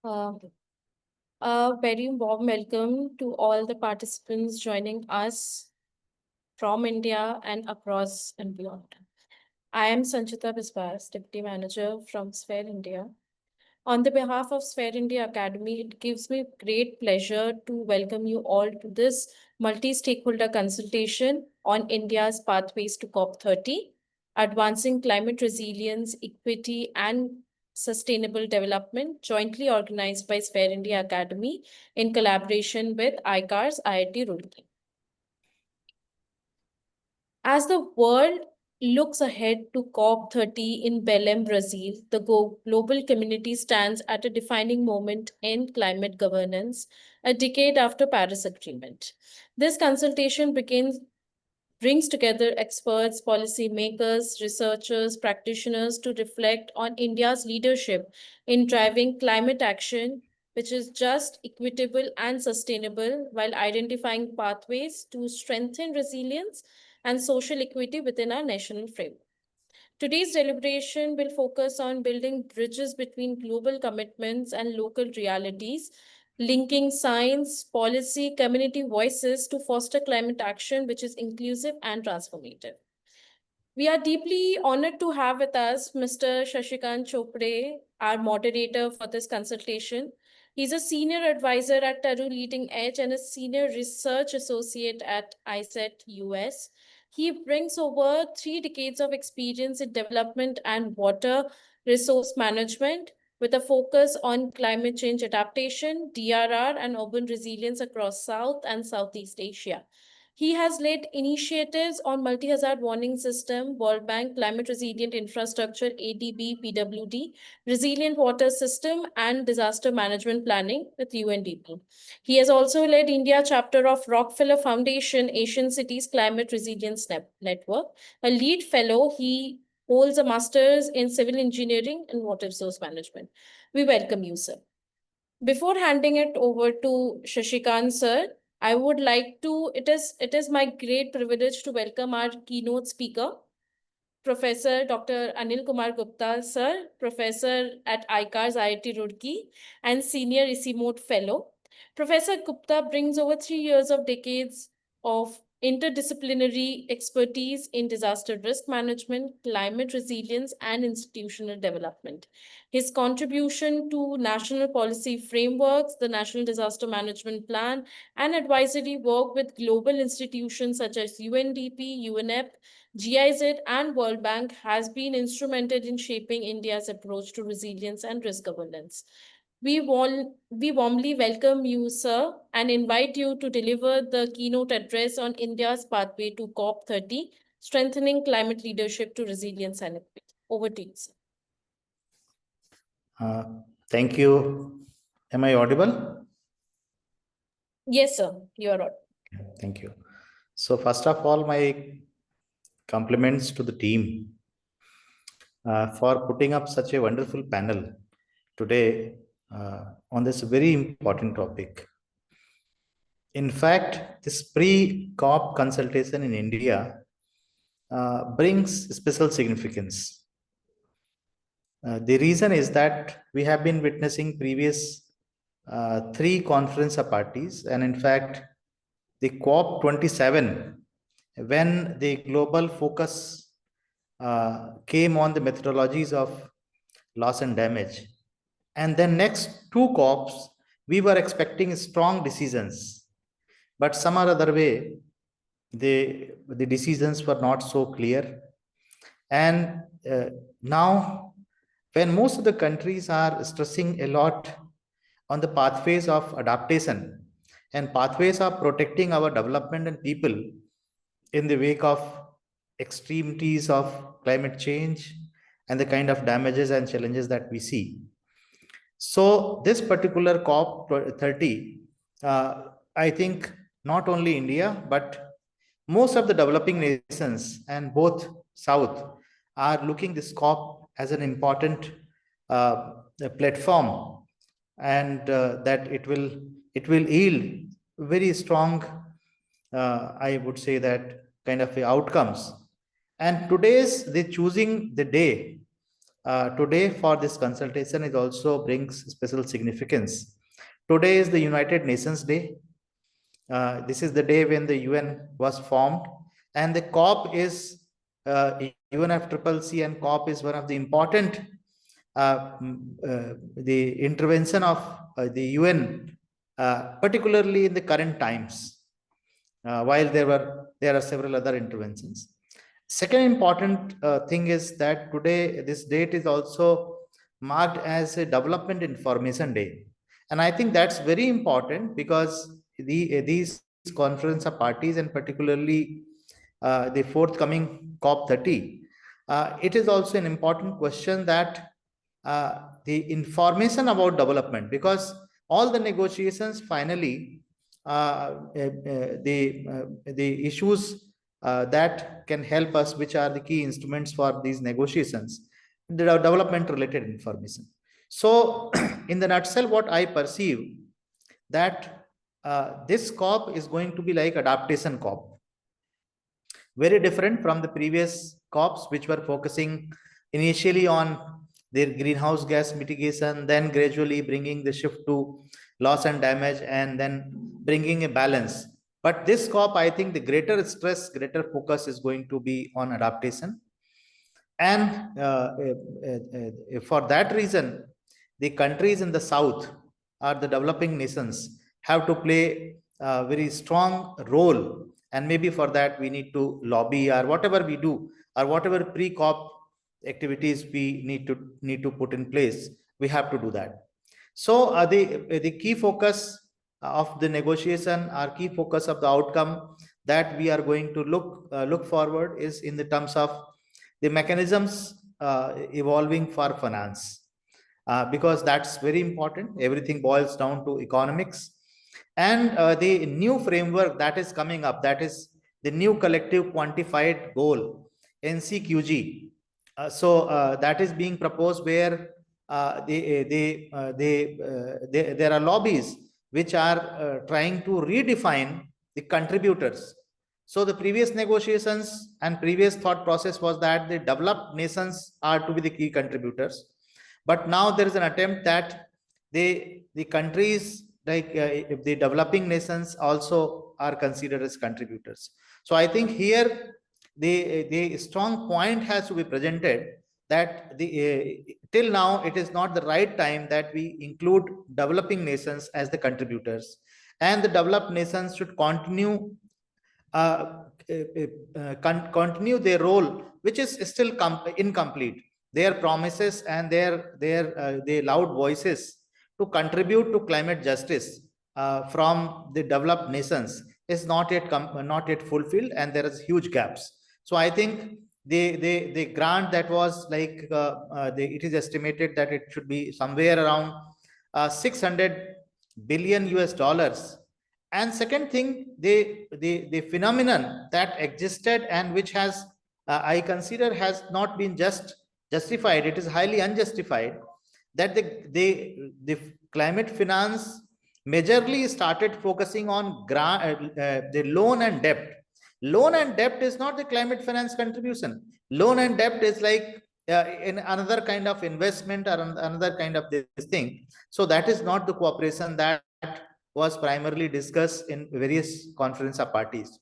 Uh, a very warm welcome to all the participants joining us from India and across and beyond. I am Sanchita Biswas, Deputy Manager from Sphere India. On the behalf of Sphere India Academy, it gives me great pleasure to welcome you all to this multi-stakeholder consultation on India's pathways to COP30, advancing climate resilience, equity, and sustainable development, jointly organized by Sphere India Academy in collaboration with ICARS, IIT Roorkee. As the world looks ahead to COP30 in Belém, Brazil, the global community stands at a defining moment in climate governance, a decade after Paris Agreement. This consultation brings together experts, policymakers, researchers, practitioners to reflect on India's leadership in driving climate action, which is just, equitable, and sustainable, while identifying pathways to strengthen resilience and social equity within our national framework. Today's deliberation will focus on building bridges between global commitments and local realities, linking science, policy, community voices to foster climate action which is inclusive and transformative. We are deeply honored to have with us Mr. Shashikant Chopre, our moderator for this consultation. He's a senior advisor at Taru Leading Edge and a senior research associate at ICET US. He brings over 3 decades of experience in development and water resource management with a focus on climate change adaptation, DRR, and urban resilience across South and Southeast Asia. He has led initiatives on multi-hazard warning system, World Bank, climate resilient infrastructure, ADB, PWD, resilient water system, and disaster management planning with UNDP. He has also led India chapter of Rockefeller Foundation Asian Cities Climate Resilience Network. A lead fellow, he holds a master's in civil engineering and water resource management. We welcome you, sir. Before handing it over to Shashikant, sir, I would like to, it is my great privilege to welcome our keynote speaker, Professor Dr. Anil Kumar Gupta, sir, Professor at ICARS, IIT Roorkee, and Senior Remote Fellow. Professor Gupta brings over 3 years of decades of interdisciplinary expertise in disaster risk management, climate resilience, and institutional development. His contribution to national policy frameworks, the National Disaster Management Plan, and advisory work with global institutions such as UNDP, UNEP, GIZ, and World Bank has been instrumental in shaping India's approach to resilience and risk governance. We warmly welcome you, sir, and invite you to deliver the keynote address on India's pathway to COP30, strengthening climate leadership to resilience and equity. Over to you, sir. Thank you. Am I audible? Yes, sir, you are audible. Thank you. So first of all, my compliments to the team for putting up such a wonderful panel today on this very important topic. In fact, this pre-COP consultation in India brings special significance. The reason is that we have been witnessing previous 3 conference parties, and in fact, the COP27, when the global focus came on the methodologies of loss and damage. And then next 2 COPs, we were expecting strong decisions, but some other way, the decisions were not so clear. And now, when most of the countries are stressing a lot on the pathways of adaptation and pathways of protecting our development and people in the wake of extremities of climate change and the kind of damages and challenges that we see. So this particular COP30, I think not only India, but most of the developing nations and both South are looking this COP as an important platform, and that it will yield very strong, I would say that kind of outcomes. And today's the choosing the day today for this consultation is also brings special significance. Today is the United Nations Day. This is the day when the UN was formed, and the COP is UNFCCC, and COP is one of the important the intervention of the UN, particularly in the current times. While there are several other interventions. Second important thing is that today this date is also marked as a development information day, and I think that's very important because these conference of parties, and particularly the forthcoming COP30, it is also an important question that the information about development, because all the negotiations finally the issues that can help us, which are the key instruments for these negotiations, the development related information. So in the nutshell, what I perceive that this COP is going to be like adaptation COP, very different from the previous COPs, which were focusing initially on their greenhouse gas mitigation, then gradually bringing the shift to loss and damage, and then bringing a balance. But this COP, I think the greater stress, greater focus is going to be on adaptation. And for that reason, the countries in the South or the developing nations have to play a very strong role. And maybe for that, we need to lobby, or whatever we do, or whatever pre-COP activities we need to put in place, we have to do that. So the key focus of the negotiation, or key focus of the outcome that we are going to look forward is in the terms of the mechanisms evolving for finance, because that's very important. Everything boils down to economics, and the new framework that is coming up, that is the new collective quantified goal, NCQG. That is being proposed, where there are lobbies which are trying to redefine the contributors. So the previous negotiations and previous thought process was that the developed nations are to be the key contributors, but now there is an attempt that the countries, like the developing nations, also are considered as contributors. So I think here the strong point has to be presented that till now it is not the right time that we include developing nations as the contributors, and the developed nations should continue continue their role, which is still incomplete. Their promises and their loud voices to contribute to climate justice from the developed nations is not yet fulfilled, and there is huge gaps. So I think the grant that was like it is estimated that it should be somewhere around 600 billion US dollars. And second thing, the phenomenon that existed, and which has I consider has not been just justified, it is highly unjustified, that the climate finance majorly started focusing on the loan and debt. Loan and debt is not the climate finance contribution. Loan and debt is like in another kind of investment, or another kind of this thing. So that is not the cooperation that was primarily discussed in various conference of parties.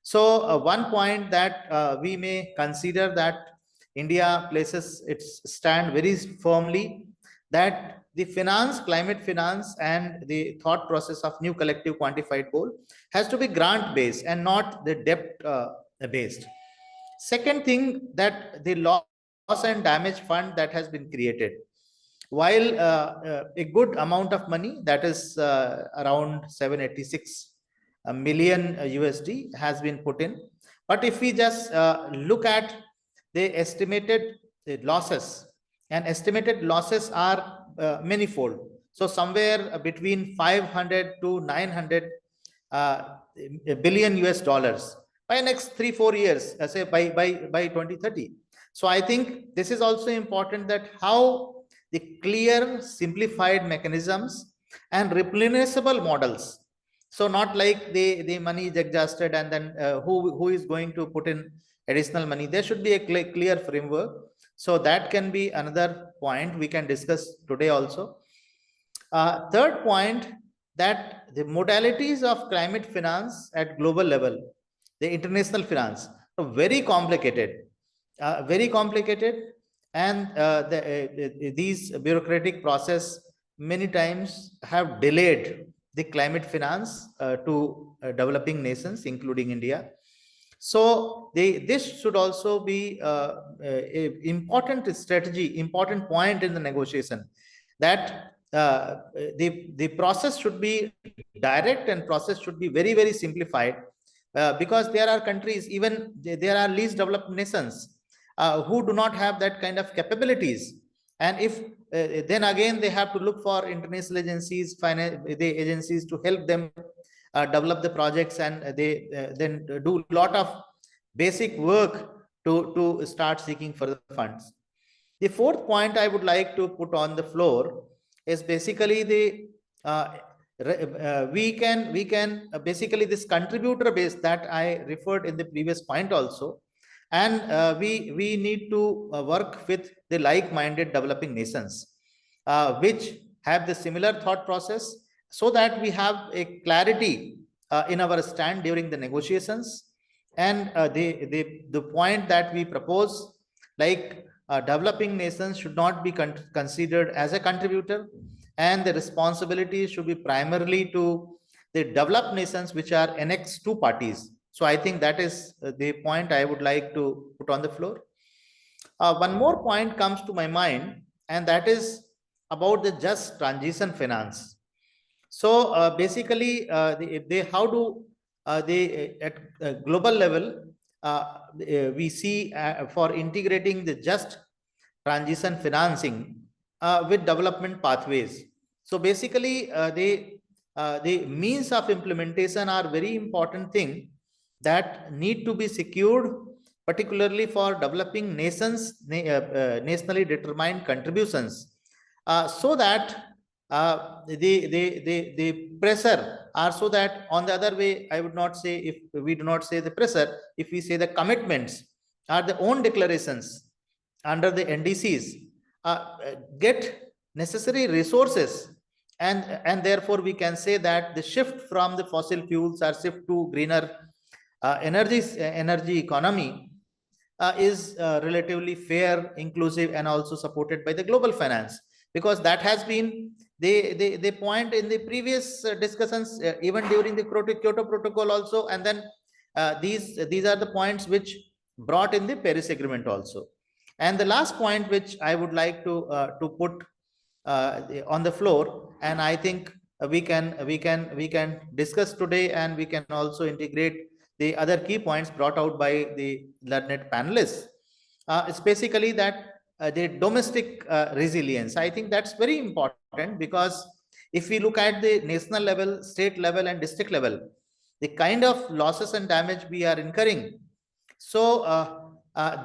So one point that we may consider, that India places its stand very firmly, that the climate finance, and the thought process of new collective quantified goal has to be grant based and not the debt based. Second thing, that the loss and damage fund that has been created, while a good amount of money, that is around 786 million USD has been put in, but if we just look at the estimated losses, and estimated losses are manifold. So somewhere between 500 to 900 billion US dollars by next 3-4 years, say by 2030. So I think this is also important, that how the clear simplified mechanisms and replenishable models. So not like the money is adjusted, and then who is going to put in additional money. There should be a clear framework. So that can be another point we can discuss today also. Third point, that the modalities of climate finance at global level, the international finance, are very complicated, and these bureaucratic process many times have delayed the climate finance to developing nations, including India. So this should also be a important strategy, important point in the negotiation, that the process should be direct and process should be very simplified, because there are countries, even there are least developed nations who do not have that kind of capabilities, and if then again they have to look for international agencies, the agencies to help them develop the projects, and they then do a lot of basic work to start seeking for the funds. The fourth point I would like to put on the floor is basically the we can basically this contributor base that I referred in the previous point also, and we need to work with the like-minded developing nations which have the similar thought process, so that we have a clarity in our stand during the negotiations. And the point that we propose, like developing nations should not be considered as a contributor, and the responsibility should be primarily to the developed nations which are annexed to parties. So I think that is the point I would like to put on the floor. One more point comes to my mind, and that is about the just transition finance. So basically, how do they at global level we see for integrating the just transition financing with development pathways. So basically, the means of implementation are very important thing that need to be secured, particularly for developing nations, nationally determined contributions, so that the pressure are, so that on the other way, I would not say, if we do not say the pressure, if we say the commitments are the own declarations under the NDCs, get necessary resources, and therefore we can say that the shift from the fossil fuels or shift to greener energy economy is relatively fair, inclusive, and also supported by the global finance, because that has been the point in the previous discussions, even during the Kyoto Protocol also, and then these are the points which brought in the Paris Agreement also. And the last point which I would like to put on the floor, and I think we can discuss today, and we can also integrate the other key points brought out by the learned panelists. It's basically that the domestic resilience. I think that's very important, because if we look at the national level, state level, and district level, the kind of losses and damage we are incurring. So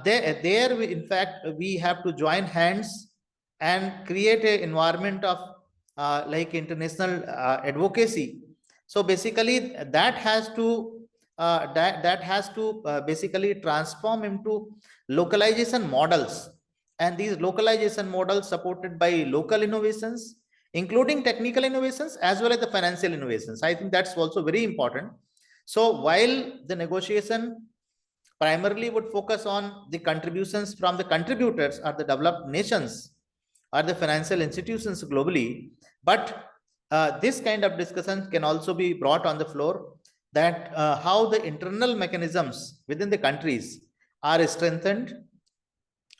there in fact, we have to join hands and create an environment of like international advocacy. So basically, that has to basically transform into localization models, and these localization models supported by local innovations, including technical innovations as well as the financial innovations. I think that's also very important. So while the negotiation primarily would focus on the contributions from the contributors or the developed nations or the financial institutions globally, but this kind of discussion can also be brought on the floor, that how the internal mechanisms within the countries are strengthened,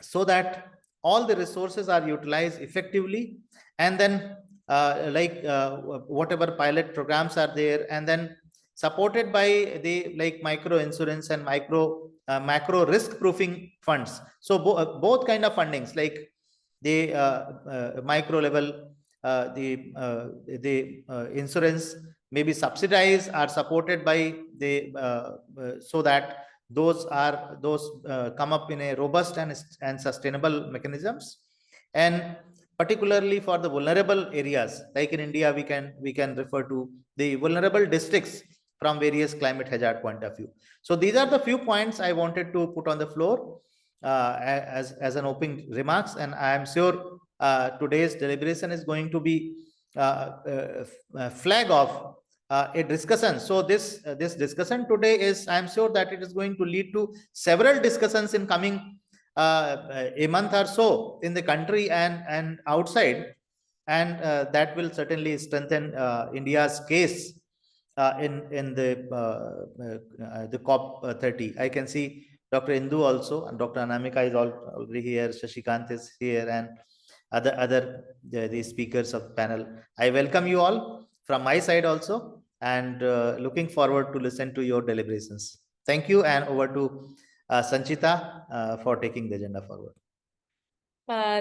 so that all the resources are utilized effectively, and then whatever pilot programs are there, and then supported by the like micro insurance and macro risk proofing funds. So both kind of fundings, like the micro level, the insurance may be subsidized or supported by the so that those come up in a robust and sustainable mechanisms. And particularly for the vulnerable areas, like in India, we can refer to the vulnerable districts from various climate hazard point of view. So these are the few points I wanted to put on the floor as an opening remarks, and I am sure today's deliberation is going to be flag of a discussion. So this discussion today is, I am sure that it is going to lead to several discussions in coming a month or so in the country and outside, and that will certainly strengthen India's case in the COP30. I can see Dr. Indu also, and Dr. Anamika is already here. Shashikant is here, and other the speakers of panel. I welcome you all from my side also, and looking forward to listen to your deliberations. Thank you, and over to Sanchita for taking the agenda forward.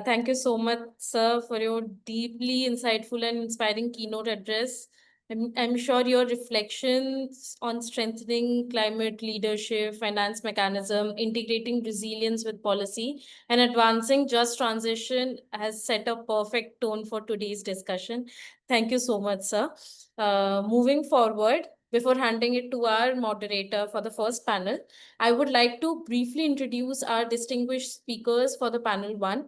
Thank you so much, sir, for your deeply insightful and inspiring keynote address. I'm sure your reflections on strengthening climate leadership, finance mechanism, integrating resilience with policy, and advancing just transition has set a perfect tone for today's discussion. Thank you so much, sir. Moving forward, before handing it to our moderator for the first panel, I would like to briefly introduce our distinguished speakers for the panel one.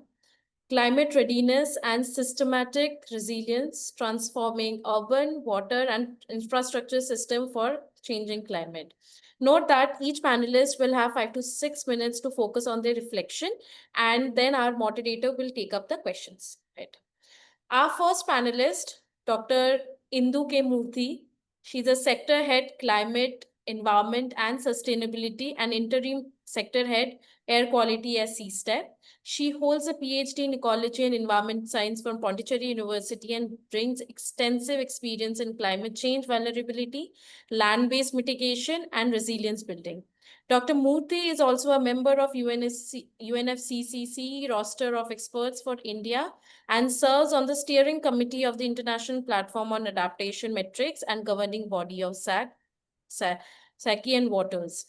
Climate readiness and systematic resilience, transforming urban, water, and infrastructure system for changing climate. Note that each panelist will have 5 to 6 minutes to focus on their reflection, and then our moderator will take up the questions. Right. Our first panelist, Dr. Indu K. Murthy. She's a sector head, climate, environment, and sustainability, and interim sector head, air quality at CSTEP. She holds a PhD in ecology and environment science from Pondicherry University and brings extensive experience in climate change vulnerability, land-based mitigation, and resilience building. Dr. Murthy is also a member of UNFCCC roster of experts for India and serves on the steering committee of the International Platform on Adaptation Metrics and governing body of SACI and Waters.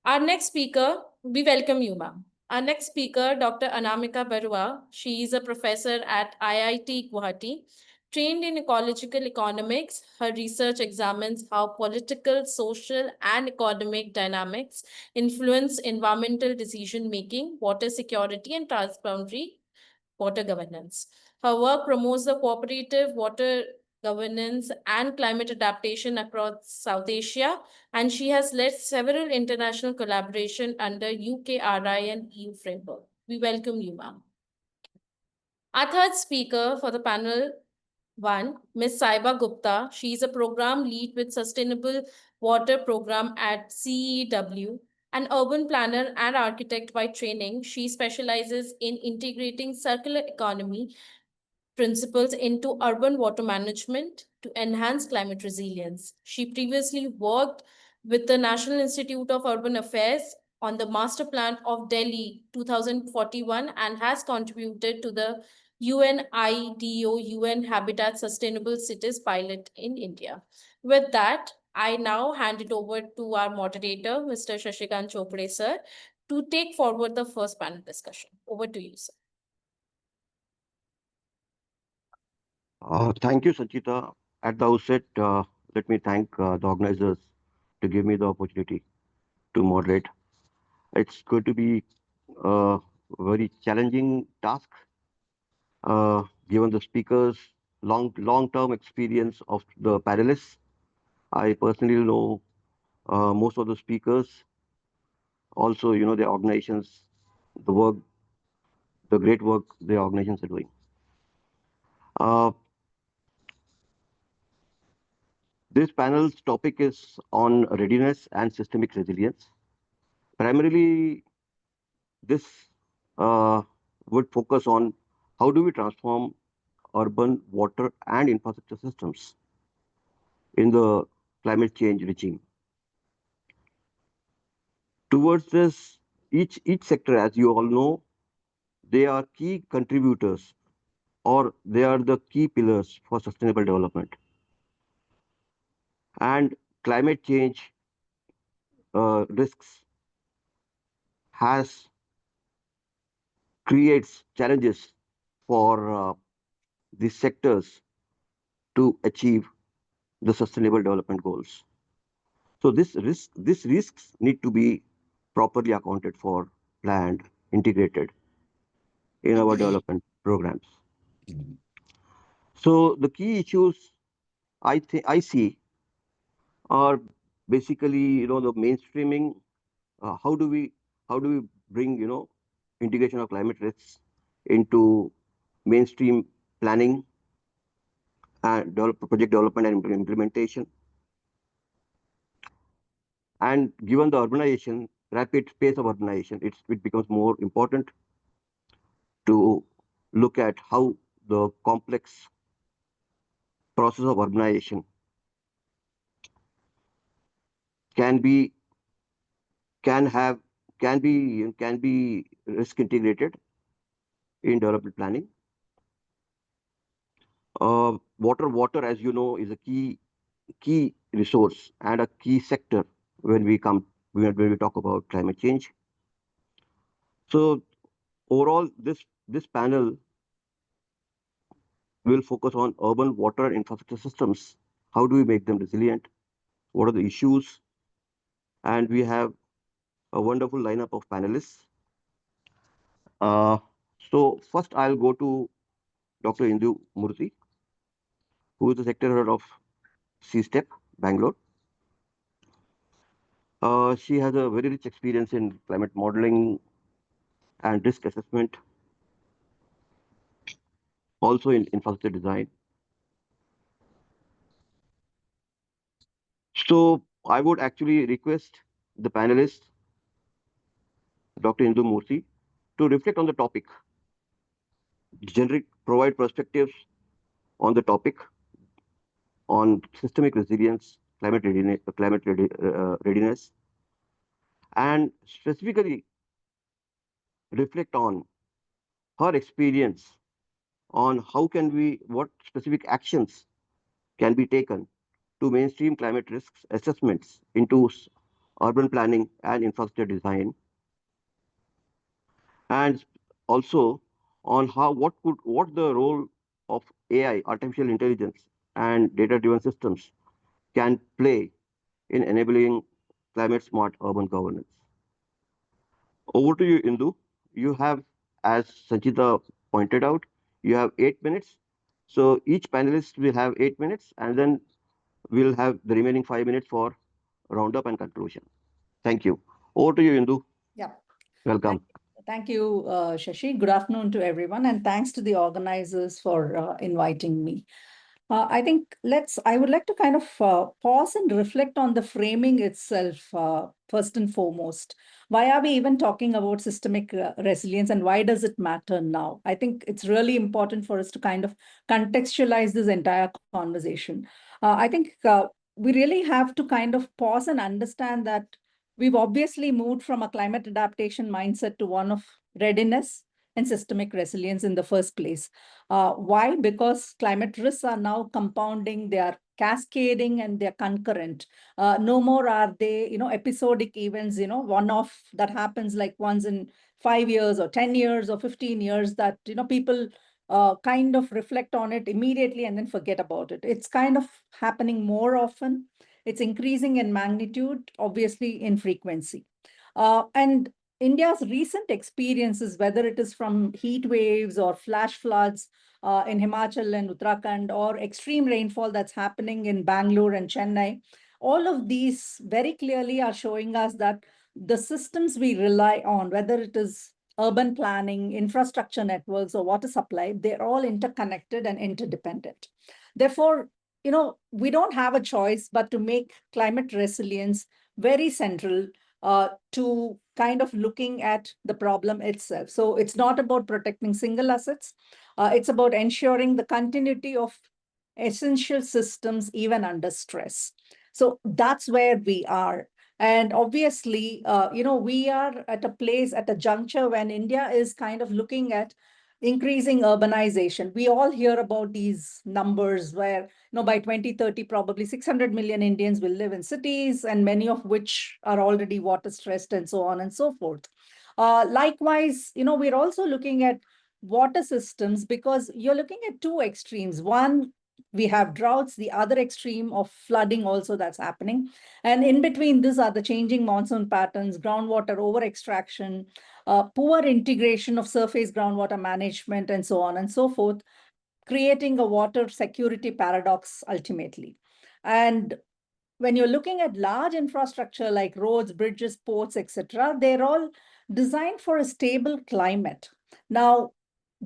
Our next speaker, we welcome you, ma'am. Our next speaker, Dr. Anamika Barua. She is a professor at IIT Roorkee. Trained in ecological economics, her research examines how political, social, and economic dynamics influence environmental decision-making, water security, and transboundary water governance. Her work promotes the cooperative water governance and climate adaptation across South Asia, and she has led several international collaboration under UKRI and EU framework. We welcome you, ma'am. Our third speaker for the panel one, Ms. Saiba Gupta. She is a program lead with Sustainable Water Program at CEW, an urban planner and architect by training. She specializes in integrating circular economy principles into urban water management to enhance climate resilience. She previously worked with the National Institute of Urban Affairs on the Master Plan of Delhi 2041 and has contributed to the UNIDO UN Habitat Sustainable Cities pilot in India. With that, I now hand it over to our moderator, Mr. Shashikant Chopre, sir, to take forward the first panel discussion. Over to you, sir. Thank you, Sanchita. At the outset, let me thank the organizers to give me the opportunity to moderate. It's going to be a very challenging task, given the speakers' long-term experience of the panelists. I personally know most of the speakers. Also, the organizations, the work, the great work the organizations are doing. This panel's topic is on readiness and systemic resilience. Primarily, this would focus on how do we transform urban water and infrastructure systems in the climate change regime. Towards this, each sector, as you all know, they are key contributors or they are the key pillars for sustainable development. And climate change risks creates challenges for these sectors to achieve the sustainable development goals. So these risks need to be properly accounted for, planned, integrated in our development programs. So the key issues I see are basically, the mainstreaming. How do we bring, integration of climate risks into mainstream planning and project development and implementation? And given the urbanization, rapid pace of urbanization, it becomes more important to look at how the complex process of urbanization can be can have can be risk integrated in development planning. Water, as you know, is a key resource and a key sector when we talk about climate change. So overall, this panel will focus on urban water and infrastructure systems. How do we make them resilient? What are the issues? And we have a wonderful lineup of panelists. Uh, so first, I'll go to Dr. Indu Murthy, who is the sector head of CSTEP, Bangalore. She has a very rich experience in climate modeling and risk assessment, also in infrastructure design. So I would actually request the panelists, Dr. Indu Murthy, to reflect on the topic, provide perspectives on the topic on systemic resilience, readiness, and specifically reflect on her experience on what specific actions can be taken to mainstream climate risks assessments into urban planning and infrastructure design, and also on what the role of AI, artificial intelligence, and data-driven systems can play in enabling climate smart urban governance. Over to you, Indu. You have, as Sanchita pointed out, you have 8 minutes. So each panelist will have 8 minutes, and then we'll have the remaining 5 minutes for roundup and conclusion. Thank you. Over to you, Indu. Yeah. Welcome. Thank you, Shashi. Good afternoon to everyone, and thanks to the organizers for inviting me. I think I would like to kind of pause and reflect on the framing itself, first and foremost. Why are we even talking about systemic resilience, and why does it matter now? I think it's really important for us to kind of contextualize this entire conversation. I think we really have to kind of pause and understand that we've obviously moved from a climate adaptation mindset to one of readiness and systemic resilience in the first place. Why? Because climate risks are now compounding, they are cascading, and they're concurrent. No more are they, episodic events, one-off that happens like once in 5 years or 10 years or 15 years that, people kind of reflect on it immediately and then forget about it. It's kind of happening more often. It's increasing in magnitude, obviously in frequency. And India's recent experiences, whether it is from heat waves or flash floods in Himachal and Uttarakhand, or extreme rainfall that's happening in Bangalore and Chennai, all of these very clearly are showing us that the systems we rely on, whether it is urban planning, infrastructure networks, or water supply, they're all interconnected and interdependent. Therefore, we don't have a choice but to make climate resilience very central to kind of looking at the problem itself. So it's not about protecting single assets. It's about ensuring the continuity of essential systems even under stress. So that's where we are. And obviously, we are at a place, at a juncture when India is kind of looking at increasing urbanization. We all hear about these numbers where, by 2030, probably 600 million Indians will live in cities, and many of which are already water stressed and so on and so forth. Likewise, we're also looking at water systems because you're looking at two extremes. One, we have droughts, the other extreme of flooding also that's happening. And in between this are the changing monsoon patterns, groundwater over extraction, poor integration of surface groundwater management, and so on and so forth, creating a water security paradox ultimately. And when you're looking at large infrastructure like roads, bridges, ports, etc., they're all designed for a stable climate. Now,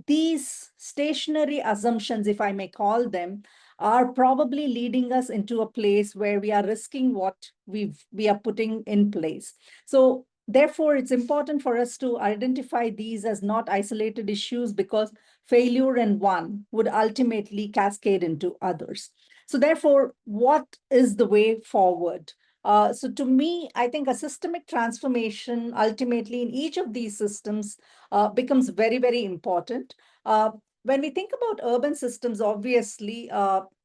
these stationary assumptions, if I may call them, are probably leading us into a place where we are risking what we are putting in place. So therefore, it's important for us to identify these as not isolated issues, because failure in one would ultimately cascade into others. So therefore, what is the way forward? So to me, I think a systemic transformation ultimately in each of these systems becomes very, very important. When we think about urban systems, obviously,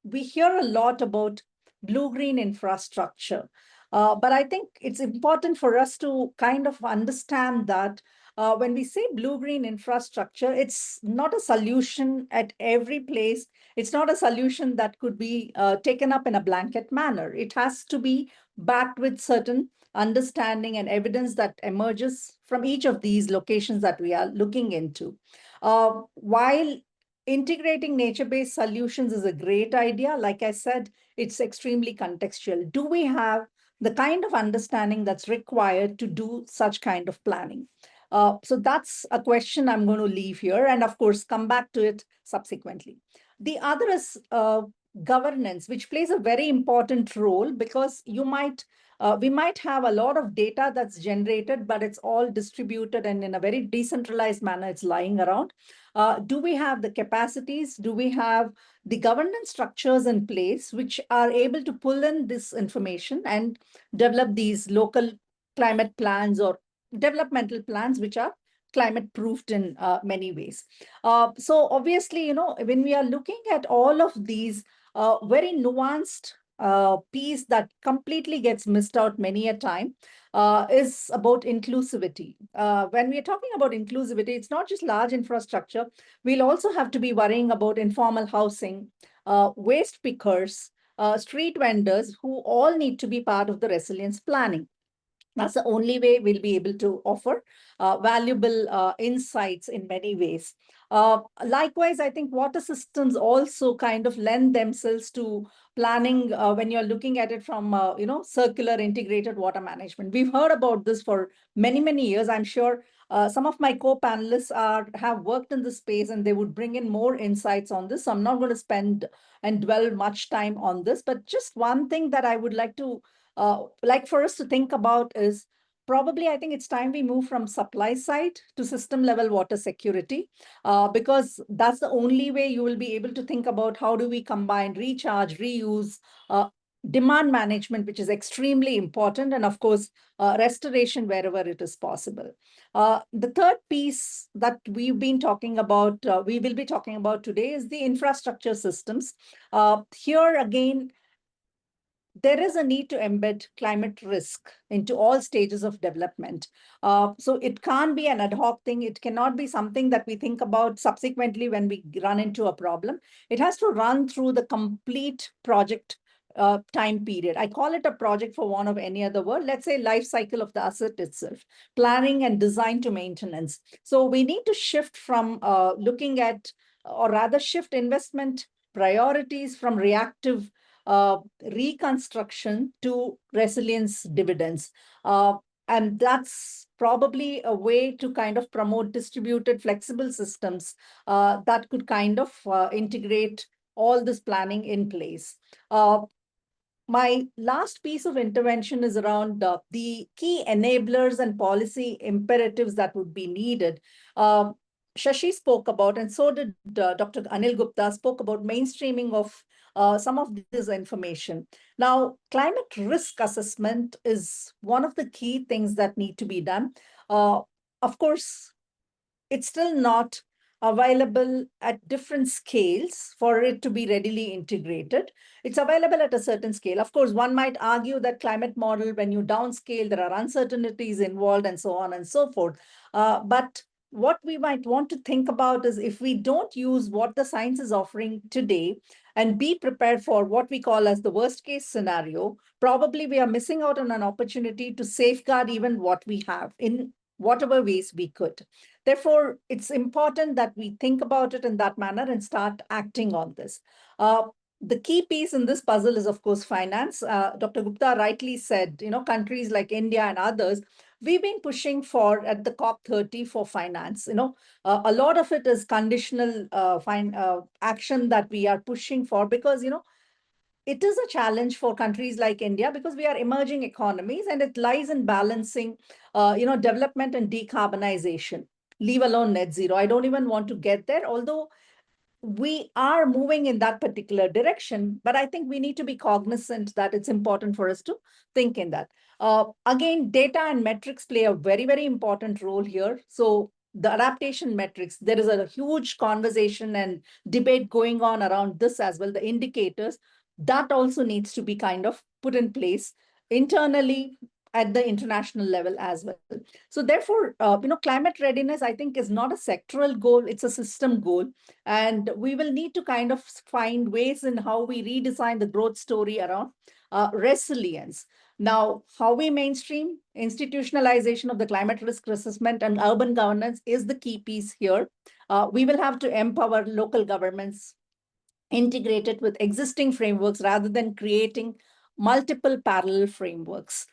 we hear a lot about blue-green infrastructure. But I think it's important for us to kind of understand that when we say blue-green infrastructure, it's not a solution at every place. It's not a solution that could be taken up in a blanket manner. It has to be backed with certain understanding and evidence that emerges from each of these locations that we are looking into. While integrating nature-based solutions is a great idea, like I said, it's extremely contextual. Do we have the kind of understanding that's required to do such kind of planning? So that's a question I'm going to leave here, and of course, come back to it subsequently. The other is governance, which plays a very important role, because we might have a lot of data that's generated, but it's all distributed and in a very decentralized manner, it's lying around. Do we have the capacities? Do we have the governance structures in place which are able to pull in this information and develop these local climate plans or developmental plans which are climate proofed in many ways? So obviously, when we are looking at all of these very nuanced piece that completely gets missed out many a time is about inclusivity. When we're talking about inclusivity, it's not just large infrastructure. We'll also have to be worrying about informal housing, waste pickers, street vendors, who all need to be part of the resilience planning. That's the only way we'll be able to offer valuable insights in many ways. Likewise, I think water systems also kind of lend themselves to planning when you're looking at it from, circular integrated water management. We've heard about this for many, many years. I'm sure some of my co-panelists have worked in this space, and they would bring in more insights on this. So I'm not going to spend and dwell much time on this, but just one thing that I would like for us to think about is probably, I think it's time we move from supply side to system level water security, because that's the only way you will be able to think about how do we combine recharge, reuse, demand management, which is extremely important, and of course, restoration wherever it is possible. The third piece that we will be talking about today is the infrastructure systems. Here again, there is a need to embed climate risk into all stages of development. So it can't be an ad hoc thing. It cannot be something that we think about subsequently when we run into a problem. It has to run through the complete project time period. I call it a project for want of any other word. Let's say life cycle of the asset itself, planning and design to maintenance. So we need to shift from looking at, or rather shift investment priorities from reactive reconstruction to resilience dividends. And that's probably a way to kind of promote distributed flexible systems that could kind of integrate all this planning in place. My last piece of intervention is around the key enablers and policy imperatives that would be needed. Shashi spoke about, and so did Dr. Anil Gupta, spoke about mainstreaming of some of this information. Now, climate risk assessment is one of the key things that need to be done. Of course, it's still not available at different scales for it to be readily integrated. It's available at a certain scale. Of course, one might argue that climate model, when you downscale, there are uncertainties involved and so on and so forth. But what we might want to think about is if we don't use what the science is offering today and be prepared for what we call as the worst case scenario, probably we are missing out on an opportunity to safeguard even what we have in whatever ways we could. Therefore, it's important that we think about it in that manner and start acting on this. The key piece in this puzzle is, of course, finance. Dr. Gupta rightly said, countries like India and others, we've been pushing for at the COP30 for finance. A lot of it is conditional action that we are pushing for because, it is a challenge for countries like India because we are emerging economies, and it lies in balancing, development and decarbonization, leave alone net zero. I don't even want to get there, although we are moving in that particular direction, but I think we need to be cognizant that it's important for us to think in that. Again, data and metrics play a very, very important role here. So the adaptation metrics, there is a huge conversation and debate going on around this as well. The indicators, that also needs to be kind of put in place internally at the international level as well. So therefore, climate readiness, I think, is not a sectoral goal, it's a system goal. And we will need to kind of find ways in how we redesign the growth story around resilience. Now, how we mainstream institutionalization of the climate risk assessment and urban governance is the key piece here. We will have to empower local governments, integrate it with existing frameworks rather than creating multiple parallel frameworks.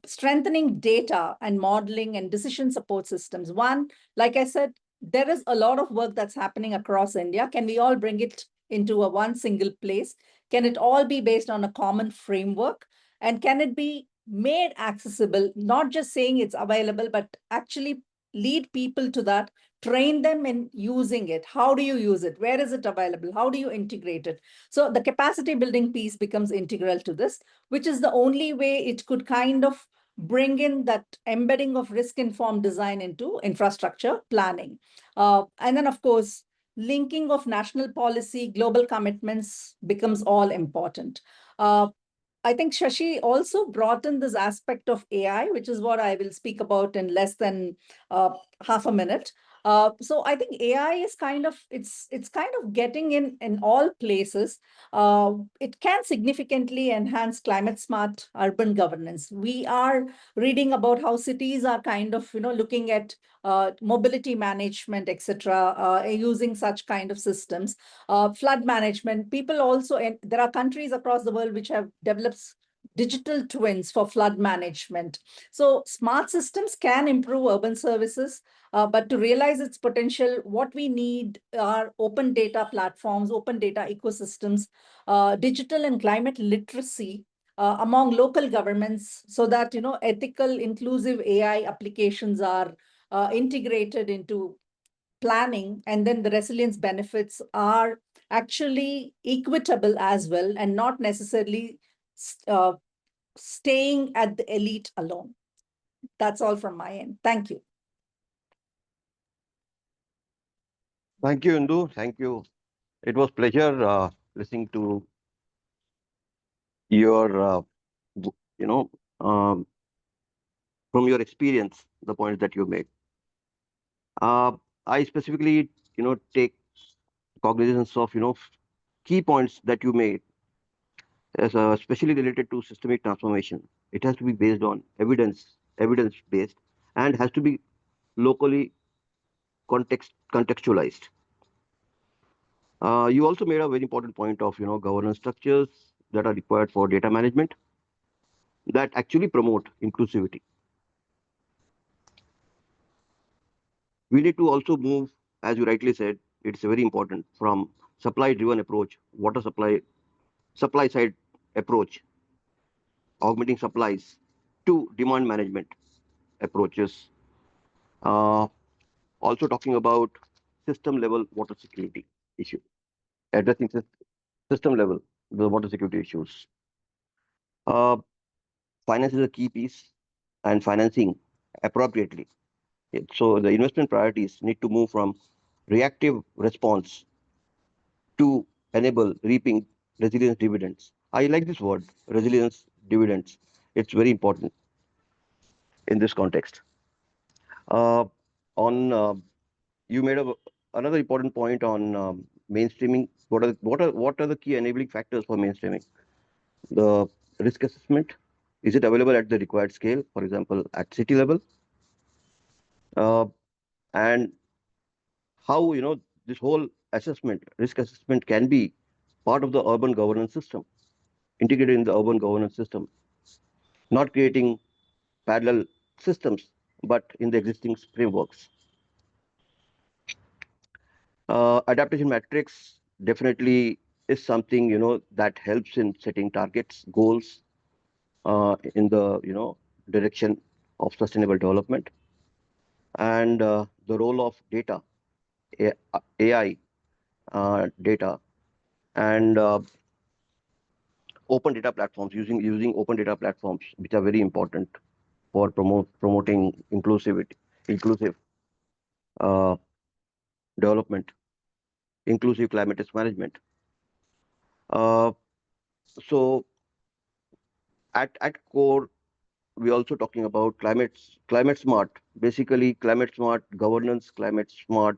Strengthening data and modeling and decision support systems. One, like I said, there is a lot of work that's happening across India. Can we all bring it into a one single place? Can it all be based on a common framework? And can it be made accessible, not just saying it's available, but actually lead people to that, train them in using it. How do you use it? Where is it available? How do you integrate it? So the capacity building piece becomes integral to this, which is the only way it could kind of bring in that embedding of risk-informed design into infrastructure planning. And then, of course, linking of national policy, global commitments becomes all important. I think Shashi also brought in this aspect of AI, which is what I will speak about in less than half a minute. So I think AI is it's kind of getting in all places. It can significantly enhance climate smart urban governance. We are reading about how cities are kind of looking at mobility management, etc., using such kind of systems. Flood management. People also, and there are countries across the world which have developed digital twins for flood management. So smart systems can improve urban services, but to realize its potential, what we need are open data platforms, open data ecosystems, digital and climate literacy among local governments, so that ethical, inclusive AI applications are integrated into planning, and then the resilience benefits are actually equitable as well, and not necessarily uh, staying at the elite alone. That's all from my end. Thank you. Thank you, Indu. Thank you. It was pleasure listening to your, you know, um, from your experience, the points that you made. I specifically, take cognizance of, key points that you made, as especially related to systemic transformation. It has to be based on evidence based, and has to be locally contextualized. You also made a very important point of governance structures that are required for data management that actually promote inclusivity. We need to also move, as you rightly said, it's very important, from supply driven approach, water supply side approach, augmenting supplies, to demand management approaches. Uh, Also talking about system level water security issue, addressing system level the water security issues. Uh, Finance is a key piece, and financing appropriately. So the investment priorities need to move from reactive response to enable reaping resilience dividends. I like this word, resilience dividends. It's very important in this context. On you made another important point on mainstreaming. What are the key enabling factors for mainstreaming? The risk assessment, is it available at the required scale, for example, at city level? And how, this whole risk assessment can be part of the urban governance system, integrated in the urban governance system, not creating parallel systems, but in the existing frameworks. Adaptation matrix definitely is something, that helps in setting targets, goals, in the, direction of sustainable development. And the role of data, AI data, and open data platforms, using open data platforms, which are very important for promoting inclusive uh, development, inclusive climate risk management. Uh, so at core, we're also talking about climate smart, basically climate smart governance, climate smart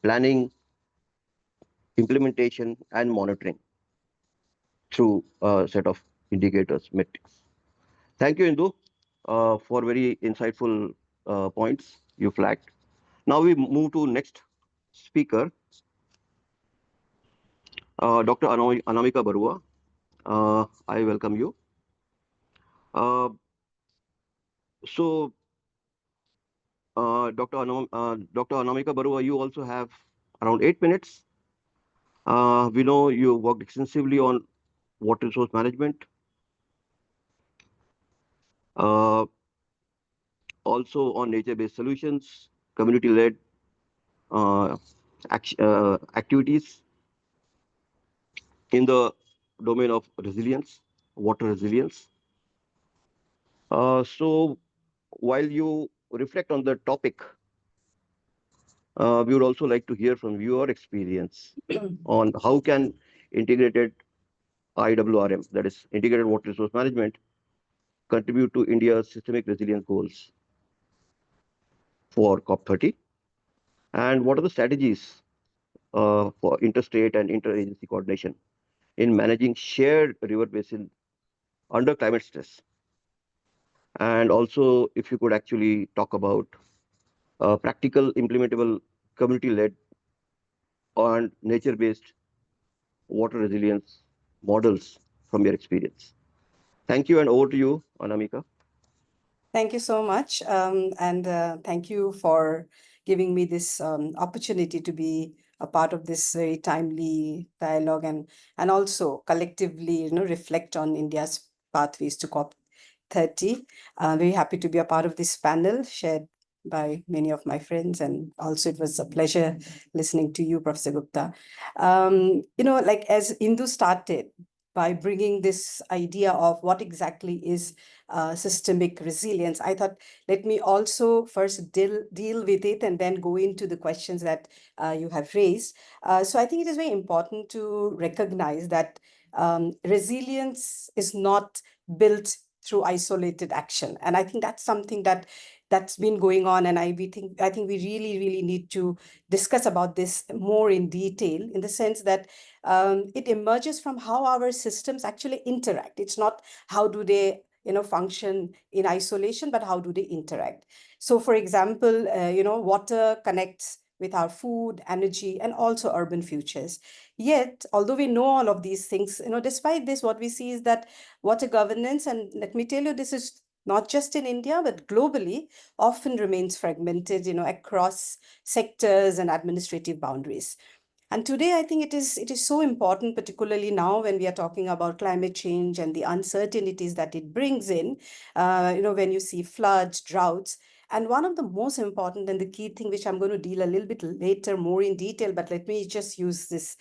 planning, implementation, and monitoring through a set of indicators, metrics. Thank you, Indu, for very insightful points you flagged. Now we move to next speaker, Dr. Anamika Barua. I welcome you. Uh, so, Dr. Anamika Barua, you also have around 8 minutes. We know you worked extensively on water resource management, uh, also on nature-based solutions, community-led activities in the domain of resilience, water resilience. So while you reflect on the topic, we would also like to hear from your experience on how can integrated IWRM, that is integrated water resource management, contribute to India's systemic resilience goals for COP30, and what are the strategies for interstate and interagency coordination in managing shared river basin under climate stress. And also, if you could actually talk about practical, implementable, community-led and nature-based water resilience models from your experience. Thank you, and over to you, Anamika. Thank you so much. And thank you for giving me this opportunity to be a part of this very timely dialogue and also collectively, reflect on India's pathways to COP30. Very happy to be a part of this panel shared by many of my friends. And also it was a pleasure listening to you, Professor Gupta. Like as Indu started by bringing this idea of what exactly is systemic resilience, I thought, let me also first deal with it and then go into the questions that you have raised. So I think it is very important to recognize that resilience is not built through isolated action. And I think that's something that's been going on. And I think we really need to discuss about this more in detail, in the sense that it emerges from how our systems actually interact. It's not how do they function in isolation, but how do they interact? So for example, water connects with our food, energy, and also urban futures. Yet, although we know all of these things, despite this, what we see is that water governance, and let me tell you, this is not just in India, but globally, often remains fragmented, across sectors and administrative boundaries. And today, I think it is so important, particularly now when we are talking about climate change and the uncertainties that it brings in, when you see floods, droughts. And one of the most important and the key thing, which I'm going to deal a little bit later more in detail, but let me just use this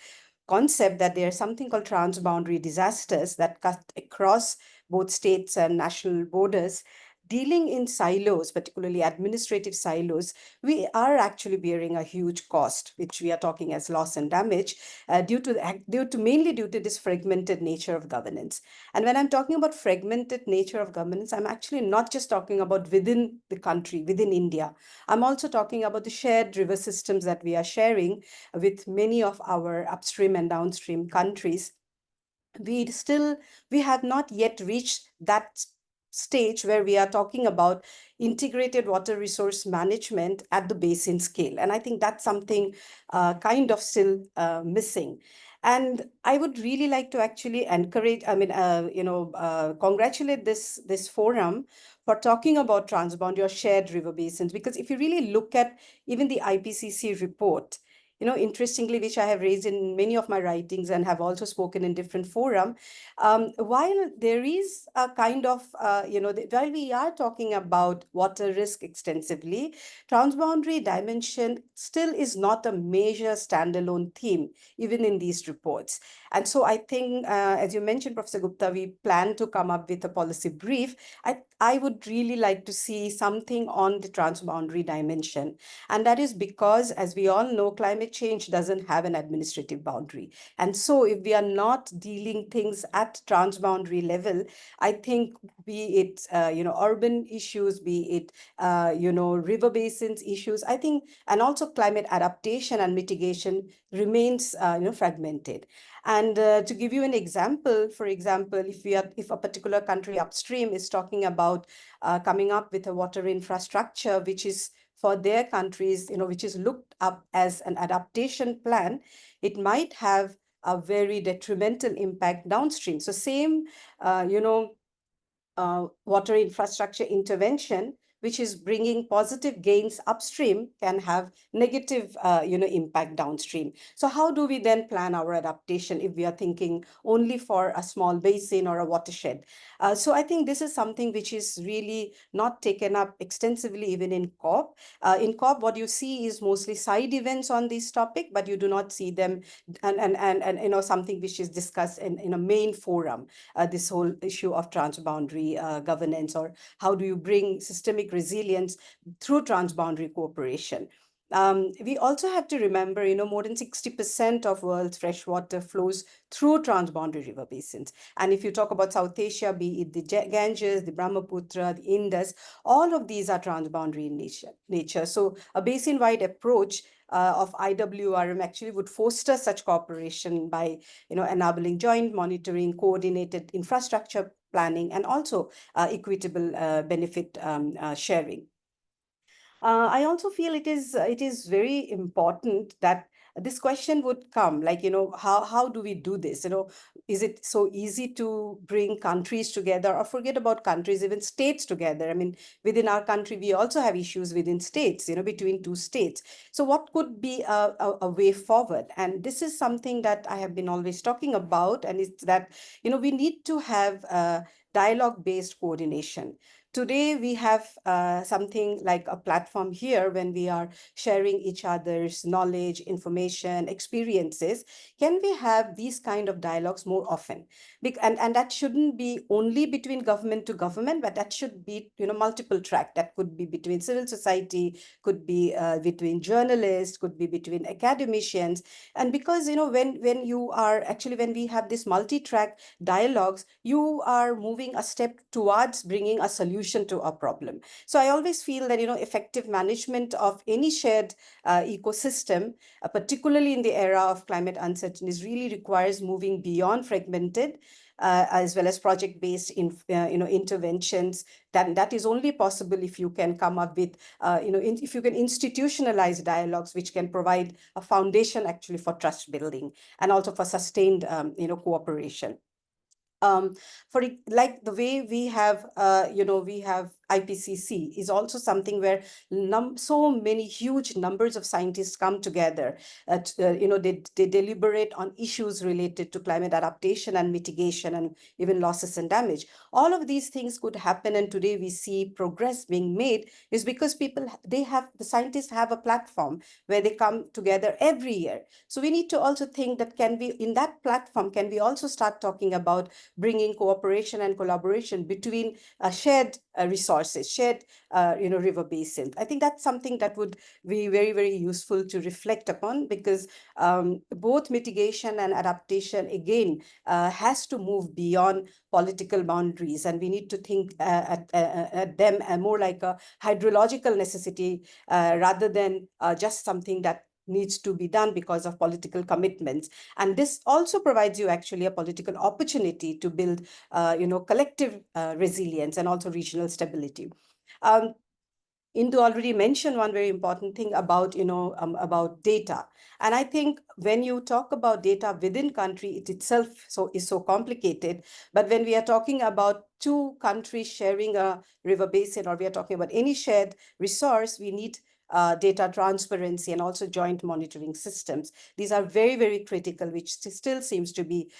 concept that there's something called transboundary disasters that cut across both states and national borders. dealing in silos, particularly administrative silos, we are actually bearing a huge cost, which we are talking as loss and damage, mainly due to this fragmented nature of governance. And when I'm talking about fragmented nature of governance, I'm actually not just talking about within the country, within India. I'm also talking about the shared river systems that we are sharing with many of our upstream and downstream countries. We have not yet reached that stage where we are talking about integrated water resource management at the basin scale. And I think that's something kind of still missing. And I would really like to actually encourage, congratulate this forum for talking about transboundary or shared river basins. Because if you really look at even the IPCC report, interestingly, which I have raised in many of my writings and have also spoken in different forum, while there is a kind of, while we are talking about water risk extensively, transboundary dimension still is not a major standalone theme, even in these reports. And so I think, as you mentioned, Professor Gupta, we plan to come up with a policy brief. I would really like to see something on the transboundary dimension. And that is because, as we all know, climate change doesn't have an administrative boundary. And so if we are not dealing things at transboundary level, I think be it, urban issues, be it, river basins issues, I think, and also climate adaptation and mitigation remains, fragmented. And to give you an example, for example, if a particular country upstream is talking about coming up with a water infrastructure, which is for their countries, which is looked up as an adaptation plan, it might have a very detrimental impact downstream. So same, water infrastructure intervention, which is bringing positive gains upstream, can have negative, impact downstream. So how do we then plan our adaptation if we are thinking only for a small basin or a watershed? So I think this is something which is really not taken up extensively even in COP. In COP, what you see is mostly side events on this topic, but you do not see them and something which is discussed in a main forum, this whole issue of transboundary governance, or how do you bring systemic resilience through transboundary cooperation. We also have to remember, more than 60% of world's freshwater flows through transboundary river basins. And if you talk about South Asia, be it the Ganges, the Brahmaputra, the Indus, all of these are transboundary in nature. So a basin-wide approach of IWRM actually would foster such cooperation by, enabling joint monitoring, coordinated infrastructure planning, and also equitable benefit sharing. I also feel it is very important that this question would come, like, how do we do this? Is it so easy to bring countries together, or forget about countries, even states together? I mean, within our country, we also have issues within states, between two states. So what could be a way forward? And this is something that I have been always talking about, and it's that, we need to have dialogue-based coordination. Today, we have something like a platform here when we are sharing each other's knowledge, information, experiences. Can we have these kind of dialogues more often? And that shouldn't be only between government to government, but that should be, multiple track. That could be between civil society, could be between journalists, could be between academicians. And because, when we have this multi-track dialogues, you are moving a step towards bringing a solution to a problem. So I always feel that, effective management of any shared ecosystem, particularly in the era of climate uncertainties, really requires moving beyond fragmented as well as project-based interventions. That is only possible if you can come up with, if you can institutionalize dialogues, which can provide a foundation actually for trust building and also for sustained, cooperation. Like the way we have, we have IPCC is also something where so many huge numbers of scientists come together. They deliberate on issues related to climate adaptation and mitigation, and even losses and damage. All of these things could happen, and today we see progress being made is because the scientists have a platform where they come together every year. So we need to also think that in that platform, can we also start talking about bringing cooperation and collaboration between shared resources, shared river basin. I think that's something that would be very, very useful to reflect upon, because both mitigation and adaptation, again, has to move beyond political boundaries, and we need to think at them more like a hydrological necessity rather than just something that needs to be done because of political commitments. And this also provides you actually a political opportunity to build collective resilience and also regional stability. Indu already mentioned one very important thing about data. And I think when you talk about data within country, it itself is so complicated. But when we are talking about two countries sharing a river basin, or we are talking about any shared resource, we need data transparency and also joint monitoring systems. These are very, very critical, which still seems to be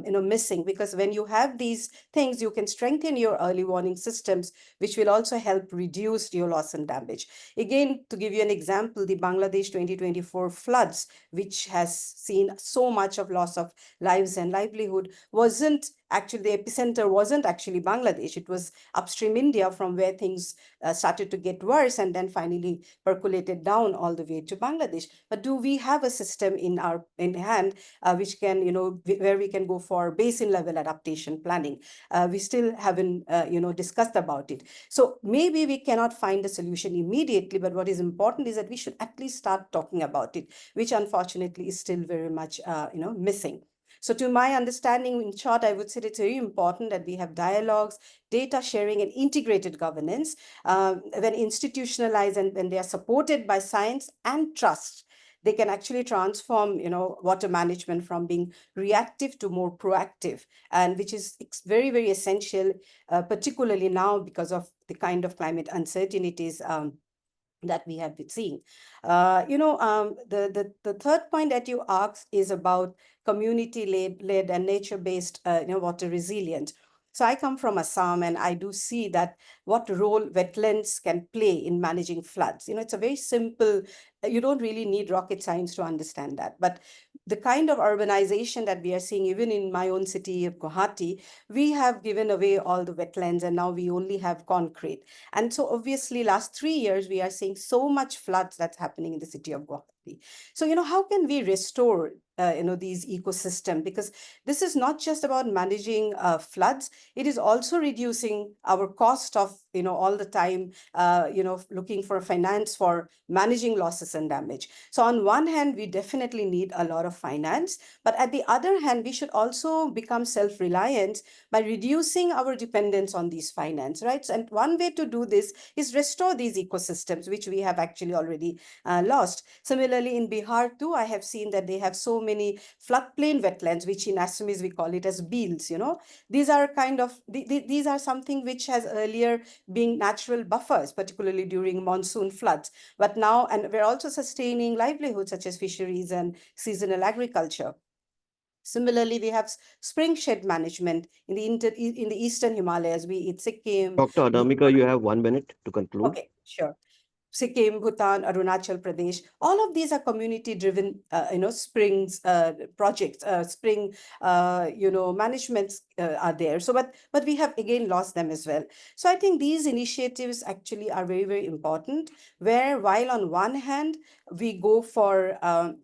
missing, because when you have these things, you can strengthen your early warning systems, which will also help reduce your loss and damage. Again, to give you an example, the Bangladesh 2024 floods, which has seen so much of loss of lives and livelihood, wasn't actually, the epicenter wasn't actually Bangladesh. It was upstream India, from where things started to get worse and then finally percolated down all the way to Bangladesh. But do we have a system in hand which can, where we can go for basin level adaptation planning? We still haven't, discussed about it. So maybe we cannot find a solution immediately, but what is important is that we should at least start talking about it, which unfortunately is still very much, missing. So to my understanding, in short, I would say it's very important that we have dialogues, data sharing, and integrated governance when institutionalized and when they are supported by science and trust. They can actually transform, water management from being reactive to more proactive, and which is very, very essential, particularly now because of the kind of climate uncertainties that we have been seeing. The third point that you asked is about community-led and nature-based, water resilience. So I come from Assam, and I do see that what role wetlands can play in managing floods. It's a very simple, you don't really need rocket science to understand that. But the kind of urbanization that we are seeing, even in my own city of Guwahati, we have given away all the wetlands, and now we only have concrete. And so obviously last 3 years, we are seeing so much floods that's happening in the city of Guwahati. So, how can we restore, these ecosystems? Because this is not just about managing floods, it is also reducing our cost of, all the time, looking for finance for managing losses and damage. So on one hand, we definitely need a lot of finance, but at the other hand, we should also become self-reliant by reducing our dependence on these finance, right? And one way to do this is restore these ecosystems, which we have actually already lost. Similarly, in Bihar too, I have seen that they have so many floodplain wetlands, which in Assamese we call it as beels. These are these are something which has earlier been natural buffers, particularly during monsoon floods. But now, and we're also sustaining livelihoods such as fisheries and seasonal agriculture. Similarly, we have spring shed management in the eastern Himalayas, be it Sikkim. Dr. Anamika, you have 1 minute to conclude. Okay, sure. Sikkim, Bhutan, Arunachal Pradesh, all of these are community-driven, springs projects, spring, managements are there. So, but we have again lost them as well. So I think these initiatives actually are very, very important, where while on one hand, we go for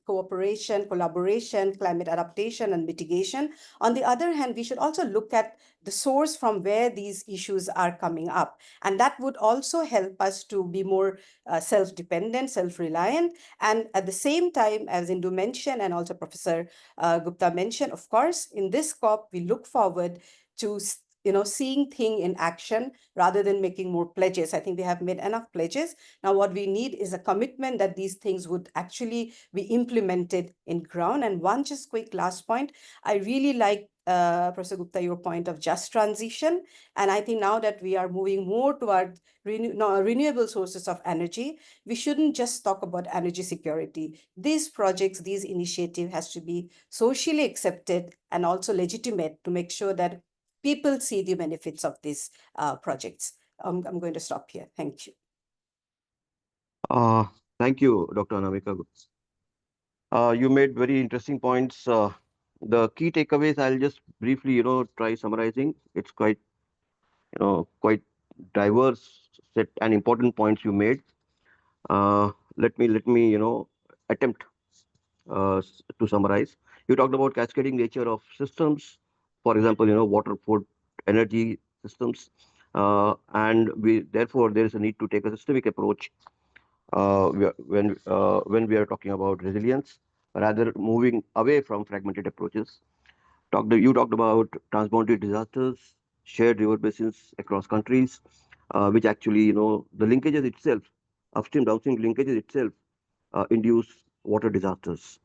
cooperation, collaboration, climate adaptation and mitigation. On the other hand, we should also look at the source from where these issues are coming up. And that would also help us to be more self-dependent, self-reliant. And at the same time, as Indu mentioned, and also Professor Gupta mentioned, of course, in this COP, we look forward to seeing thing in action rather than making more pledges. I think we have made enough pledges. Now, what we need is a commitment that these things would actually be implemented in ground. And one just quick last point, I really like Professor Gupta, your point of just transition. And I think now that we are moving more toward renewable sources of energy, we shouldn't just talk about energy security. These projects, these initiatives has to be socially accepted and also legitimate to make sure that people see the benefits of these projects. I'm going to stop here. Thank you. Thank you, Dr. Anamika. You made very interesting points. The key takeaways, I'll just briefly, try summarizing. It's quite diverse set and important points you made. Let me attempt to summarize. You talked about cascading nature of systems, for example, water, food, energy systems, and we therefore there is a need to take a systemic approach when we are talking about resilience, rather moving away from fragmented approaches. You talked about transboundary disasters, shared river basins across countries, which actually, the linkages itself, upstream, downstream linkages itself, induce water disasters.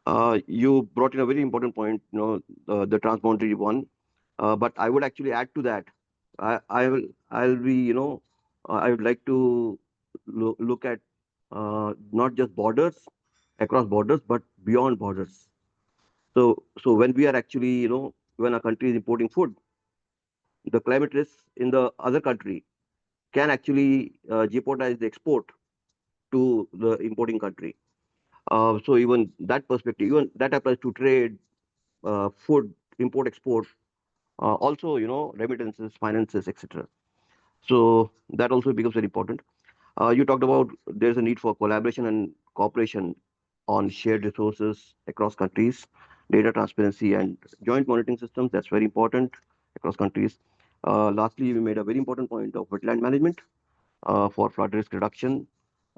Uh, you brought in a very important point, the transboundary one. But I would actually add to that. I'll be, I would like to look at not just borders, across borders, but beyond borders. So when we are actually, when a country is importing food, the climate risks in the other country can actually jeopardize the export to the importing country. So even that perspective, even that applies to trade, food, import, export, also, remittances, finances, etc. So that also becomes very important. You talked about there's a need for collaboration and cooperation on shared resources across countries, data transparency and joint monitoring systems. That's very important across countries. Lastly, we made a very important point of wetland management for flood risk reduction,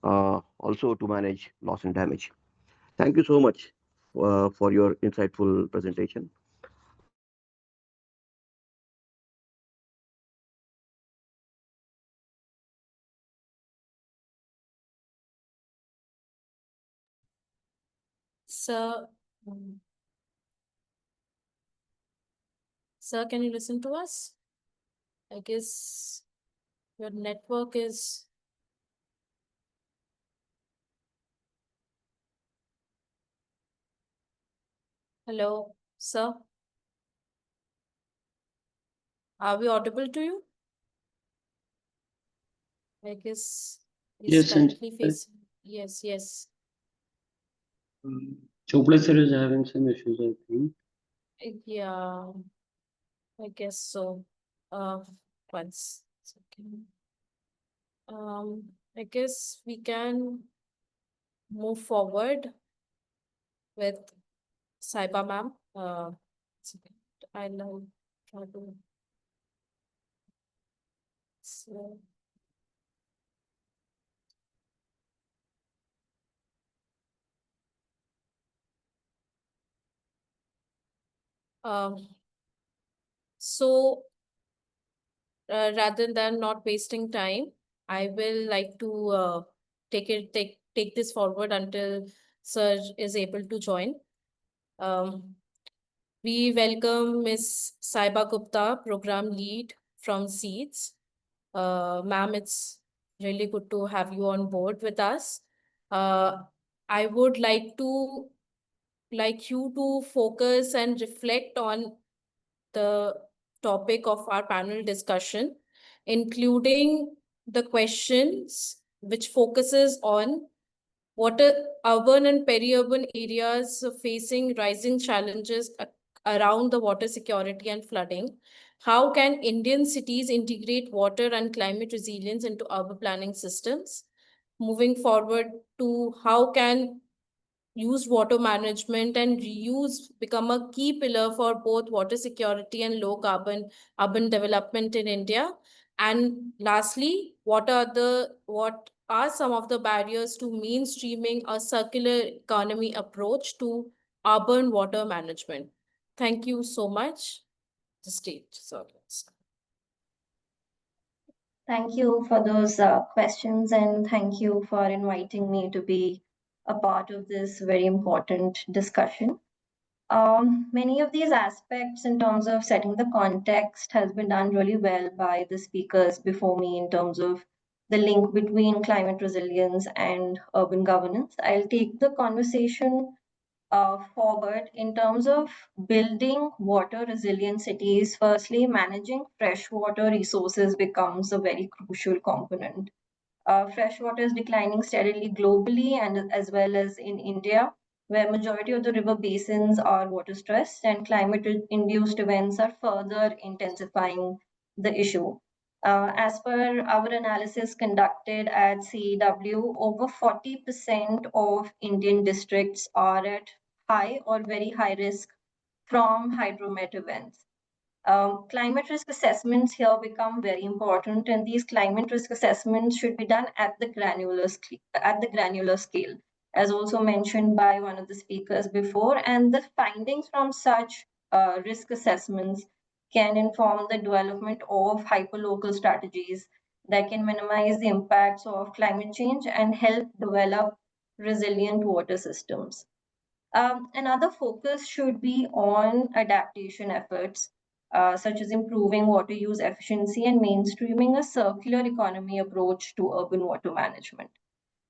also to manage loss and damage. Thank you so much for your insightful presentation. Sir, sir, can you listen to us? I guess your network is. Hello, sir. Are we audible to you? I guess he's Yes, currently and facing. Yes, yes. Chopra sir is having some issues, I think. Yeah, I guess so. One second. I guess we can move forward with Saiba ma'am. Second. I'll try to. So, um, so rather than not wasting time, I will like to take this forward until Sir is able to join. We welcome Ms. Saiba Gupta, Program Lead from Seeds. Ma'am, it's really good to have you on board with us. I would like you to focus and reflect on the topic of our panel discussion, including the questions which focuses on what are urban and peri-urban areas facing rising challenges around the water security and flooding. How can Indian cities integrate water and climate resilience into urban planning systems? Moving forward to how can used water management and reuse become a key pillar for both water security and low carbon urban development in India? And lastly, what are some of the barriers to mainstreaming a circular economy approach to urban water management? Thank you so much. The stage is yours. Thank you for those questions, and thank you for inviting me to be a part of this very important discussion. Many of these aspects, in terms of setting the context, has been done really well by the speakers before me in terms of the link between climate resilience and urban governance. I'll take the conversation forward in terms of building water resilient cities. Firstly, managing freshwater resources becomes a very crucial component. Freshwater is declining steadily globally and as well as in India, where majority of the river basins are water stressed and climate-induced events are further intensifying the issue. As per our analysis conducted at CEW, over 40% of Indian districts are at high or very high risk from hydromet events. Climate risk assessments here become very important, and these climate risk assessments should be done at the granular scale, as also mentioned by one of the speakers before. And the findings from such risk assessments can inform the development of hyperlocal strategies that can minimize the impacts of climate change and help develop resilient water systems. Another focus should be on adaptation efforts, such as improving water use efficiency and mainstreaming a circular economy approach to urban water management.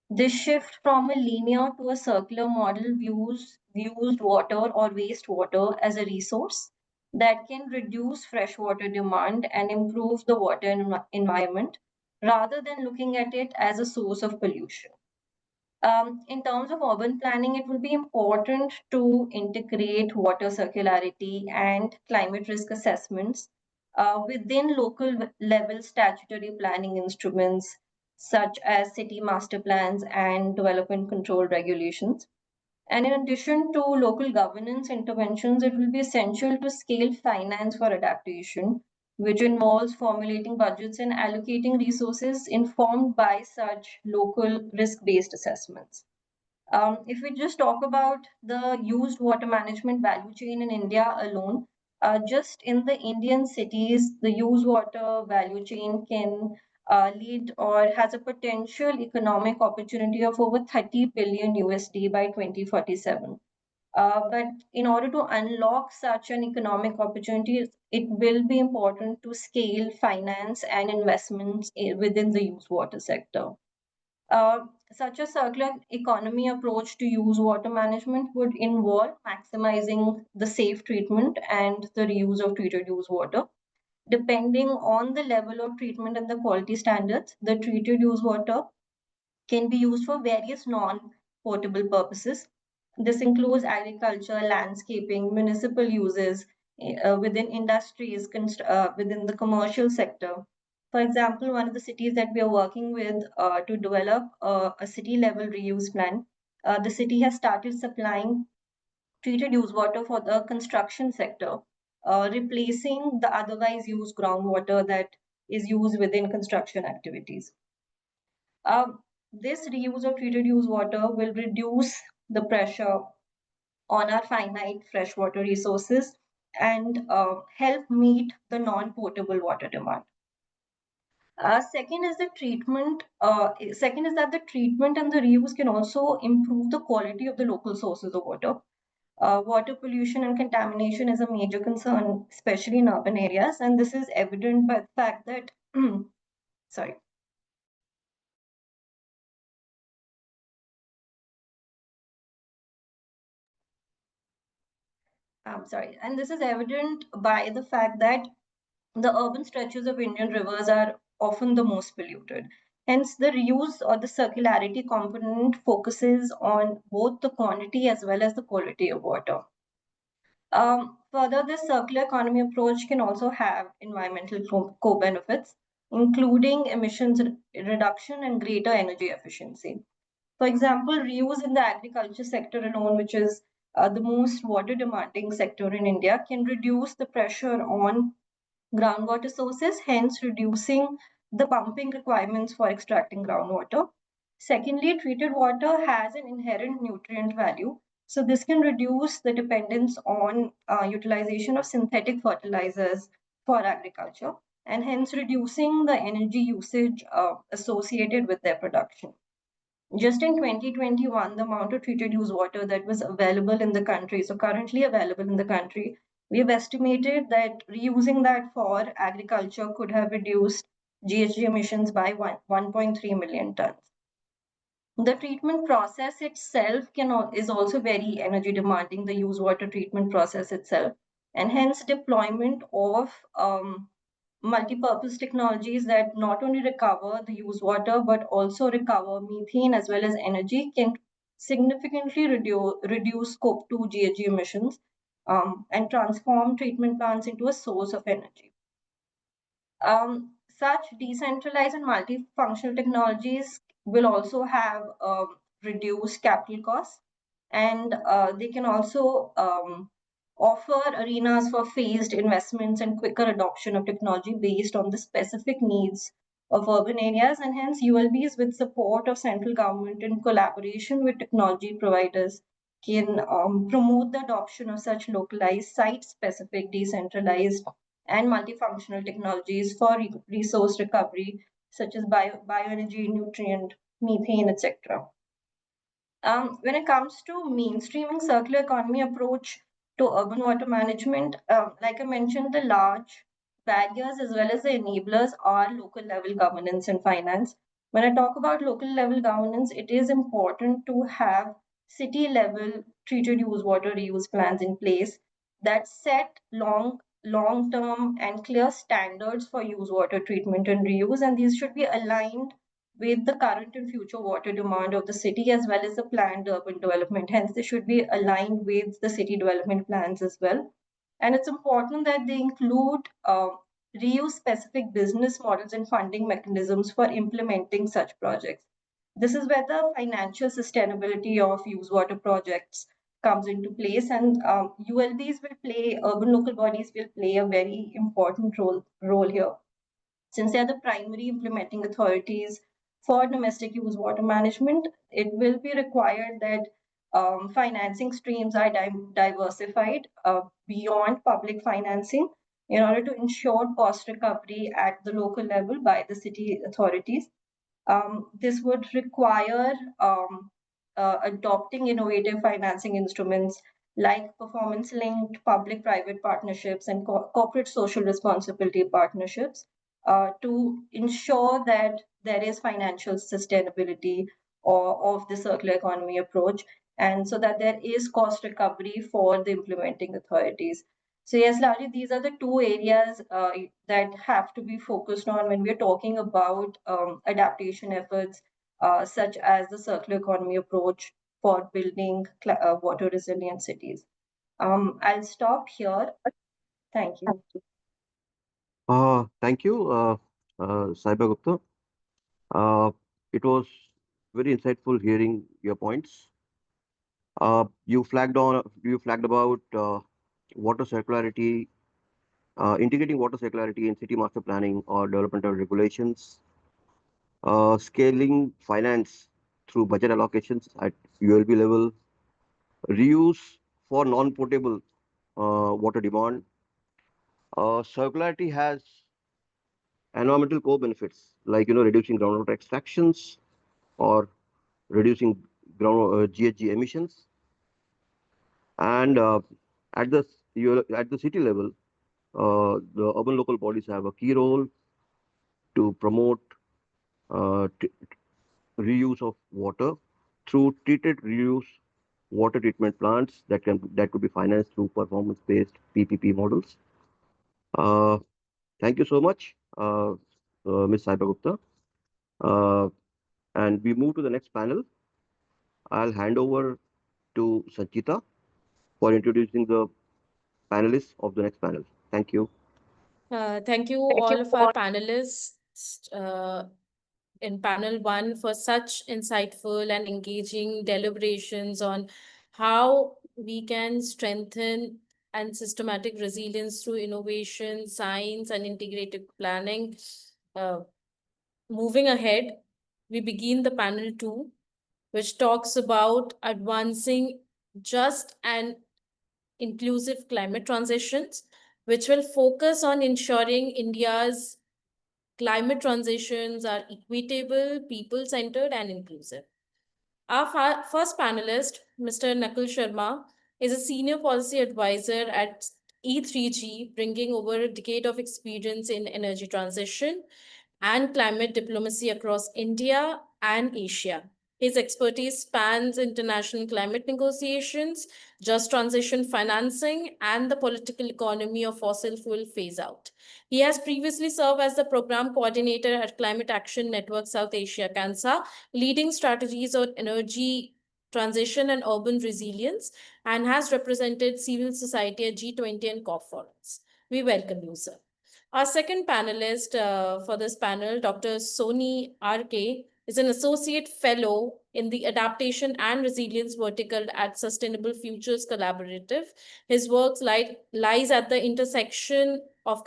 This shift from a linear to a circular model views used water or wastewater as a resource that can reduce freshwater demand and improve the water environment rather than looking at it as a source of pollution. In terms of urban planning, it will be important to integrate water circularity and climate risk assessments within local level statutory planning instruments such as city master plans and development control regulations. And in addition to local governance interventions, it will be essential to scale finance for adaptation, which involves formulating budgets and allocating resources informed by such local risk-based assessments. If we just talk about the used water management value chain in India alone, just in the Indian cities, the used water value chain can lead or has a potential economic opportunity of over 30 billion USD by 2047. But in order to unlock such an economic opportunity, it will be important to scale finance and investments within the used water sector. Such a circular economy approach to use water management would involve maximizing the safe treatment and the reuse of treated used water. Depending on the level of treatment and the quality standards, the treated used water can be used for various non-potable purposes. This includes agriculture, landscaping, municipal uses within industries, within the commercial sector. For example, one of the cities that we are working with to develop a city level reuse plan, the city has started supplying treated use water for the construction sector, replacing the otherwise used groundwater that is used within construction activities. This reuse of treated use water will reduce the pressure on our finite freshwater resources and help meet the non-potable water demand. Second is that the treatment and the reuse can also improve the quality of the local sources of water. Water pollution and contamination is a major concern, especially in urban areas, and this is evident by the fact that sorry. I'm sorry, and this is evident by the fact that the urban stretches of Indian rivers are often the most polluted. Hence, the reuse or the circularity component focuses on both the quantity as well as the quality of water. Further, this circular economy approach can also have environmental co-benefits, including emissions reduction and greater energy efficiency. For example, reuse in the agriculture sector alone, which is the most water demanding sector in India, can reduce the pressure on groundwater sources, hence reducing the pumping requirements for extracting groundwater. Secondly, treated water has an inherent nutrient value. So this can reduce the dependence on utilization of synthetic fertilizers for agriculture and hence reducing the energy usage associated with their production. Just in 2021, the amount of treated use water that was available in the country, so currently available in the country, we have estimated that reusing that for agriculture could have reduced GHG emissions by 1.3 million tons. The treatment process itself is also very energy demanding, the use water treatment process itself, and hence deployment of multi-purpose technologies that not only recover the used water but also recover methane as well as energy can significantly reduce COP2 GHG emissions and transform treatment plants into a source of energy. Such decentralized and multifunctional technologies will also have reduced capital costs, and they can also offer arenas for phased investments and quicker adoption of technology based on the specific needs of urban areas. And hence, ULBs, with support of central government in collaboration with technology providers, can promote the adoption of such localized, site-specific, decentralized, and multifunctional technologies for resource recovery, such as bioenergy, nutrient, methane, etc. When it comes to mainstreaming circular economy approach to urban water management, like I mentioned, the large barriers as well as the enablers are local level governance and finance. When I talk about local level governance, it is important to have city level treated use water reuse plans in place that set long term and clear standards for use water treatment and reuse, and these should be aligned with the current and future water demand of the city as well as the planned urban development. Hence, they should be aligned with the city development plans as well. And it's important that they include reuse specific business models and funding mechanisms for implementing such projects. This is where the financial sustainability of use water projects comes into place, and ULBs will play, urban local bodies will play a very important role here, since they are the primary implementing authorities for domestic use water management. It will be required that financing streams are diversified beyond public financing in order to ensure cost recovery at the local level by the city authorities. This would require adopting innovative financing instruments like performance-linked public-private partnerships and corporate social responsibility partnerships to ensure that there is financial sustainability of the circular economy approach, and so that there is cost recovery for the implementing authorities. So yes, largely these are the two areas that have to be focused on when we're talking about adaptation efforts, such as the circular economy approach for building water resilient cities. I'll stop here. Thank you. Thank you, Saiba Gupta. It was very insightful hearing your points. You flagged about water circularity, integrating water circularity in city master planning or developmental regulations, scaling finance through budget allocations at ULB level, reuse for non-potable water demand. Circularity has environmental co-benefits like reducing groundwater extractions or reducing GHG emissions, and at the city level, the urban local bodies have a key role to promote reuse of water through treated reuse water treatment plants that could be financed through performance-based PPP models. Thank you so much, Ms. Saiba Gupta. And we move to the next panel. I'll hand over to Sanchita for introducing the panelists of the next panel. Thank you. Thank you all of our panelists in panel one for such insightful and engaging deliberations on how we can strengthen and systematic resilience through innovation, science, and integrated planning. Moving ahead, we begin the panel two, which talks about advancing just and inclusive climate transitions, which will focus on ensuring India's climate transitions are equitable, people-centered, and inclusive. Our first panelist, Mr. Nakul Sharma, is a senior policy advisor at E3G, bringing over a decade of experience in energy transition and climate diplomacy across India and Asia. His expertise spans international climate negotiations, just transition financing, and the political economy of fossil fuel phase out. He has previously served as the program coordinator at Climate Action Network South Asia, CANSA, leading strategies on energy transition and urban resilience, and has represented civil society at G20 and COP forums. We welcome you, sir. Our second panelist for this panel, Dr. Soni R.K., is an associate fellow in the Adaptation and Resilience vertical at Sustainable Futures Collaborative. His work lies at the intersection of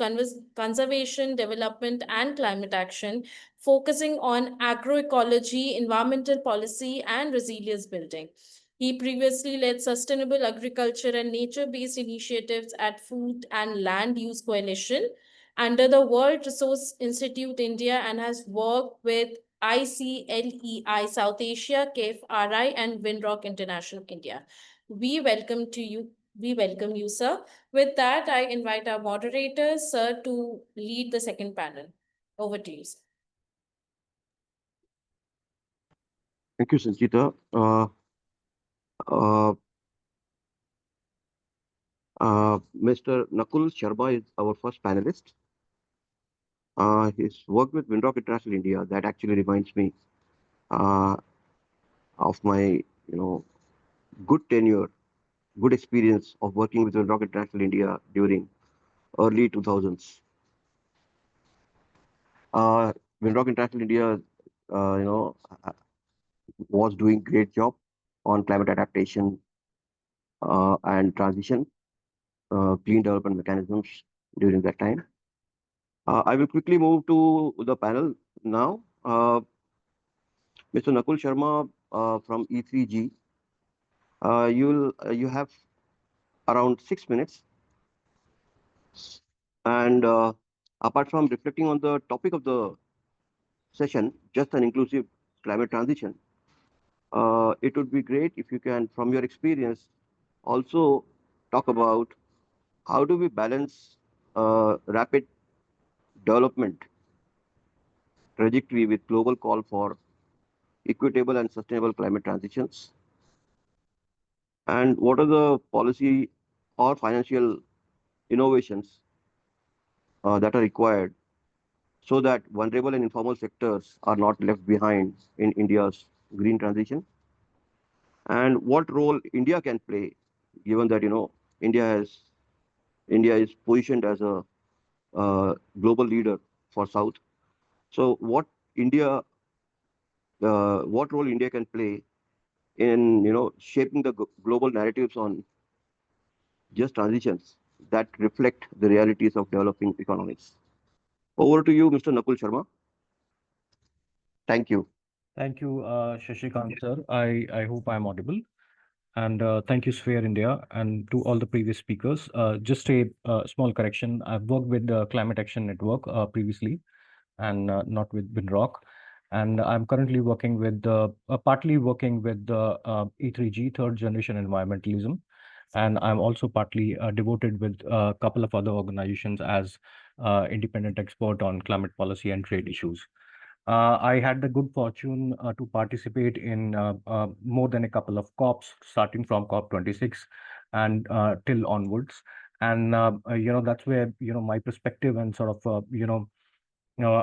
conservation, development, and climate action, focusing on agroecology, environmental policy, and resilience building. He previously led sustainable agriculture and nature-based initiatives at Food and Land Use Coalition under the World Resource Institute India and has worked with ICLEI South Asia, KFRI, and Windrock International India. We welcome you, sir. With that, I invite our moderators, sir, to lead the second panel. Over to you, sir. Thank you, Sanchita. Mr. Nakul Sharma is our first panelist. His work with Windrock International India, that actually reminds me of my, good tenure, good experience of working with Windrock International India during early 2000s. Windrock International India, was doing great job on climate adaptation and transition, clean development mechanisms during that time. I will quickly move to the panel now. Mr. Nakul Sharma from E3G. You have around 6 minutes. And apart from reflecting on the topic of the session, just an inclusive climate transition, it would be great if you can, from your experience, also talk about how do we balance rapid development trajectory with global call for equitable and sustainable climate transitions, and what are the policy or financial innovations that are required so that vulnerable and informal sectors are not left behind in India's green transition, and what role India can play, given that India is positioned as a global leader for South. So what role India can play in shaping the global narratives on just transitions that reflect the realities of developing economies. Over to you, Mr. Nakul Sharma. Thank you. Thank you, Shashikant sir. I hope I'm audible. And thank you, Sphere India, and to all the previous speakers. Just a small correction. I've worked with the Climate Action Network previously, and not with Windrock. And I'm currently working with partly working with the E3G, Third Generation Environmentalism. And I'm also partly devoted with a couple of other organizations as independent expert on climate policy and trade issues. I had the good fortune to participate in more than a couple of COPs, starting from COP26 and till onwards. And that's where my perspective and sort of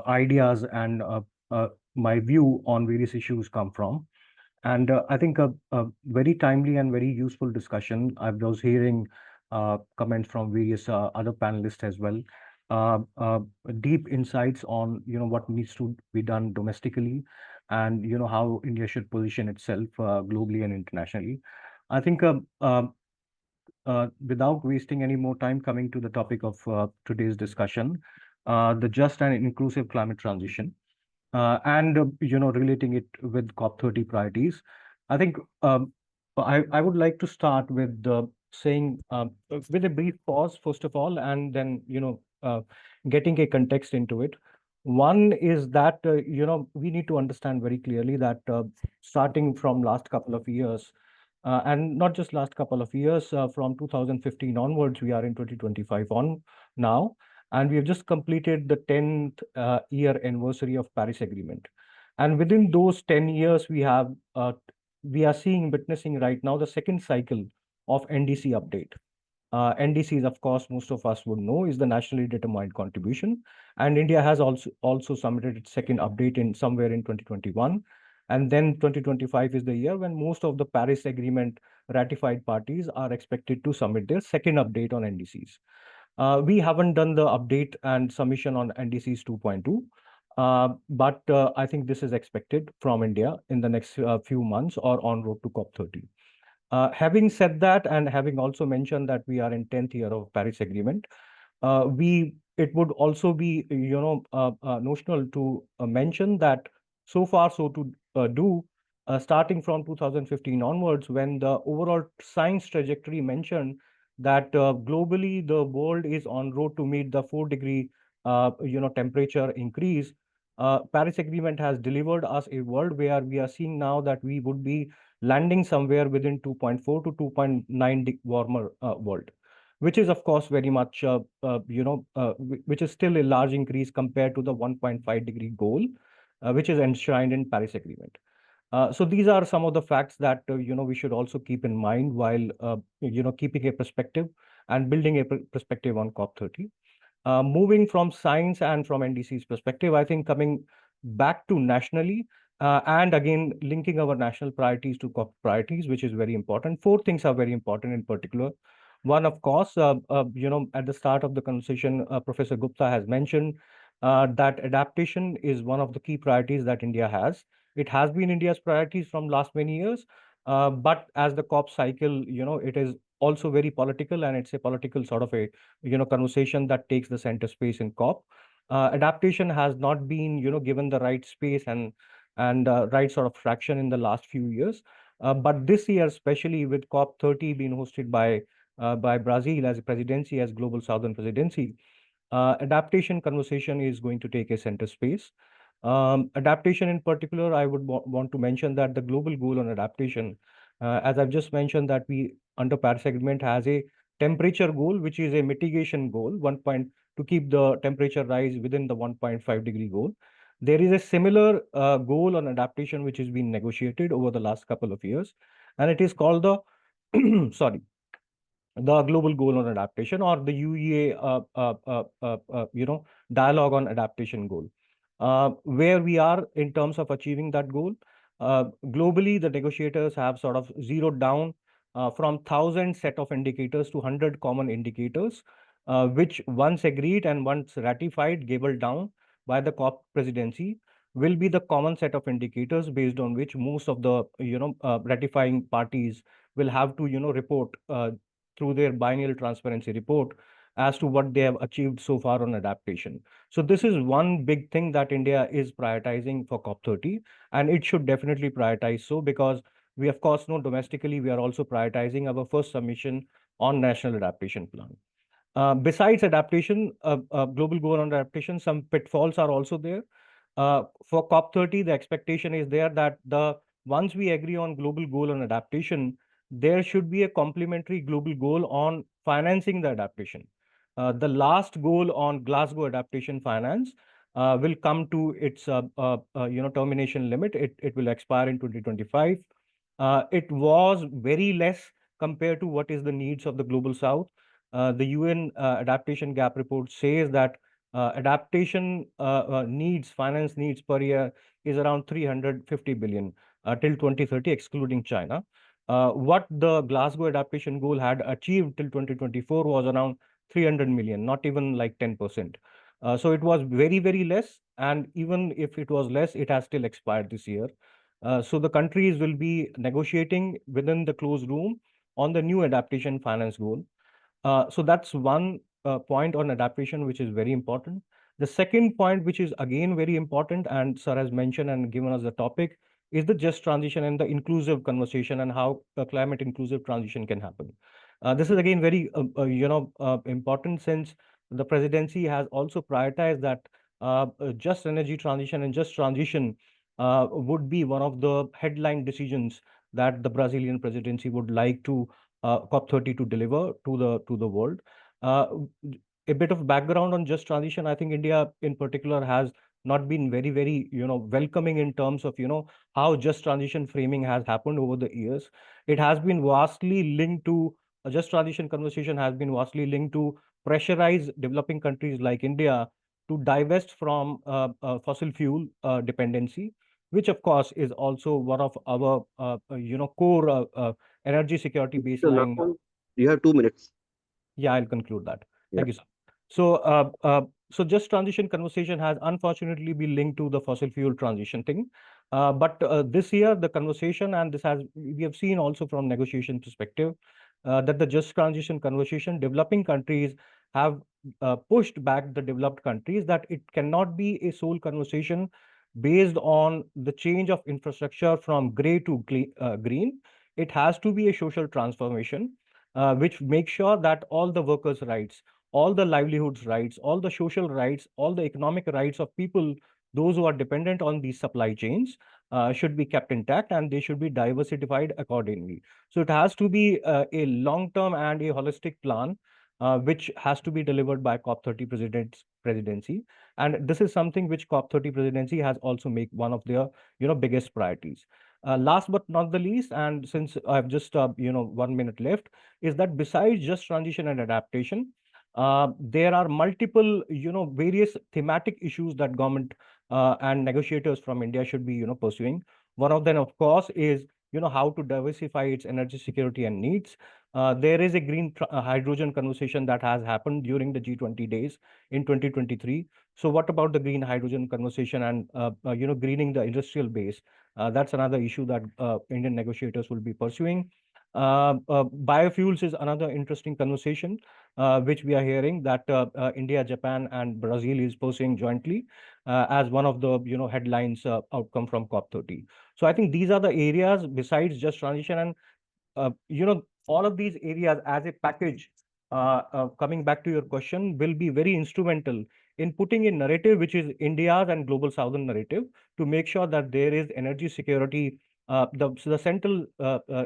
ideas and my view on various issues come from. And I think a very timely and very useful discussion. I was hearing comments from various other panelists as well. Deep insights on what needs to be done domestically, and how India should position itself globally and internationally. I think without wasting any more time, coming to the topic of today's discussion, the just and inclusive climate transition, and relating it with COP30 priorities. I think I would like to start with saying with a brief pause first of all, and then getting a context into it. One is that we need to understand very clearly that starting from last couple of years, and not just last couple of years, from 2015 onwards, we are in 2025 on now, and we have just completed the 10th year anniversary of Paris Agreement. And within those 10 years, we are witnessing right now the second cycle of NDC update. NDCs, of course, most of us would know, is the nationally determined contribution. And India has also submitted its second update in somewhere in 2021. And then 2025 is the year when most of the Paris Agreement ratified parties are expected to submit their second update on NDCs. We haven't done the update and submission on NDCs 2.2, but I think this is expected from India in the next few months or en route to COP30. Having said that, and having also mentioned that we are in 10th year of Paris Agreement, it would also be notional to mention that so far so to do starting from 2015 onwards, when the overall science trajectory mentioned that globally the world is on road to meet the 4-degree temperature increase. Paris Agreement has delivered us a world where we are seeing now that we would be landing somewhere within 2.4 to 2.9 warmer world, which is of course very much, which is still a large increase compared to the 1.5-degree goal, which is enshrined in Paris Agreement. So these are some of the facts that we should also keep in mind while keeping a perspective and building a perspective on COP30. Moving from science and from NDC's perspective, I think coming back to nationally, and again linking our national priorities to COP priorities, which is very important. 4 things are very important in particular. One, of course, at the start of the conversation, Professor Gupta has mentioned that adaptation is one of the key priorities that India has. It has been India's priorities from last many years, but as the COP cycle, it is also very political, and it's a political sort of a conversation that takes the center space in COP. Adaptation has not been given the right space and right sort of traction in the last few years. But this year, especially with COP30 being hosted by Brazil as a presidency, as Global Southern Presidency, adaptation conversation is going to take a center space. Adaptation in particular, I would want to mention that the global goal on adaptation, as I've just mentioned, that we under Paris Agreement has a temperature goal, which is a mitigation goal, to keep the temperature rise within the 1.5-degree goal. There is a similar goal on adaptation which has been negotiated over the last couple of years, and it is called the the Global Goal on Adaptation, or the UEA, dialogue on adaptation goal. Where we are in terms of achieving that goal. Globally, the negotiators have sort of zeroed down from 1,000 set of indicators to 100 common indicators, which once agreed and once ratified, gabled down by the COP presidency, will be the common set of indicators based on which most of the ratifying parties will have to report through their biennial transparency report as to what they have achieved so far on adaptation. So this is one big thing that India is prioritizing for COP30, and it should definitely prioritize so, because we of course know domestically we are also prioritizing our first submission on National Adaptation Plan. Besides adaptation, global goal on adaptation, some pitfalls are also there. For COP30, the expectation is there that once we agree on global goal on adaptation, there should be a complementary global goal on financing the adaptation. The last goal on Glasgow adaptation finance will come to its termination limit. It will expire in 2025. It was very less compared to what is the needs of the global south. The UN adaptation gap report says that adaptation finance needs per year is around 350 billion till 2030, excluding China. What the Glasgow adaptation goal had achieved till 2024 was around 300 million, not even like 10%. So it was very, very less. And even if it was less, it has still expired this year. So the countries will be negotiating within the closed room on the new adaptation finance goal. So that's one point on adaptation, which is very important. The second point, which is again very important, and Sir has mentioned and given us the topic, is the just transition and the inclusive conversation, and how a climate inclusive transition can happen. This is again very important, since the presidency has also prioritized that just energy transition and just transition would be one of the headline decisions that the Brazilian presidency would like to COP30 to deliver to the world. A bit of background on just transition. I think India in particular has not been very, very, welcoming in terms of, how just transition framing has happened over the years. It has been vastly linked to, just transition conversation has been vastly linked to pressurize developing countries like India to divest from fossil fuel dependency, which of course is also one of our, core energy security baseline. You have 2 minutes. Yeah, I'll conclude that. Thank you, sir. So just transition conversation has unfortunately been linked to the fossil fuel transition thing. But this year, the conversation, and we have seen also from negotiation perspective, that the just transition conversation, developing countries have pushed back the developed countries that it cannot be a sole conversation based on the change of infrastructure from gray to green. It has to be a social transformation, which makes sure that all the workers' rights, all the livelihoods rights, all the social rights, all the economic rights of people, those who are dependent on these supply chains, should be kept intact, and they should be diversified accordingly. So it has to be a long-term and a holistic plan, which has to be delivered by COP30 presidency. And this is something which COP30 presidency has also made one of their biggest priorities. Last but not the least, and since I've just 1 minute left, is that besides just transition and adaptation, there are multiple, various thematic issues that government and negotiators from India should be, pursuing. One of them, of course, is, how to diversify its energy security and needs. There is a green hydrogen conversation that has happened during the G20 days in 2023. So what about the green hydrogen conversation and, greening the industrial base? That's another issue that Indian negotiators will be pursuing. Biofuels is another interesting conversation, which we are hearing that India, Japan, and Brazil is pursuing jointly as one of the headlines outcome from COP30. So I think these are the areas besides just transition and all of these areas as a package. Coming back to your question, will be very instrumental in putting a narrative which is India's and global southern narrative to make sure that there is energy security. The central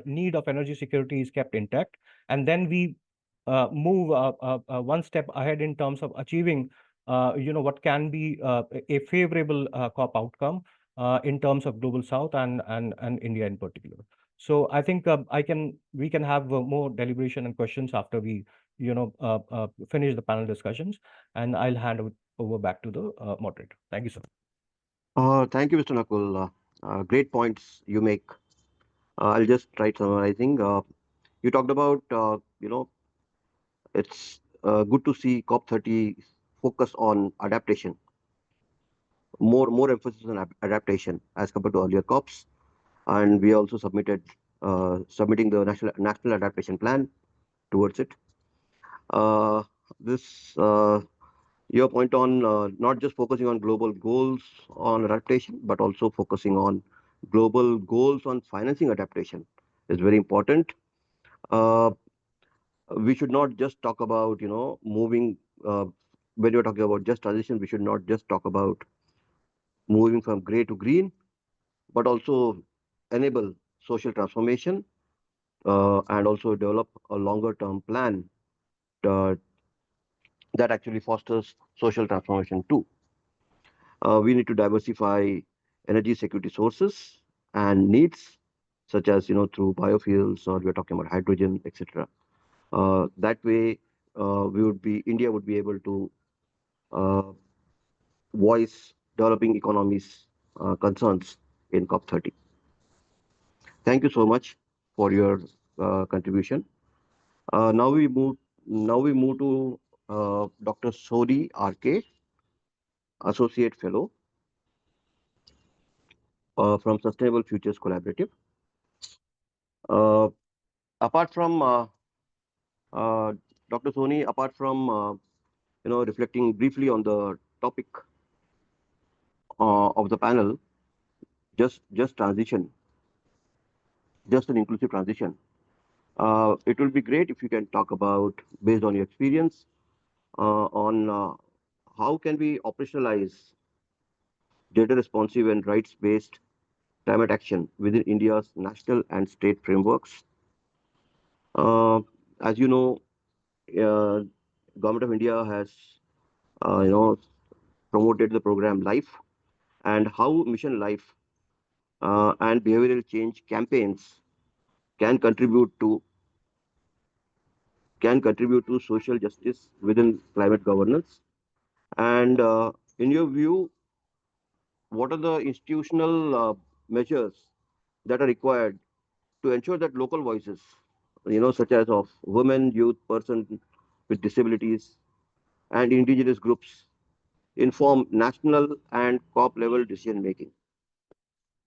need of energy security is kept intact, and then we move one step ahead in terms of achieving, what can be a favorable COP outcome in terms of global South and India in particular. So I think we can have more deliberation and questions after we finish the panel discussions, and I'll hand over back to the moderator. Thank you, sir. Thank you, Mr. Nakul. Great points you make. I'll just try summarizing. You talked about, it's good to see COP30 focus on adaptation, more emphasis on adaptation as compared to earlier COPs. And we also submitting the national adaptation plan towards it. Your point on not just focusing on global goals on adaptation, but also focusing on global goals on financing adaptation is very important. We should not just talk about, moving, when you're talking about just transition, we should not just talk about moving from gray to green, but also enable social transformation and also develop a longer term plan that actually fosters social transformation too. We need to diversify energy security sources and needs, such as through biofuels, or we're talking about hydrogen, etc. That way, India would be able to voice developing economies concerns in COP30. Thank you so much for your contribution. Now we move to Dr. Sori RK, Associate Fellow from Sustainable Futures Collaborative. Apart from Dr. Soni, apart from reflecting briefly on the topic of the panel, just transition, just an inclusive transition. It will be great if you can talk about, based on your experience, on how can we operationalize data responsive and rights-based climate action within India's national and state frameworks. As you know, Government of India has promoted the program Life, and how Mission Life and behavioral change campaigns can contribute to social justice within climate governance. And in your view, what are the institutional measures that are required to ensure that local voices, such as of women, youth, persons with disabilities, and indigenous groups inform national and COP level decision making.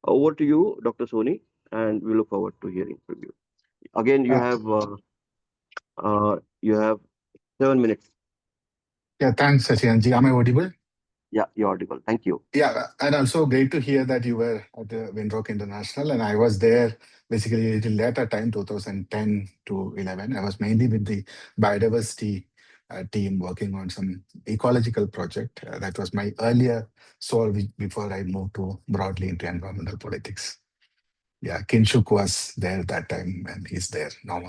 Over to you, Dr. Soni, and we look forward to hearing from you. Again, you have 7 minutes. Yeah, thanks, Sachinji. Am I audible? Yeah, you're audible. Thank you. Yeah, and also great to hear that you were at the Windrock International, and I was there basically a little later time, 2010 to 11. I was mainly with the biodiversity team working on some ecological project. That was my earlier soul before I moved to broadly into environmental politics. Yeah, Kinshuk was there that time, and he's there now.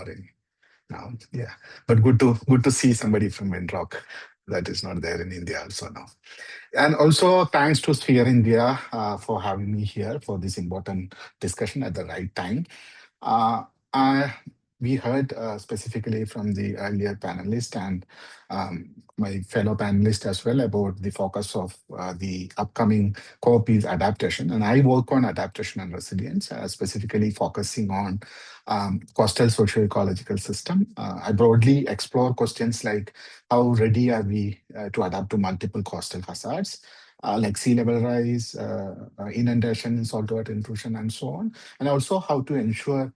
Now, yeah, but good to see somebody from Windrock that is not there in India also now. And also thanks to Sphere India for having me here for this important discussion at the right time. Uh, I, we heard specifically from the earlier panelist and my fellow panelist as well about the focus of the upcoming COP is adaptation. And I work on adaptation and resilience, specifically focusing on coastal socio-ecological system. I broadly explore questions like how ready are we to adapt to multiple coastal hazards, like sea level rise, inundation, saltwater intrusion, and so on, and also how to ensure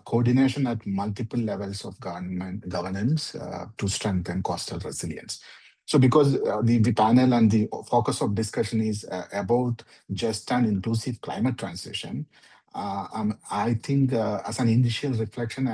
coordination at multiple levels of governance to strengthen coastal resilience. So because the panel and the focus of discussion is about just and inclusive climate transition, I think as an initial reflection,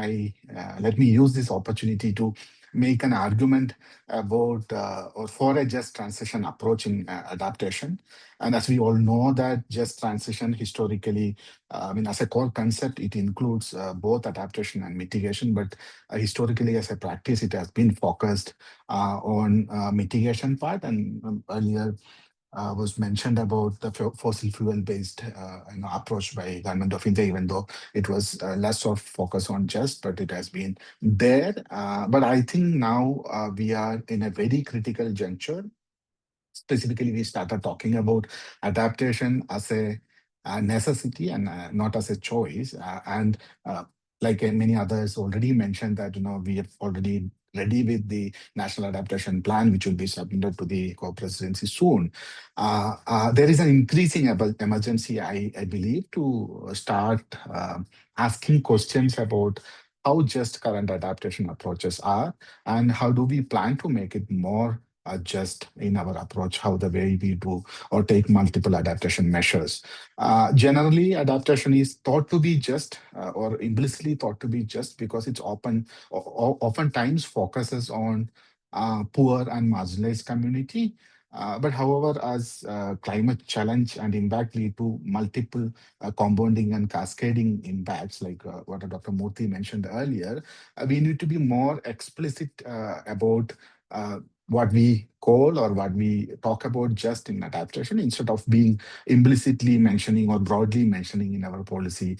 let me use this opportunity to make an argument about or for a just transition approach in adaptation. And as we all know that just transition historically, I mean, as a core concept, it includes both adaptation and mitigation. But historically, as a practice, it has been focused on mitigation part. And earlier was mentioned about the fossil fuel based approach by government of India, even though it was less of focus on just, but it has been there. But I think now we are in a very critical juncture. Specifically, we started talking about adaptation as a necessity and not as a choice. And like many others already mentioned that, we have already ready with the National Adaptation Plan, which will be submitted to the co-presidency soon. There is an increasing emergency, I believe, to start asking questions about how just current adaptation approaches are and how do we plan to make it more just in our approach, how the way we do or take multiple adaptation measures. Generally, adaptation is thought to be just or implicitly thought to be just because it's oftentimes focuses on poor and marginalized community. But however, as climate challenge and impact lead to multiple compounding and cascading impacts, like what Dr. Murthy mentioned earlier, we need to be more explicit about what we call or what we talk about just in adaptation instead of being implicitly mentioning or broadly mentioning in our policy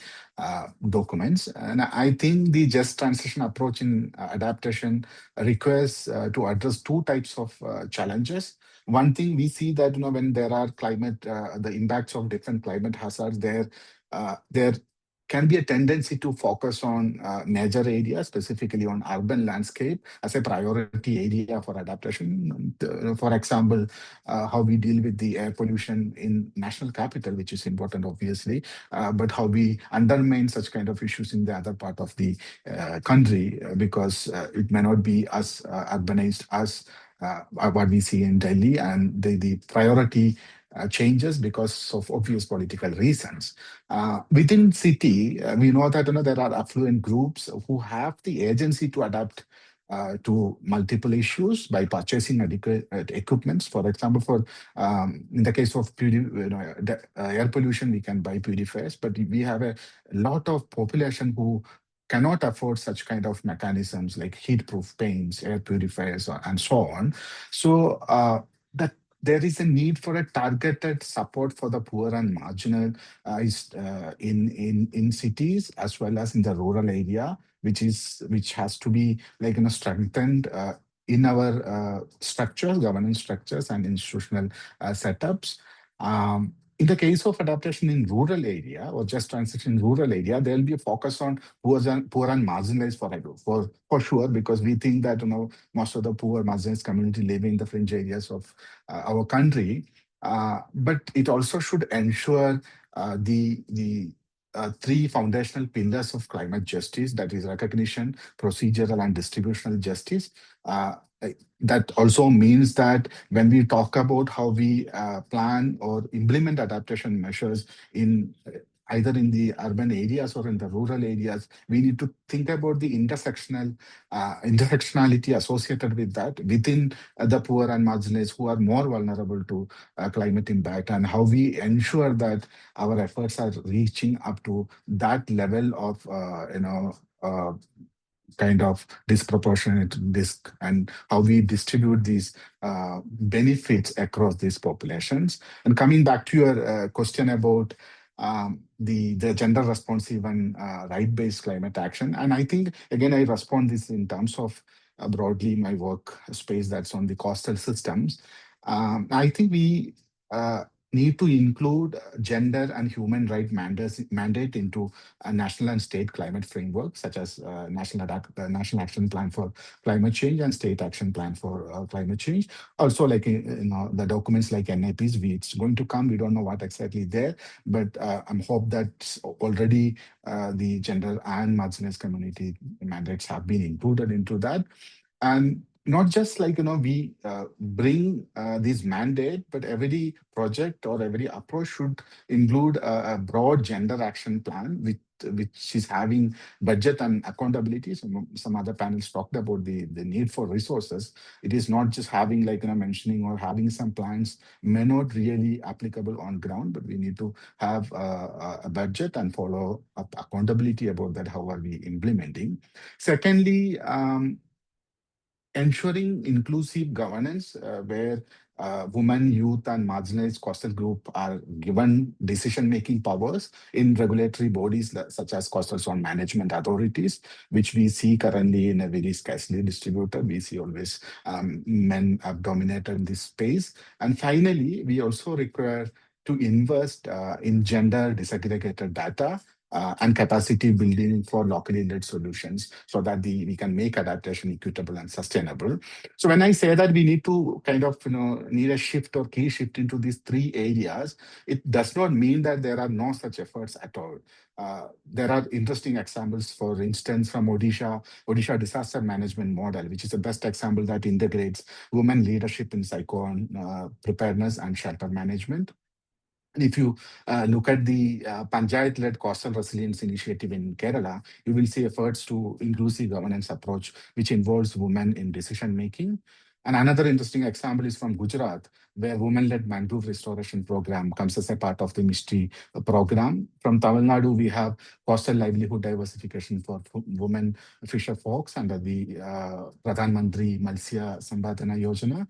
documents. And I think the just transition approach in adaptation requires to address two types of challenges. One thing we see that when there are climate, the impacts of different climate hazards, there can be a tendency to focus on major areas, specifically on urban landscape as a priority area for adaptation. For example, how we deal with the air pollution in national capital, which is important, obviously, but how we undermine such kind of issues in the other part of the country because it may not be as urbanized as what we see in Delhi, and the priority changes because of obvious political reasons. Within city, we know that there are affluent groups who have the agency to adapt to multiple issues by purchasing adequate equipments. For example, in the case of air pollution, we can buy purifiers, but we have a lot of population who cannot afford such kind of mechanisms like heat-proof paints, air purifiers, and so on. So that there is a need for a targeted support for the poor and marginal in cities as well as in the rural area, which has to be strengthened in our structures, governance structures, and institutional setups. In the case of adaptation in rural area or just transition in rural area, there will be a focus on poor and marginalized for sure, because we think that most of the poor marginalized community live in the fringe areas of our country. But it also should ensure the three foundational pillars of climate justice, that is recognition, procedural, and distributional justice. That also means that when we talk about how we plan or implement adaptation measures in either in the urban areas or in the rural areas, we need to think about the intersectionality associated with that within the poor and marginalized who are more vulnerable to climate impact, and how we ensure that our efforts are reaching up to that level of kind of disproportionate risk, and how we distribute these benefits across these populations. And coming back to your question about the gender responsive and right-based climate action, and I think again I respond this in terms of broadly my work space that's on the coastal systems. I think we need to include gender and human right mandate into a national and state climate framework, such as National Action Plan for Climate Change and State Action Plan for Climate Change. Also, like the documents like NIPs, it's going to come. We don't know what exactly there, but I'm hope that already the gender and marginalized community mandates have been included into that. And not just like we bring this mandate, but every project or every approach should include a broad gender action plan which is having budget and accountability. Some other panels talked about the need for resources. It is not just having like mentioning or having some plans may not really applicable on ground, but we need to have a budget and follow up accountability about that. How are we implementing? Secondly, ensuring inclusive governance where women, youth, and marginalized coastal group are given decision-making powers in regulatory bodies such as coastal zone management authorities, which we see currently in a very scarcely distributed. We see always men have dominated this space. And finally, we also require to invest in gender disaggregated data and capacity building for locally led solutions, so that we can make adaptation equitable and sustainable. So when I say that we need to kind of need a shift or key shift into these three areas, it does not mean that there are no such efforts at all. There are interesting examples, for instance, from Odisha disaster management model, which is the best example that integrates women leadership in cyclone preparedness and shelter management. And if you look at the Panchayat-led Coastal Resilience Initiative in Kerala, you will see efforts to inclusive governance approach, which involves women in decision-making. And another interesting example is from Gujarat, where women-led mangrove restoration program comes as a part of the MISTRI program. From Tamil Nadu, we have coastal livelihood diversification for women fisher folks under the Pradhan Mantri Matsya Sambardhana Yojana.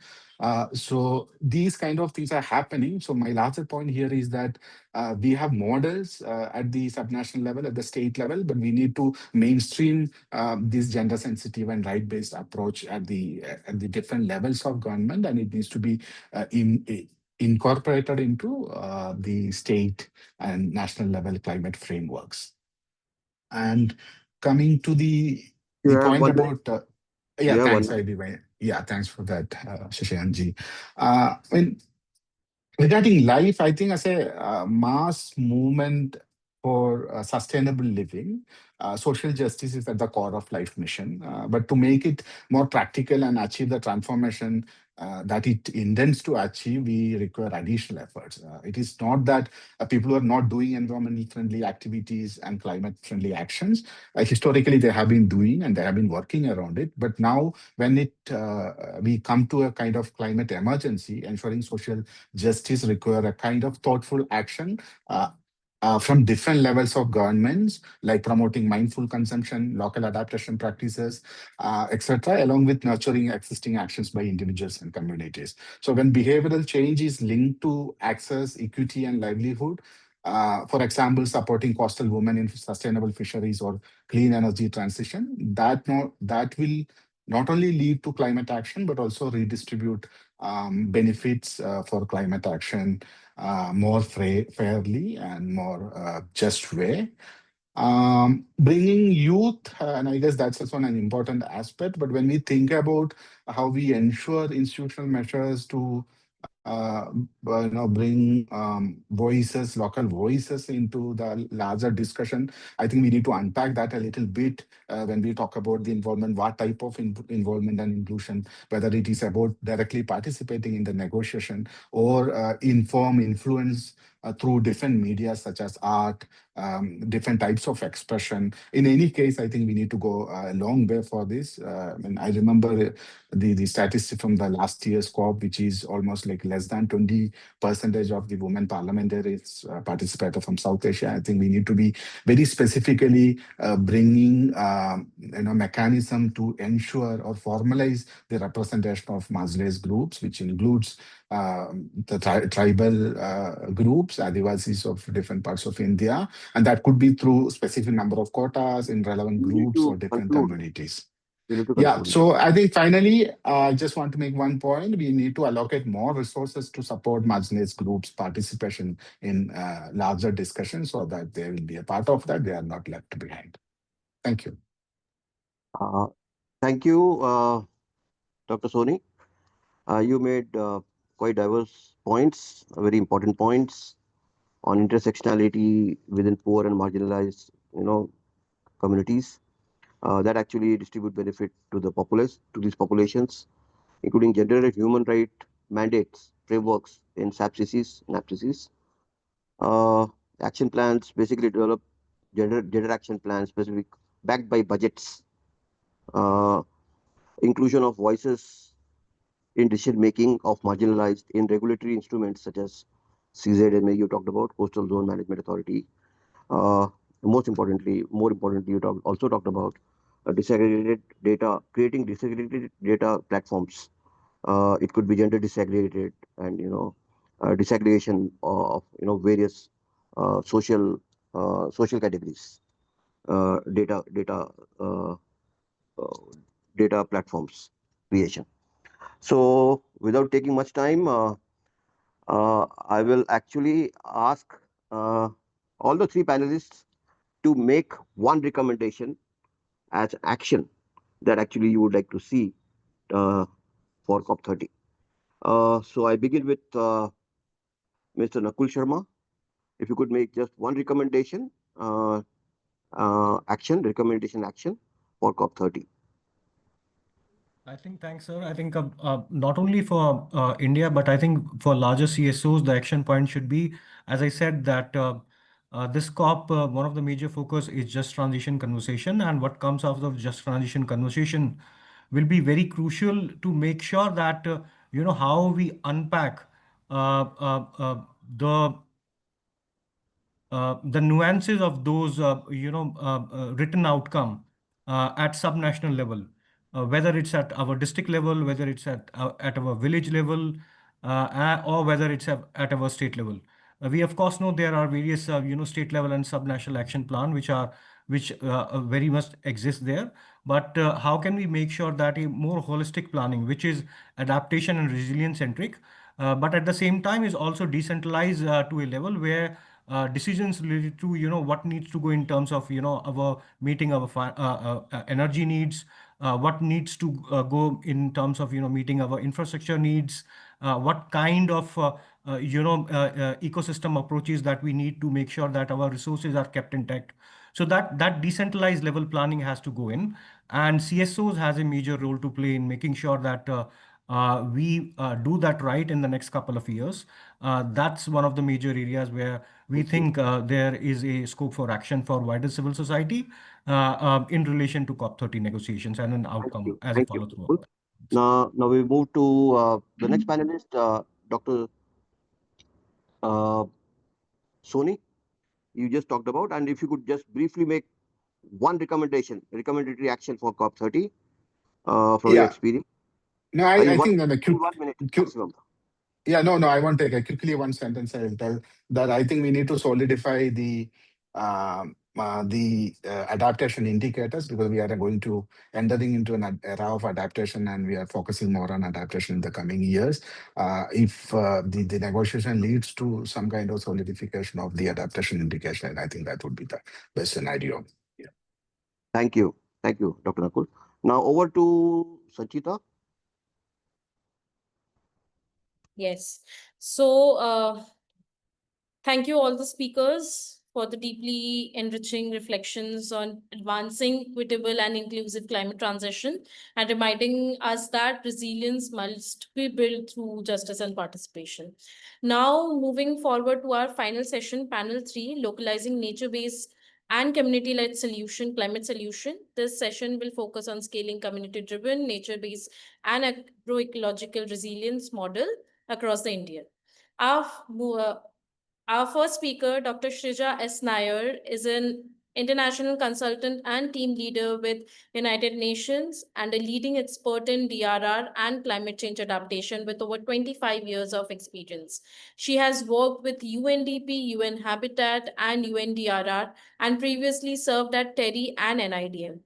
So these kind of things are happening. So my larger point here is that we have models at the subnational level, at the state level, but we need to mainstream this gender sensitive and right-based approach at the different levels of government, and it needs to be incorporated into the state and national level climate frameworks. And coming to the point about thanks, Ivy. Yeah, thanks for that, Shashank. Regarding life, I think as a mass movement for sustainable living, social justice is at the core of life mission. But to make it more practical and achieve the transformation that it intends to achieve, we require additional efforts. It is not that people who are not doing environmental friendly activities and climate friendly actions, historically they have been doing and they have been working around it. But now when we come to a kind of climate emergency, ensuring social justice require a kind of thoughtful action from different levels of governments, like promoting mindful consumption, local adaptation practices, etc., along with nurturing existing actions by individuals and communities. So when behavioral change is linked to access, equity, and livelihood, for example, supporting coastal women in sustainable fisheries or clean energy transition, that will not only lead to climate action, but also redistribute benefits for climate action more fairly and more just way. Bringing youth, and I guess that's also an important aspect. But when we think about how we ensure institutional measures to bring voices, local voices into the larger discussion, I think we need to unpack that a little bit when we talk about the involvement, what type of involvement and inclusion, whether it is about directly participating in the negotiation or influence through different media such as art, different types of expression. In any case, I think we need to go a long way for this. And I remember the statistic from the last year's COP, which is almost like less than 20% of the women parliamentarians participated from South Asia. I think we need to be very specifically bringing mechanism to ensure or formalize the representation of marginalized groups, which includes the tribal groups, Adivasis of different parts of India, and that could be through specific number of quotas in relevant You need groups to or different conclude. communities. You need to Yeah, conclude. so I think finally, I just want to make one point. We need to allocate more resources to support marginalized groups' participation in larger discussions so that they will be a part of that. They are not left behind. Thank you. Thank you, Dr. Soni. You made quite diverse points, very important points on intersectionality within poor and marginalized, communities that actually distribute benefit to the populace, to these populations, including gender and human right mandates, frameworks in SAPCCs, NAPCCs. Action plans basically develop gender action plans specific backed by budgets, inclusion of voices in decision making of marginalized in regulatory instruments such as CZMA you talked about, Coastal Zone Management Authority. More importantly, you also talked about disaggregated data, creating disaggregated data platforms. It could be gender disaggregated and disaggregation of various social categories, data data platforms creation. So without taking much time, I will actually ask all the three panelists to make one recommendation as action that actually you would like to see for COP30. So I begin with Mr. Nakul Sharma. If you could make just one recommendation, recommendation action for COP30. I think, thanks, sir. I think not only for India, but I think for larger CSOs, the action point should be, as I said, that this COP, one of the major focus is just transition conversation, and what comes out of just transition conversation will be very crucial to make sure that how we unpack the the nuances of those written outcome at subnational level, whether it's at our district level, whether it's at our village level, or whether it's at our state level. We of course know there are various state level and subnational action plan which very much exist there. But how can we make sure that a more holistic planning, which is adaptation and resilience centric, but at the same time is also decentralized to a level where decisions related to what needs to go in terms of our meeting our energy needs, what needs to go in terms of meeting our infrastructure needs, what kind of ecosystem approaches that we need to make sure that our resources are kept intact. So that decentralized level planning has to go in, and CSOs has a major role to play in making sure that we do that right in the next couple of years. That's one of the major areas where we think there is a scope for action for wider civil society in relation to COP30 negotiations and an outcome as a Thank you. follow-through. Now we move to the next panelist, Dr. Soni. You just talked about, and if you could just briefly make one recommendatory action for COP30 from your experience. No, I think that only 1 minute maximum. Yeah, no, I won't take it. Quickly, one sentence I will tell that I think we need to solidify the the adaptation indicators, because we are going to entering into an era of adaptation, and we are focusing more on adaptation in the coming years. If the negotiation leads to some kind of solidification of the adaptation indication, I think that would be the best scenario. Yeah. Thank you. Thank you, Dr. Nakul. Now over to Sanchita. Yes. So, thank you all the speakers for the deeply enriching reflections on advancing equitable and inclusive climate transition and reminding us that resilience must be built through justice and participation. Now, moving forward to our final session, panel 3, localizing nature-based and community-led solution, climate solution. This session will focus on scaling community-driven, nature-based and agroecological resilience model across the India. Our, our first speaker, Dr. Shrija S. Nair, is an international consultant and team leader with United Nations and a leading expert in DRR and climate change adaptation with over 25 years of experience. She has worked with UNDP, UN Habitat, and UNDRR, and previously served at TERI and NIDM.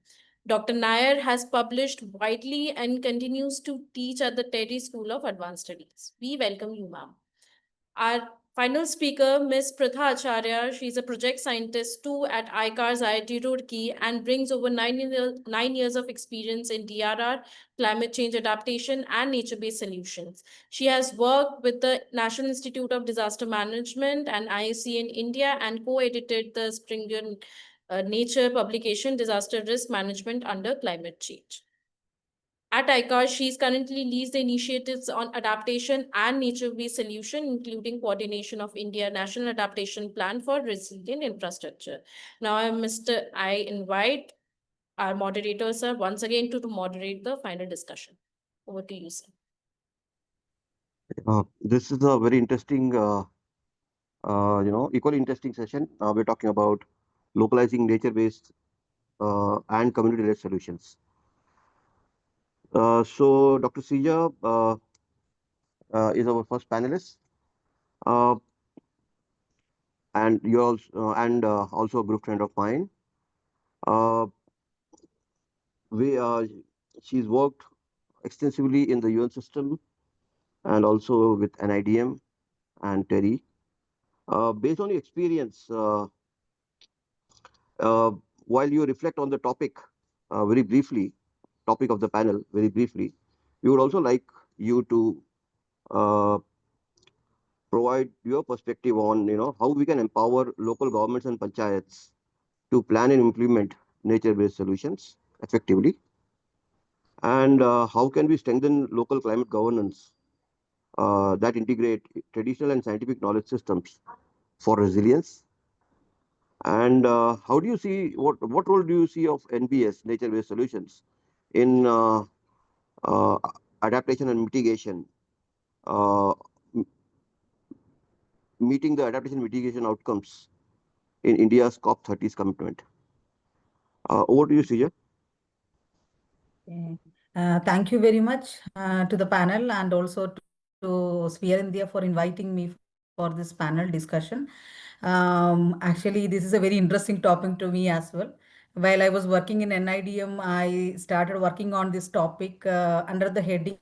Dr. Nair has published widely and continues to teach at the TERI School of Advanced Studies. We welcome you, ma'am. Our final speaker, Ms. Pratha Acharya, she's a project scientist too at ICARS IIT Roorkee and brings over 9 years of experience in DRR, climate change adaptation, and nature-based solutions. She has worked with the National Institute of Disaster Management and IIC in India and co-edited the Springer Nature publication, Disaster Risk Management under Climate Change. At ICARS, she currently leads the initiatives on adaptation and nature-based solution, including coordination of India National Adaptation Plan for Resilient Infrastructure. Now, I invite our moderator, sir, once again to moderate the final discussion. Over to you, sir. This is a very interesting, equally interesting session. We're talking about localizing nature-based and community-led solutions. So Dr. Sija is our first panelist, and you're also a good friend of mine. She's worked extensively in the UN system and also with NIDM and TERI. Based on your experience, while you reflect on the topic very briefly, topic of the panel very briefly, we would also like you to provide your perspective on how we can empower local governments and panchayats to plan and implement nature-based solutions effectively, and how can we strengthen local climate governance that integrate traditional and scientific knowledge systems for resilience. And how do you see what role do you see of NBS, nature-based solutions, in adaptation and mitigation, meeting the adaptation mitigation outcomes in India's COP30's commitment? Over to you, Sija. Thank you very much to the panel and also to Sphere India for inviting me for this panel discussion. Actually, this is a very interesting topic to me as well. While I was working in NIDM, I started working on this topic under the heading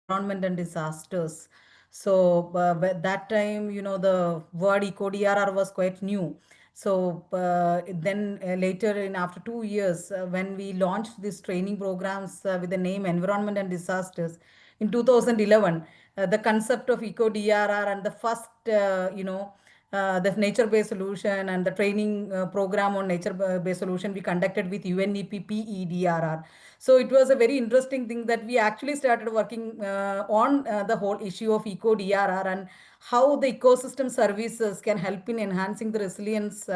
environment and disasters. So at that time, the word eco-DRR was quite new. So then later in after 2 years, when we launched these training programs with the name Environment and Disasters in 2011, the concept of eco-DRR and the first, the nature-based solution and the training program on nature-based solution we conducted with UNEP PEDRR. So it was a very interesting thing that we actually started working on the whole issue of eco-DRR and how the ecosystem services can help in enhancing the resilience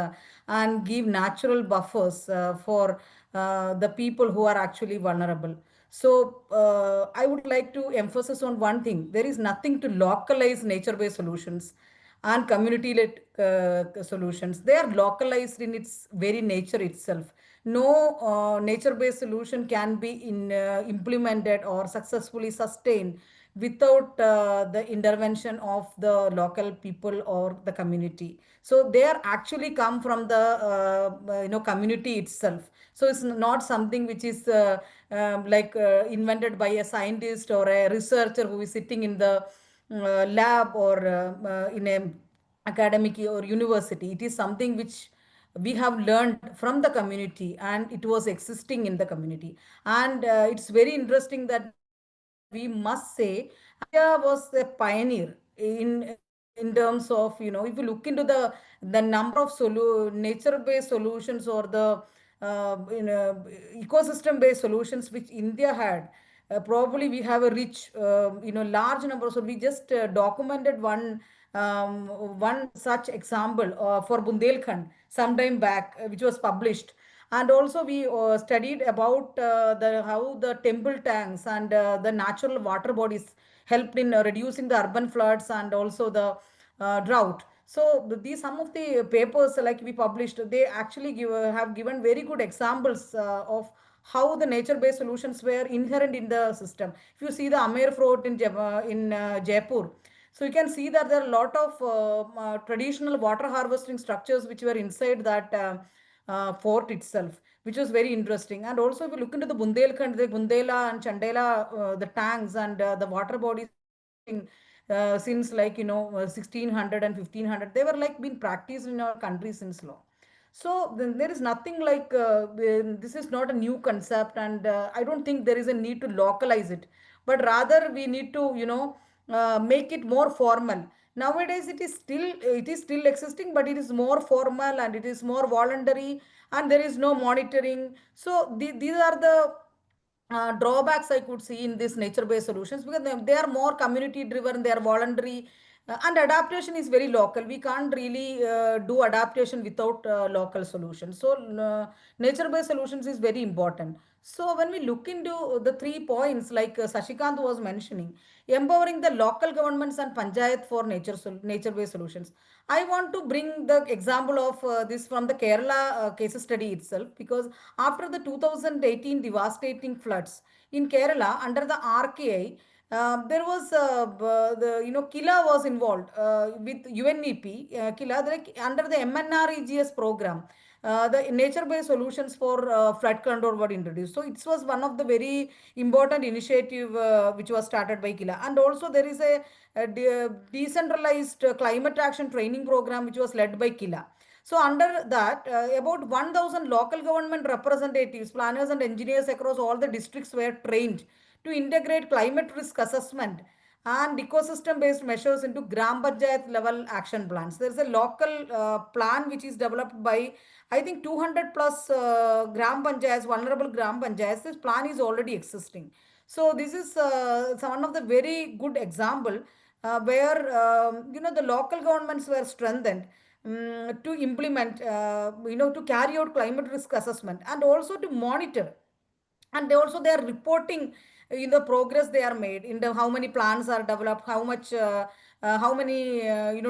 and give natural buffers for the people who are actually vulnerable. So I would like to emphasize on one thing. There is nothing to localize nature-based solutions and community-led solutions. They are localized in its very nature itself. No nature-based solution can be implemented or successfully sustained without the intervention of the local people or the community. So they are actually come from the community itself. So it's not something which is invented by a scientist or a researcher who is sitting in the lab or in a academic or university. It is something which we have learned from the community, and it was existing in the community. And it's very interesting that we must say, India was a pioneer in terms of, if you look into the number of nature based solutions or the ecosystem based solutions which India had. Probably we have a rich, large number. So we just documented one such example for Bundelkhand sometime back, which was published. And also we studied about the how the temple tanks and the natural water bodies helped in reducing the urban floods and also the drought. So these some of the papers like we published, they actually have given very good examples of how the nature-based solutions were inherent in the system. If you see the Amer Fort in Jaipur, so you can see that there are a lot of traditional water harvesting structures which were inside that fort itself, which was very interesting. And also, if you look into the Bundelkhand, the Bundela and Chandela, the tanks and the water bodies existing since 1600 and 1500, they were like been practiced in our country since long. So then there is nothing like this is not a new concept, and I don't think there is a need to localize it, but rather we need to make it more formal. Nowadays it is still existing, but it is more formal and it is more voluntary, and there is no monitoring. So these are the drawbacks I could see in these nature-based solutions, because they are more community-driven, they are voluntary, and adaptation is very local. We can't really do adaptation without local solutions. So nature-based solutions is very important. So when we look into the 3 points, like Sashikant was mentioning, empowering the local governments and panchayat for nature-based solutions. I want to bring the example of this from the Kerala case study itself, because after the 2018 devastating floods in Kerala under the RKI, there was Kila was involved with UNEP. Kila, like, under the MNREGS program, the nature-based solutions for flood control were introduced. So it was one of the very important initiative which was started by Kila. And also there is a decentralized climate action training program which was led by Kila. So under that, about 1,000 local government representatives, planners and engineers across all the districts were trained to integrate climate risk assessment and ecosystem-based measures into Gram Panchayat level action plans. There's a local plan which is developed by, I think, 200 plus Gram Panchayats, vulnerable Gram Panchayats. This plan is already existing. So this is one of the very good example where the local governments were strengthened to implement, to carry out climate risk assessment and also to monitor. And they are reporting in the progress they are made in the how many plans are developed, how much how many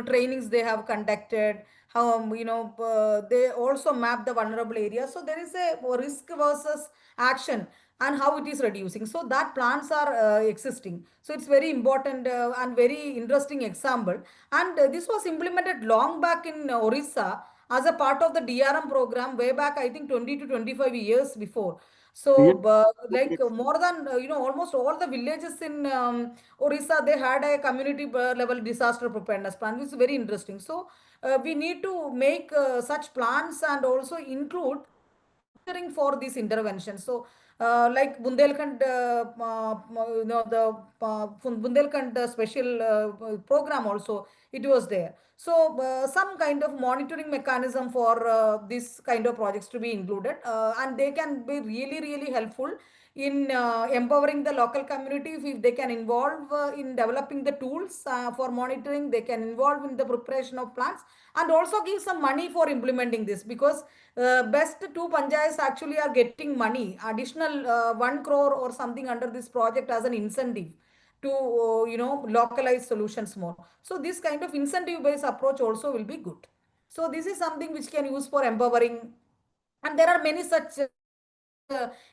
trainings they have conducted, how they also map the vulnerable areas. So there is a risk versus action and how it is reducing. So that plans are existing. So it's very important and very interesting example. And this was implemented long back in Orissa as a part of the DRM program way back, I think, 20 to 25 years before. Yes, So, more than almost all the villages in Orissa, they had a community level disaster preparedness plan, which is very interesting. So, we need to make such plans and also include monitoring for these interventions. So, like Bundelkhand, the Bundelkhand special program also, it was there. So, some kind of monitoring mechanism for this kind of projects to be included, and they can be really, really helpful in empowering the local community. If they can involve in developing the tools for monitoring, they can involve in the preparation of plans and also give some money for implementing this, because best two panchayats actually are getting money, additional 1 crore or something under this project as an incentive to localize solutions more. So this kind of incentive based approach also will be good. So this is something which can use for empowering, and there are many such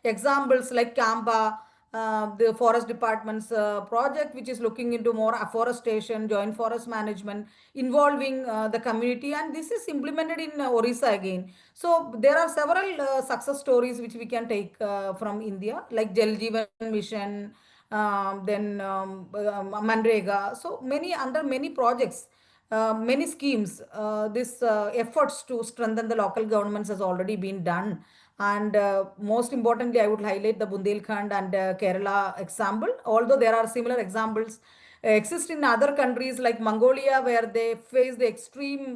examples like Kamba, the forest department's project, which is looking into more afforestation, joint forest management, involving the community, and this is implemented in Orissa again. So there are several success stories which we can take from India, like Jal Jeevan Mission, Manrega. So many under many projects, many schemes, this efforts to strengthen the local governments has already been done. And most importantly, I would highlight the Bundelkhand and Kerala example. Although there are similar examples exist in other countries like Mongolia, where they face the extreme,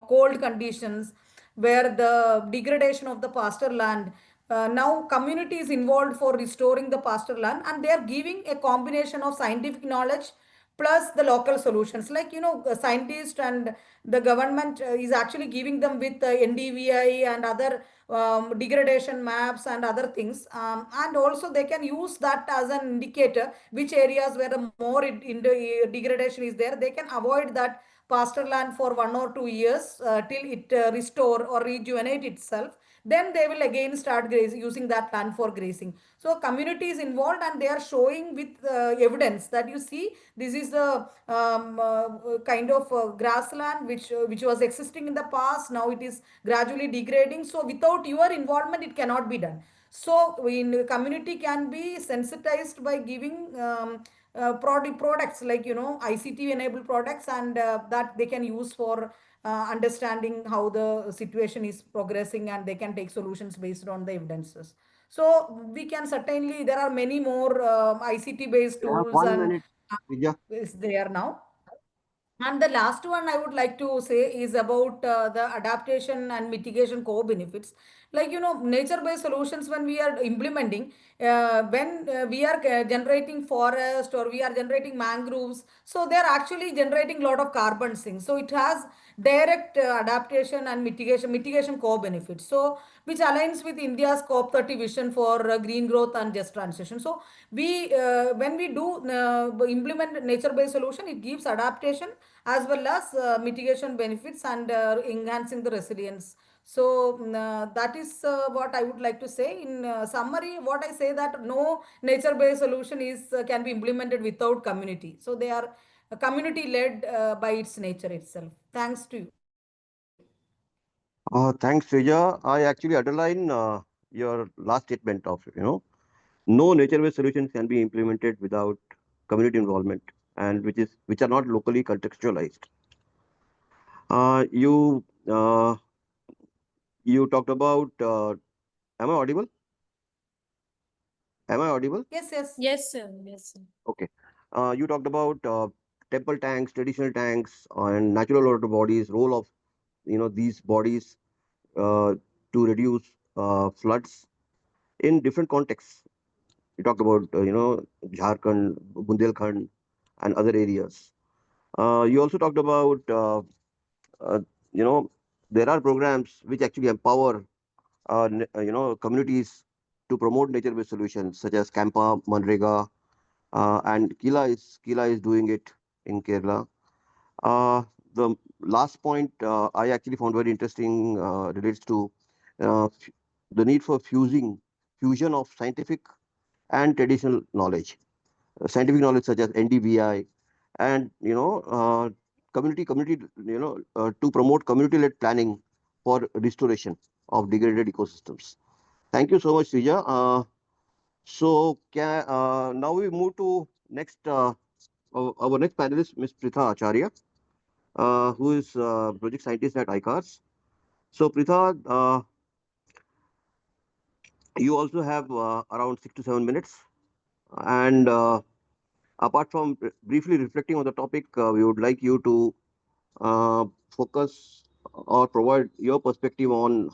cold conditions, where the degradation of the pasture land. Now community is involved for restoring the pasture land, and they are giving a combination of scientific knowledge plus the local solutions, like scientists and the government is actually giving them with NDVI and other degradation maps and other things, and also they can use that as an indicator which areas where the more in the degradation is there, they can avoid that pasture land for 1 or 2 years till it restore or rejuvenate itself. Then they will again start using that land for grazing. So community is involved, and they are showing with evidence that, you see, this is the kind of grassland which was existing in the past. Now it is gradually degrading. So without your involvement, it cannot be done. So in community can be sensitized by giving products like ICT enabled products, and that they can use for understanding how the situation is progressing, and they can take solutions based on the evidences. So we can certainly, there are many more ICT based You have tools one and minute, Vijay. is there now. And the last one I would like to say is about the adaptation and mitigation co-benefits. Like, nature-based solutions, when we are implementing, when we are generating forest or we are generating mangroves, so they are actually generating a lot of carbon sinks. So it has direct adaptation and mitigation co-benefits. So which aligns with India's COP30 vision for green growth and just transition. So we, when we do implement nature-based solution, it gives adaptation as well as mitigation benefits and enhancing the resilience. So that is what I would like to say. In summary, what I say that no nature-based solution is can be implemented without community. So they are community-led by its nature itself. Thanks to you. Thanks, Vijay. I actually underline your last statement of, no nature-based solutions can be implemented without community involvement, and which are not locally contextualized. You you talked about. Am I audible? Am I audible? Yes, yes. Yes, sir. Yes, sir. Okay. You talked about temple tanks, traditional tanks, and natural water bodies. Role of these bodies to reduce floods in different contexts. You talked about Jharkhand, Bundelkhand, and other areas. You also talked about uh, you know there are programs which actually empower communities to promote nature-based solutions such as Campa, Manrega, and Kila is doing it in Kerala. The last point I actually found very interesting relates to the need for fusion of scientific and traditional knowledge, scientific knowledge such as NDVI, and community to promote community-led planning for restoration of degraded ecosystems. Thank you so much, Srija. Now we move to next our next panelist, Ms. Pritha Acharya, who is project scientist at ICARS. So, Pritha, you also have around 6 to 7 minutes. And apart from briefly reflecting on the topic, we would like you to focus or provide your perspective on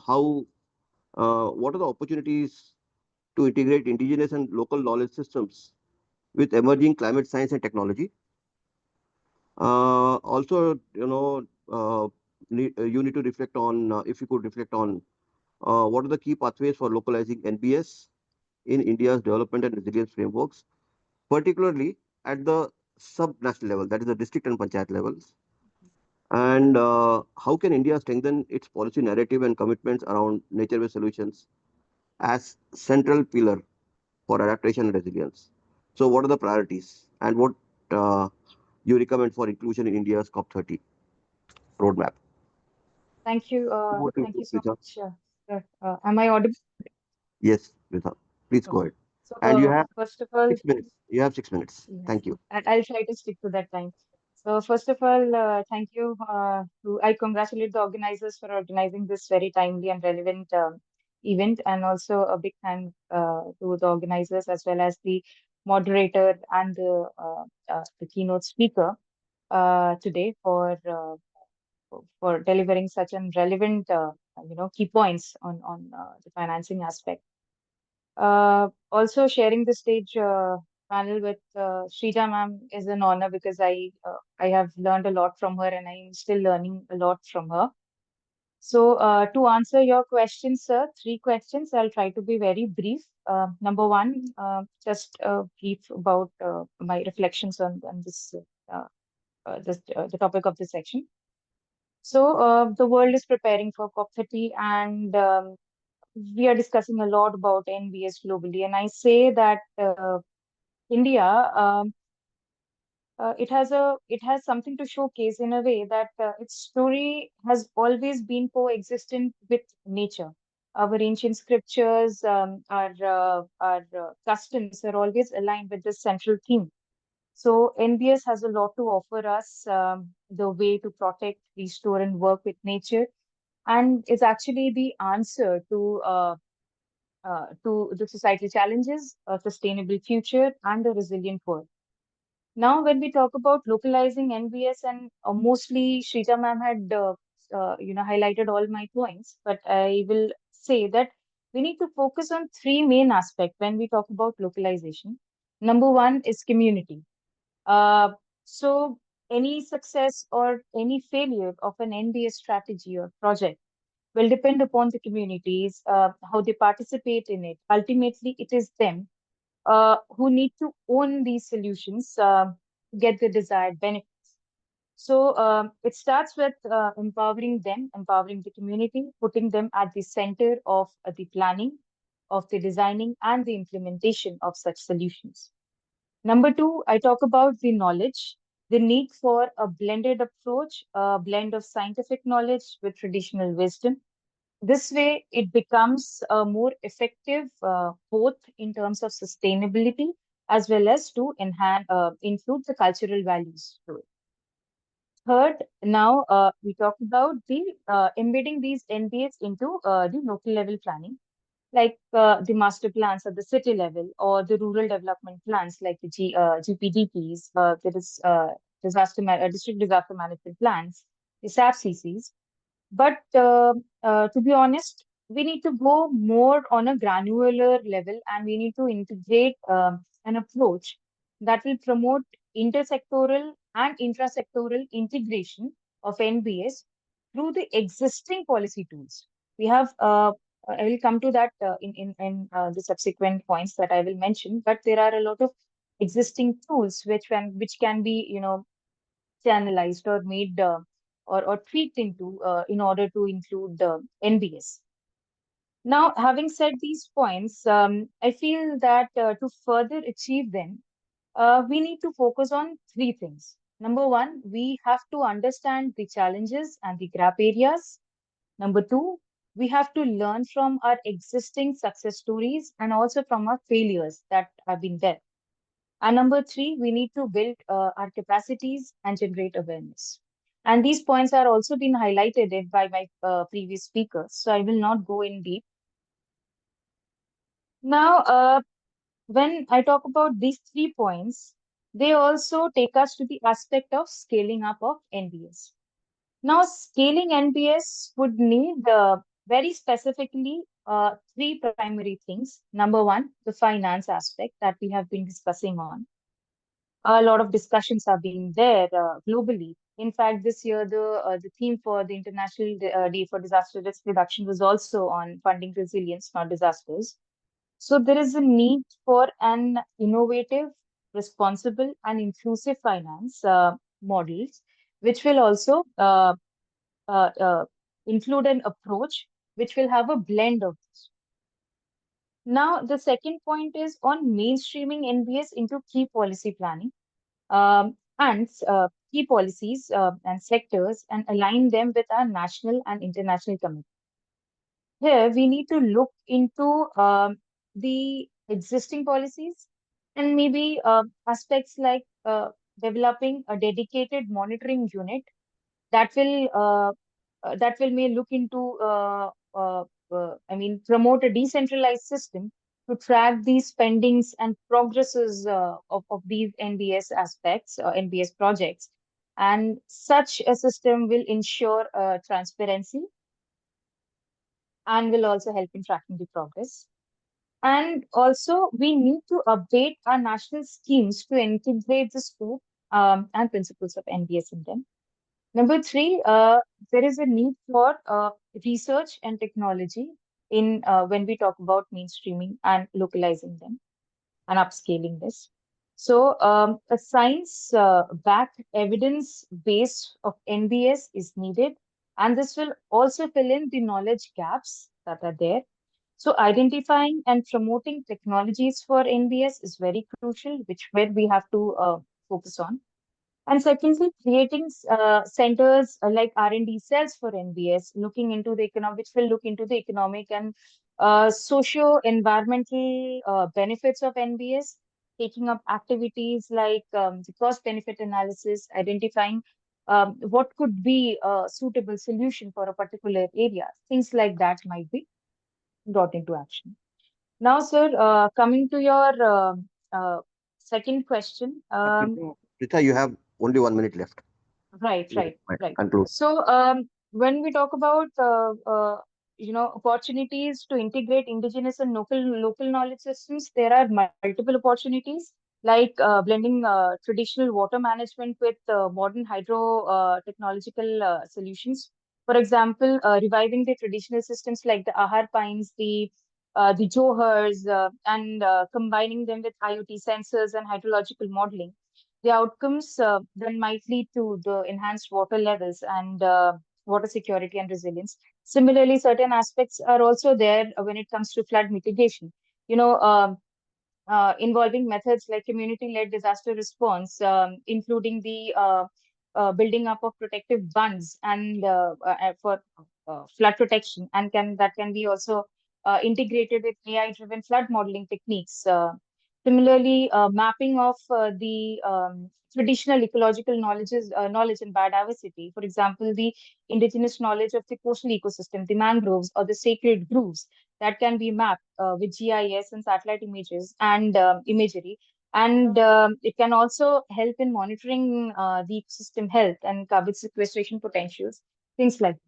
what are the opportunities to integrate indigenous and local knowledge systems with emerging climate science and technology. Also, you need to reflect on, if you could reflect on what are the key pathways for localizing NBS in India's development and resilience frameworks, particularly at the sub-national level, that is the district and panchayat levels. And how can India strengthen its policy narrative and commitments around nature-based solutions as central pillar for adaptation and resilience. So, what are the priorities and what you recommend for inclusion in India's COP30 roadmap? Thank you. Over to Thank you, you so Rita. much. Sir. Am I audible? Yes, Rita. Please go Okay. ahead. So, And you have first of all, 6 minutes. You have 6 minutes. yes, Thank you. and I'll try to stick to that time. So, first of all, thank you. I congratulate the organizers for organizing this very timely and relevant event, and also a big thank to the organizers as well as the moderator and the keynote speaker today for delivering such an relevant key points on the financing aspect. Also sharing the stage panel with Shrija ma'am is an honor because I have learned a lot from her and I'm still learning a lot from her. So to answer your questions, sir, 3 questions. I'll try to be very brief. Number one, just brief about my reflections on the topic of this section. So the world is preparing for COP30, and we are discussing a lot about NBS globally. And I say that India, it has something to showcase in a way that its story has always been coexistent with nature. Our ancient scriptures, our customs are always aligned with this central theme. So NBS has a lot to offer us, the way to protect, restore, and work with nature, and is actually the answer to the societal challenges, a sustainable future, and a resilient world. Now, when we talk about localizing NBS, and mostly Shrita ma'am had highlighted all my points, but I will say that we need to focus on 3 main aspects when we talk about localization. Number one is community. So any success or any failure of an NBS strategy or project will depend upon the communities, how they participate in it. Ultimately, it is them who need to own these solutions to get the desired benefits. So it starts with empowering them, empowering the community, putting them at the center of the planning, of the designing, and the implementation of such solutions. Number two, I talk about the knowledge, the need for a blended approach, a blend of scientific knowledge with traditional wisdom. This way, it becomes more effective both in terms of sustainability as well as to enhance, include the cultural values to it. Third, now we talk about the embedding these NBAs into the local level planning, like the master plans at the city level or the rural development plans like the GPDPs, there is district disaster management plans, the SAP-CCs. But to be honest, we need to go more on a granular level, and we need to integrate an approach that will promote intersectoral and intrasectoral integration of NBS through the existing policy tools. We have, I will come to that in the subsequent points that I will mention, but there are a lot of existing tools which can be, channelized or made or tweaked into in order to include the NBS. Now, having said these points, I feel that to further achieve them, we need to focus on 3 things. Number one, we have to understand the challenges and the gap areas. Number two, we have to learn from our existing success stories and also from our failures that have been there. And number three, we need to build our capacities and generate awareness. And these points are also been highlighted by my previous speakers, so I will not go in deep. Now, when I talk about these 3 points, they also take us to the aspect of scaling up of NBS. Now, scaling NBS would need very specifically 3 primary things. Number one, the finance aspect that we have been discussing on. A lot of discussions are being there globally. In fact, this year the theme for the International Day for Disaster Risk Reduction was also on funding resilience, not disasters. So there is a need for an innovative, responsible, and inclusive finance models, which will also uh, uh, include an approach which will have a blend of this. Now, the second point is on mainstreaming NBS into key policy planning and key policies and sectors and align them with our national and international commitments. Here, we need to look into the existing policies and maybe aspects like developing a dedicated monitoring unit that will may look into promote a decentralized system to track these spendings and progresses of these NBS aspects, NBS projects. And such a system will ensure transparency and will also help in tracking the progress. And also, we need to update our national schemes to integrate the scope and principles of NBS in them. Number three, there is a need for research and technology in when we talk about mainstreaming and localizing them and upscaling this. So, a science-backed evidence base of NBS is needed, and this will also fill in the knowledge gaps that are there. So, identifying and promoting technologies for NBS is very crucial, which where we have to focus on. And secondly, creating centers like R&D cells for NBS, looking into the economic, which will look into the economic and socio-environmental benefits of NBS, taking up activities like the cost-benefit analysis, identifying what could be a suitable solution for a particular area. Things like that might be brought into action. Now, sir, coming to your second question. Prita, you have only 1 minute left. Right, Yeah, right, fine. right. Conclude. So, when we talk about opportunities to integrate indigenous and local knowledge systems, there are multiple opportunities like blending traditional water management with modern hydro technological solutions. For example, reviving the traditional systems like the ahar pines, the johars, and combining them with IoT sensors and hydrological modeling. The outcomes then might lead to the enhanced water levels and water security and resilience. Similarly, certain aspects are also there when it comes to flood mitigation. You know, involving methods like community-led disaster response, including the building up of protective bunds and for flood protection, and can be also integrated with AI-driven flood modeling techniques. Similarly, mapping of the traditional ecological knowledge and biodiversity. For example, the indigenous knowledge of the coastal ecosystem, the mangroves, or the sacred groves that can be mapped with GIS and satellite images and imagery. And it can also help in monitoring the ecosystem health and carbon sequestration potentials, things like that.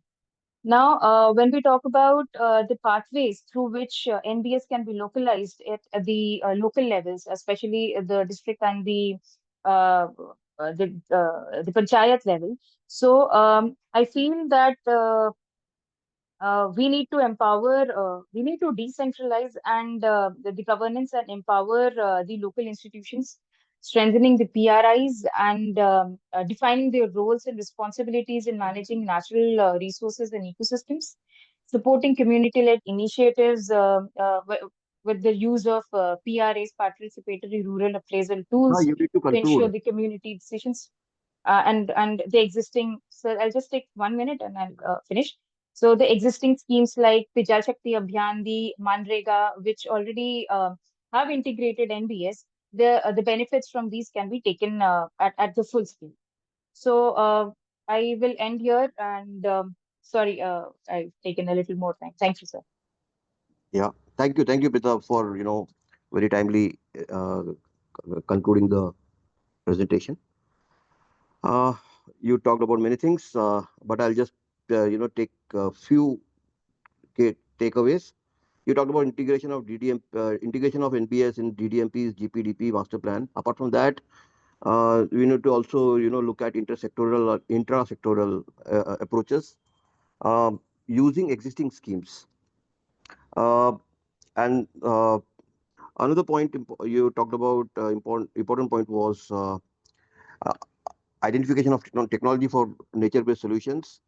Now, when we talk about the pathways through which NBS can be localized at the local levels, especially at the district and uh, the panchayat level. So I feel that we need to empower, we need to decentralize and the governance and empower the local institutions, strengthening the PRIs and defining their roles and responsibilities in managing natural resources and ecosystems, supporting community-led initiatives with the use of PRAs, participatory rural appraisal No, tools you need to to ensure conclude. the community decisions and the existing. So I'll just take 1 minute and I'll finish. So the existing schemes like the Jal Shakti Abhiyan, the Manrega, which already have integrated NBS, the benefits from these can be taken at the full scale. So I will end here and sorry, I've taken a little more time. Thank you, sir. Yeah. Thank you, Prita, for very timely concluding the presentation. Uh, you talked about many things, but I'll just take a few takeaways. You talked about integration of NBS in DDMP's GPDP master plan. Apart from that, we need to also look at intersectoral or intra-sectoral approaches using existing schemes. Uh, and Another point you talked about, important point was uh, identification of technology for nature-based solutions,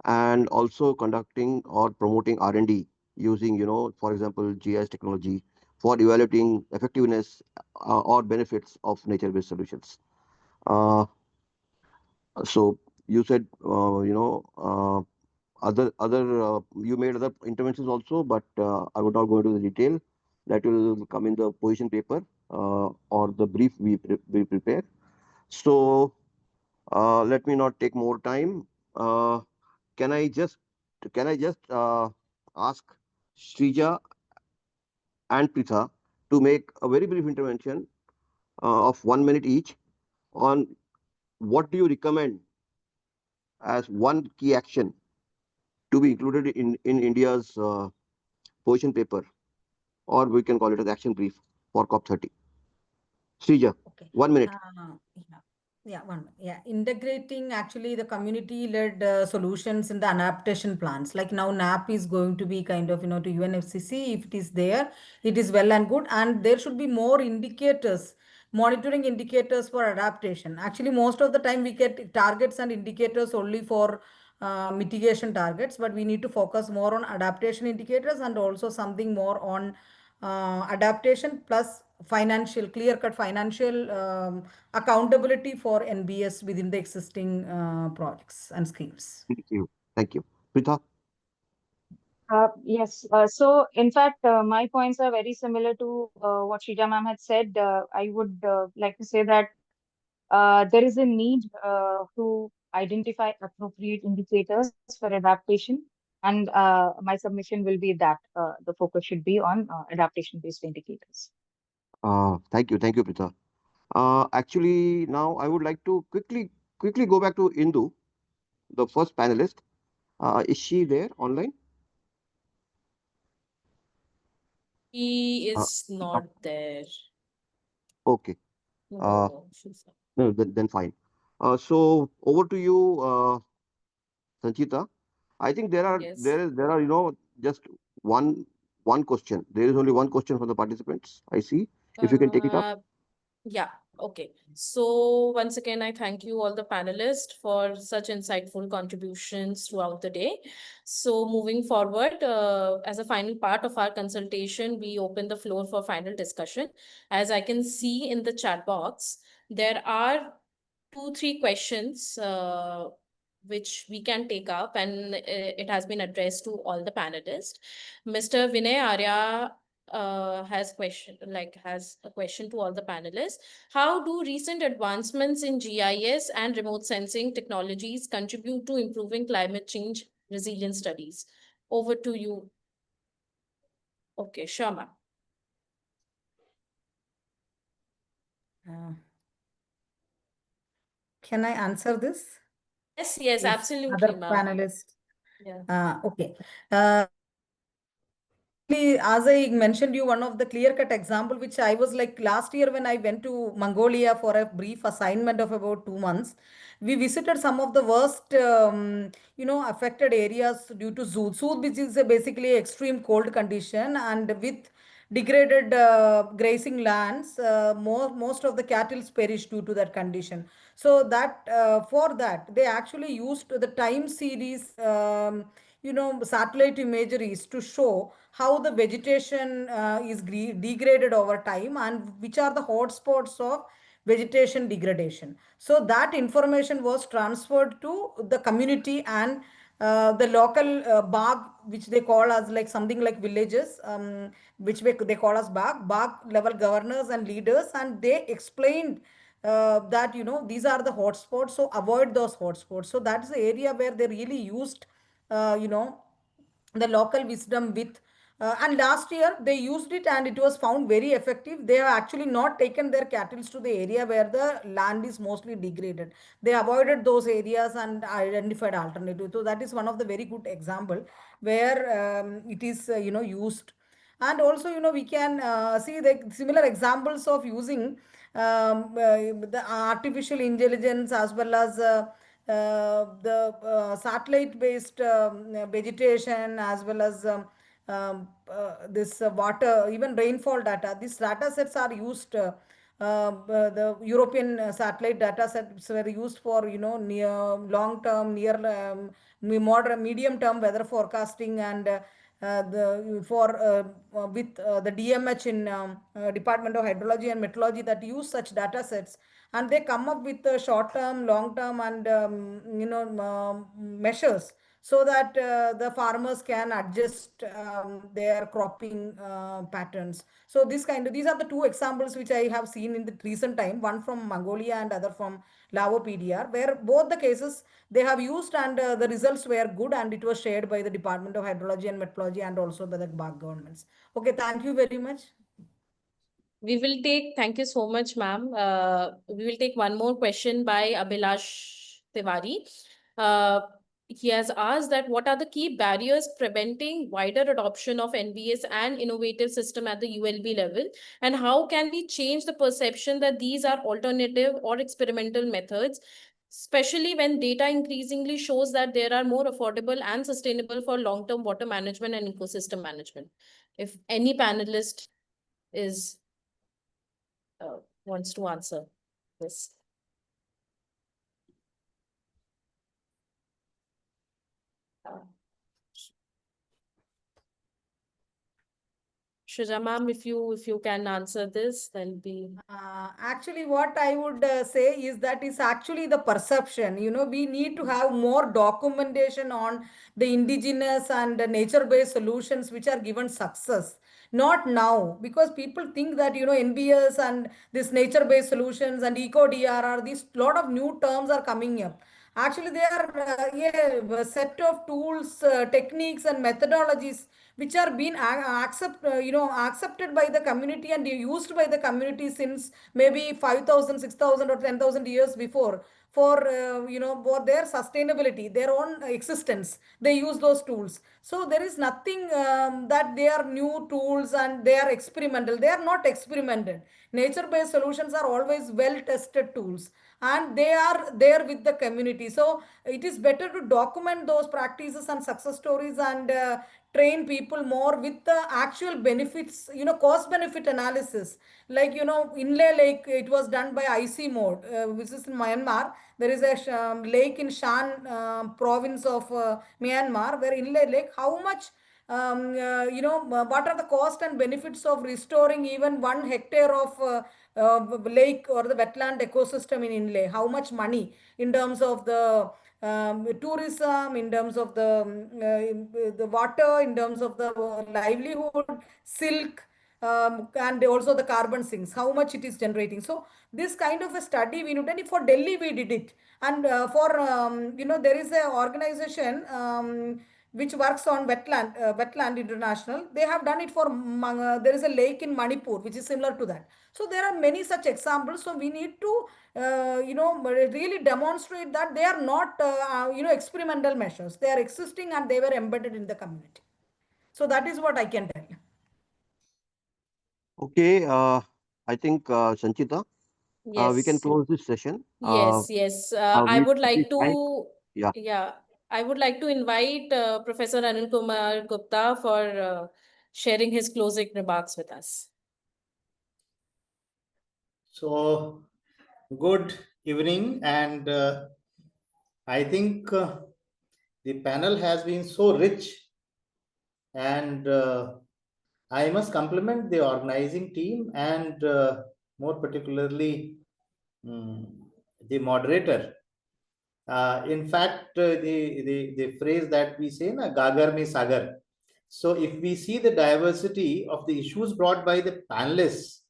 and also conducting or promoting R&D using, for example, GIS technology for evaluating effectiveness or benefits of nature-based solutions. Uh, so you said, you made other interventions also, but I would not go into the detail. That will come in the position paper or the brief we prepare. So let me not take more time. Uh, can I just ask Srija and Pritha to make a very brief intervention of 1 minute each on what do you recommend as one key action to be included in India's position paper, or we can call it as action brief for COP30. Srija, Okay. 1 minute. Yeah. Yeah, integrating actually the community-led solutions in the adaptation plans. Like now, NAP is going to be kind of, to UNFCCC. If it is there, it is well and good. And there should be more indicators, monitoring indicators for adaptation. Actually, most of the time we get targets and indicators only for mitigation targets, but we need to focus more on adaptation indicators and also something more on adaptation plus financial, clear-cut financial accountability for NBS within the existing projects and schemes. Thank you. Thank you. Pritha? Yes. So, in fact, my points are very similar to what Shrija ma'am had said. I would like to say that there is a need to identify appropriate indicators for adaptation, and my submission will be that the focus should be on adaptation-based indicators. Thank you, Pritha. Actually, now I would like to quickly go back to Indu, the first panelist. Is she there online? He Uh, is not there. okay. Uh, No, she's not. no, then fine. So over to you, Sanchita. I think Yes. there are just one one question. There is only one question for the participants. I see. If you can take it up. Uh, Yeah, okay. So once again, I thank you all the panelists for such insightful contributions throughout the day. So moving forward, as a final part of our consultation, we open the floor for final discussion. As I can see in the chat box, there are 2, 3 questions which we can take up, and it has been addressed to all the panelists. Mr. Vinay Arya has a question to all the panelists. How do recent advancements in GIS and remote sensing technologies contribute to improving climate change resilience studies? Over to you. Okay, Sharma. Uh, can I answer this? Yes, If absolutely, other ma'am. panelists. Yeah. Okay. As I mentioned you, one of the clear-cut example, which I was like last year when I went to Mongolia for a brief assignment of about 2 months, we visited some of the worst, affected areas due to Zood. Zood, which is a basically extreme cold condition, and with degraded grazing lands, most of the cattle perished due to that condition. So that for that, they actually used the time series. Satellite imageries to show how the vegetation is degraded over time and which are the hotspots of vegetation degradation. So that information was transferred to the community and the local bag, which they call as like something like villages, which they call as bag level governors and leaders, and they explained that these are the hotspots, so avoid those hotspots. So that's the area where they really used uh, you know the local wisdom with and last year they used it and it was found very effective. They have actually not taken their cattle to the area where the land is mostly degraded. They avoided those areas and identified alternative. So that is one of the very good example where it is used. And also we can see the similar examples of using the artificial intelligence as well as the satellite based vegetation as well as this water, even rainfall data. These data sets are used. The European satellite data sets were used for near long term, near moderate, medium term weather forecasting and the DMH in Department of Hydrology and Meteorology that use such data sets, and they come up with short term, long term, and measures, so that the farmers can adjust their cropping patterns. So these are the two examples which I have seen in the recent time, one from Mongolia and other from Lavo PDR, where both the cases they have used, and the results were good, and it was shared by the Department of Hydrology and Meteorology and also by the BAC governments. Okay, thank you very much. We will take, thank you so much, ma'am. We will take one more question by Abhilash Tiwari. He has asked that what are the key barriers preventing wider adoption of NBS and innovative system at the ULB level? And how can we change the perception that these are alternative or experimental methods, especially when data increasingly shows that they are more affordable and sustainable for long-term water management and ecosystem management? If any panelist is wants to answer this. Shuja ma'am, if you can answer this, then be. Actually, what I would say is that is actually the perception. We need to have more documentation on the indigenous and nature-based solutions which are given success. Not now, because people think that NBS and this nature-based solutions and eco DRR, these lot of new terms are coming up. Actually, they are a set of tools, techniques, and methodologies which are being accepted by the community and used by the community since maybe 5,000, 6,000, or 10,000 years before, for for their sustainability, their own existence. They use those tools. So there is nothing that they are new tools and they are experimental. They are not experimental. Nature-based solutions are always well-tested tools, and they are there with the community. So it is better to document those practices and success stories, and train people more with the actual benefits, cost benefit analysis. Like, Inle Lake, it was done by IC mode, which is in Myanmar. There is a lake in Shan province of Myanmar, where Inle Lake, how much what are the cost and benefits of restoring even 1 hectare of lake or the wetland ecosystem in Inle? How much money in terms of the tourism, in terms of the water, in terms of the livelihood, silk, and also the carbon sinks, how much it is generating. So this kind of a study we did. For Delhi we did it, and there is a organization which works on wetland international. They have done it for there is a lake in Manipur which is similar to that. So there are many such examples. So we need to really demonstrate that they are not experimental measures. They are existing and they were embedded in the community. So that is what I can tell you. Okay, I think Sanchita, we can Yes. close this session. Yes. I We would we like thank, to, yeah. yeah, I would like to invite Professor Anil Kumar Gupta for sharing his closing remarks with us. So, good evening, and I think the panel has been so rich, and I must compliment the organizing team, and more particularly the moderator. In fact, the phrase that we say, na, Gagar mein Sagar. So if we see the diversity of the issues brought by the panelists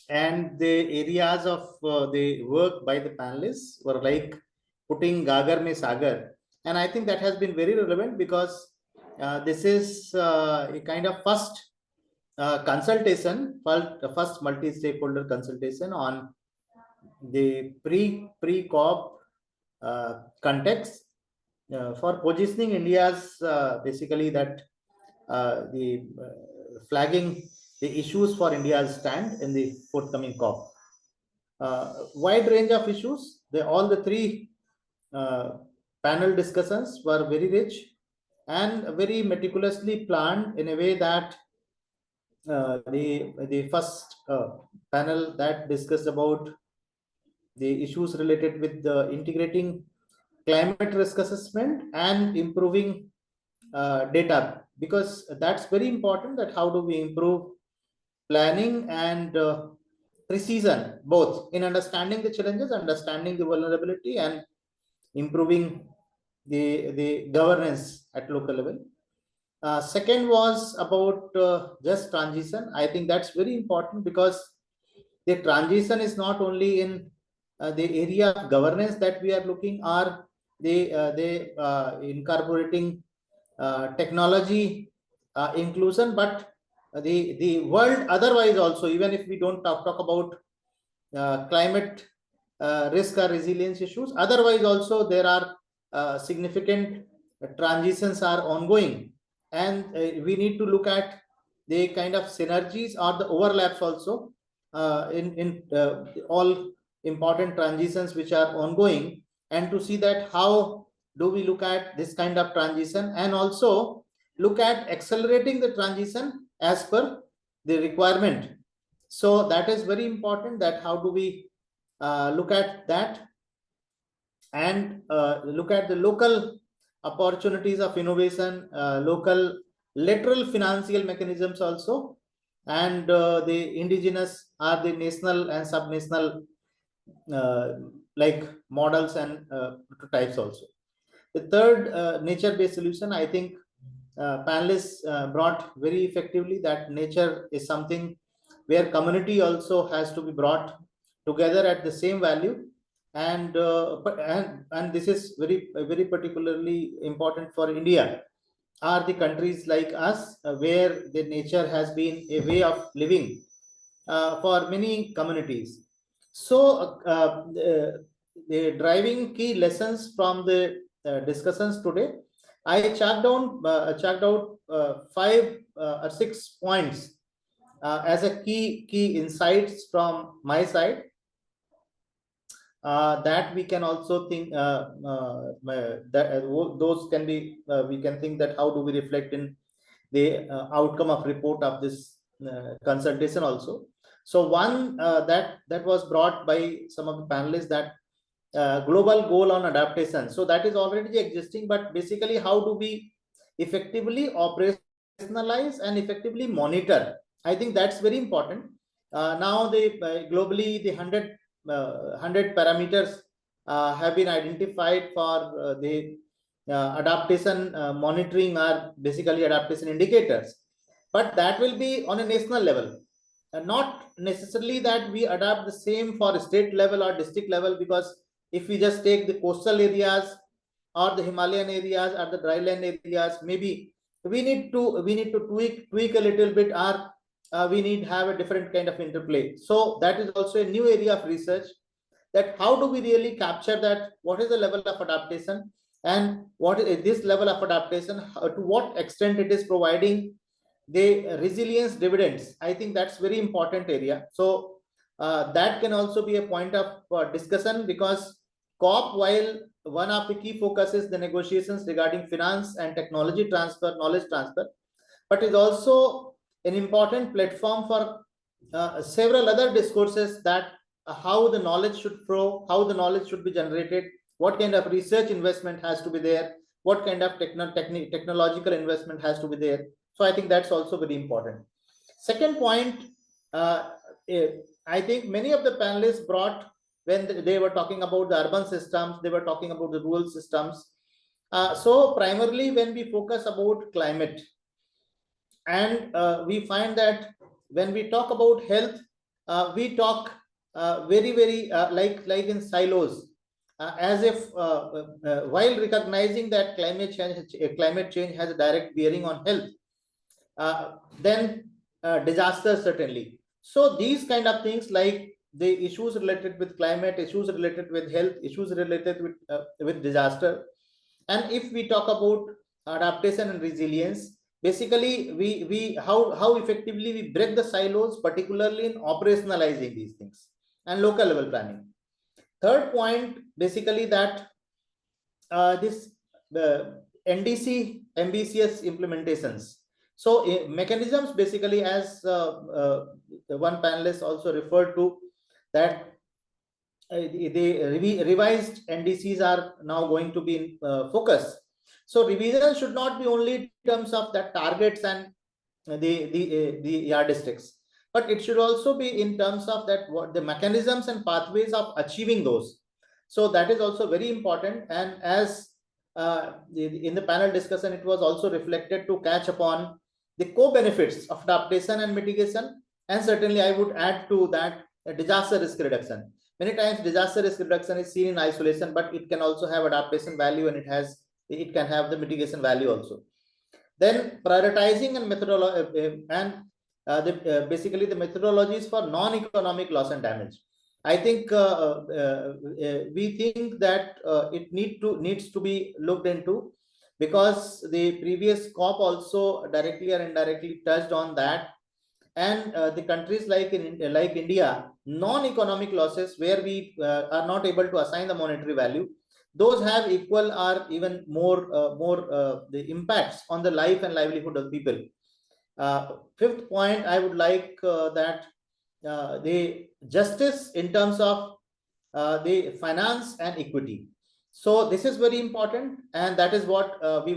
and the areas of the work by the panelists were like putting Gagar mein Sagar. And I think that has been very relevant, because this is a kind of first consultation, first multi-stakeholder consultation on the pre-COP context for positioning India's basically that the flagging the issues for India's stand in the forthcoming COP. Wide range of issues. All the three panel discussions were very rich and very meticulously planned in a way that the first panel that discussed about the issues related with the integrating climate risk assessment and improving data because that's very important, that how do we improve planning and precision, both in understanding the challenges, understanding the vulnerability, and improving the governance at local level. Second was about just transition. I think that's very important, because the transition is not only in the area of governance that we are looking, or they incorporating technology inclusion, but the world otherwise also, even if we don't talk about climate risk or resilience issues, otherwise also there are significant transitions are ongoing, and we need to look at the kind of synergies or the overlaps also in all important transitions which are ongoing, and to see that how do we look at this kind of transition, and also look at accelerating the transition as per the requirement. So that is very important, that how do we look at that, and look at the local opportunities of innovation, local lateral financial mechanisms also, and the indigenous or the national and subnational like models and prototypes also. The third, nature-based solution, I think panelists brought very effectively that nature is something where community also has to be brought together at the same value, and this is very particularly important for India, are the countries like us, where the nature has been a way of living for many communities. So the driving key lessons from the discussions today, I checked out 5 or 6 points as a key insights from my side, that we can also think that those can be we can think that how do we reflect in the outcome of report of this consultation also. So one that was brought by some of the panelists, that global goal on adaptation. So that is already existing, but basically how do we effectively operationalize and effectively monitor? I think that's very important. Now the globally the 100 parameters have been identified for the adaptation monitoring, are basically adaptation indicators, but that will be on a national level, not necessarily that we adapt the same for state level or district level, because if we just take the coastal areas or the Himalayan areas or the dryland areas, maybe we need to tweak a little bit, or we need have a different kind of interplay. So that is also a new area of research, that how do we really capture that, what is the level of adaptation, and what is this level of adaptation, to what extent it is providing the resilience dividends. I think that's very important area. So that can also be a point of discussion, because COP, while one of the key focus is the negotiations regarding finance and technology transfer, knowledge transfer, but is also an important platform for several other discourses, that how the knowledge should flow, how the knowledge should be generated, what kind of research investment has to be there, what kind of technological investment has to be there. So I think that's also very important. Second point, I think many of the panelists brought, when they were talking about the urban systems, they were talking about the rural systems. So primarily when we focus about climate, and we find that when we talk about health, we talk very like in silos, as if while recognizing that climate change has a direct bearing on health, then disasters certainly. So these kind of things, like the issues related with climate, issues related with health, issues related with disaster, and if we talk about adaptation and resilience, basically we how effectively we break the silos, particularly in operationalizing these things and local level planning. Third point, basically that this NDC ambitious implementations. So mechanisms, basically, as one panelist also referred to, that the revised NDCs are now going to be in focus. So revision should not be only in terms of the targets and the yardsticks, but it should also be in terms of that what the mechanisms and pathways of achieving those. So that is also very important. And as in the panel discussion, it was also reflected to catch upon the co-benefits of adaptation and mitigation. And certainly I would add to that disaster risk reduction. Many times disaster risk reduction is seen in isolation, but it can also have adaptation value, and it can have the mitigation value also. Then prioritizing and methodology basically the methodologies for non-economic loss and damage. I think we think that it needs to be looked into, because the previous COP also directly or indirectly touched on that. And the countries like India, non-economic losses where we are not able to assign the monetary value, those have equal or even more the impacts on the life and livelihood of people. Fifth point, I would like that the justice in terms of the finance and equity. So this is very important, and that is what we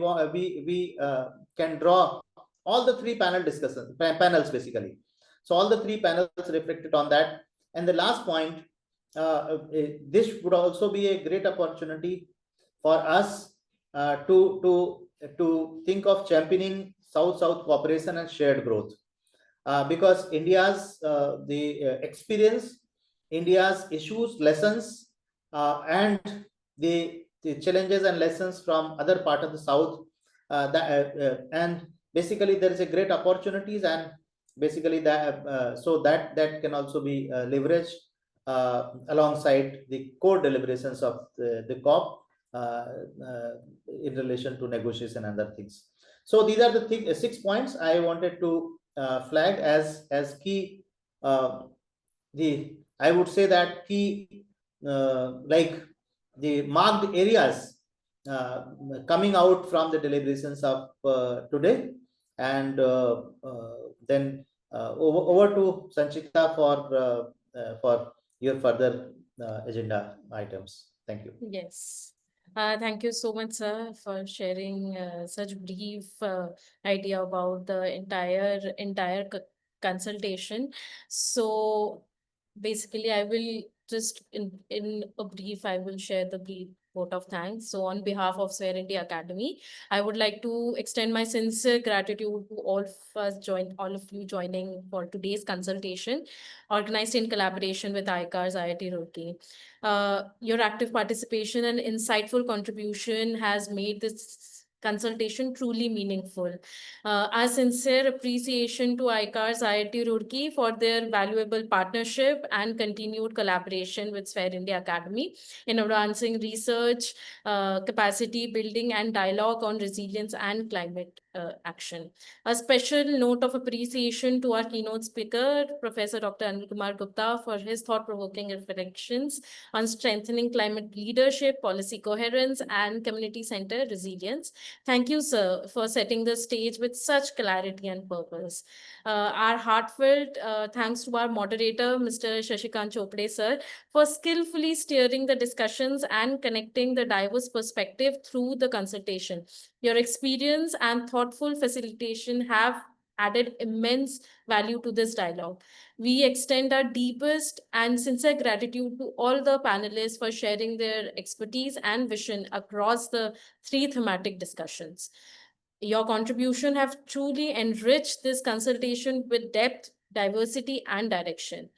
can draw all the three panels basically. So all the three panels reflected on that. And the last point, this would also be a great opportunity for us to think of championing South-South cooperation and shared growth, because India's experience, India's issues, lessons, and the challenges and lessons from other part of the South, and basically there is a great opportunities, and basically that so that can also be leveraged alongside the core deliberations of the COP in relation to negotiation and other things. So these are the 6 points I wanted to flag as key. I would say that key like the marked areas coming out from the deliberations of today. And then over to Sanchita for your further agenda items. Thank you. Yes. Thank you so much, sir, for sharing such brief idea about the entire consultation. So basically, I will just in a brief, I will share the brief vote of thanks. So on behalf of Sphere India Academy, I would like to extend my sincere gratitude to all of you joining for today's consultation, organized in collaboration with ICARS, IIT Roorkee. Your active participation and insightful contribution has made this consultation truly meaningful. Our sincere appreciation to ICARS IIT Roorkee for their valuable partnership and continued collaboration with Sphere India Academy in advancing research, capacity building, and dialogue on resilience and climate action. A special note of appreciation to our keynote speaker, Professor Dr. Anil Kumar Gupta, for his thought-provoking reflections on strengthening climate leadership, policy coherence, and community-centered resilience. Thank you, sir, for setting the stage with such clarity and purpose. Our heartfelt thanks to our moderator, Mr. Shashikant Chopde, sir, for skillfully steering the discussions and connecting the diverse perspective through the consultation. Your experience and thoughtful facilitation have added immense value to this dialogue. We extend our deepest and sincere gratitude to all the panelists for sharing their expertise and vision across the three thematic discussions. Your contribution have truly enriched this consultation with depth, diversity, and direction.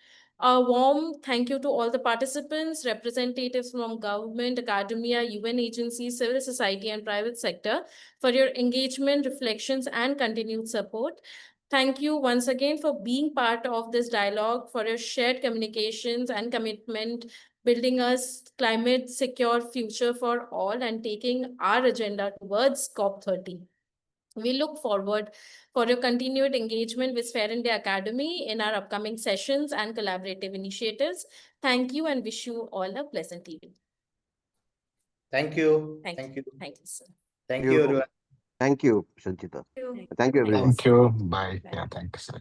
A warm thank you to all the participants, representatives from government, academia, UN agencies, civil society, and private sector for your engagement, reflections, and continued support. Thank you once again for being part of this dialogue, for your shared communications and commitment, building a climate secure future for all and taking our agenda towards COP30. We look forward for your continued engagement with Sphere India Academy in our upcoming sessions and collaborative initiatives. Thank you and wish you all a pleasant evening. Thank you. Thank you. Thank you, sir. Thank you, everyone. Thank you, Sanchita. Thank you, everyone. Thank you. Bye. Yeah, thanks.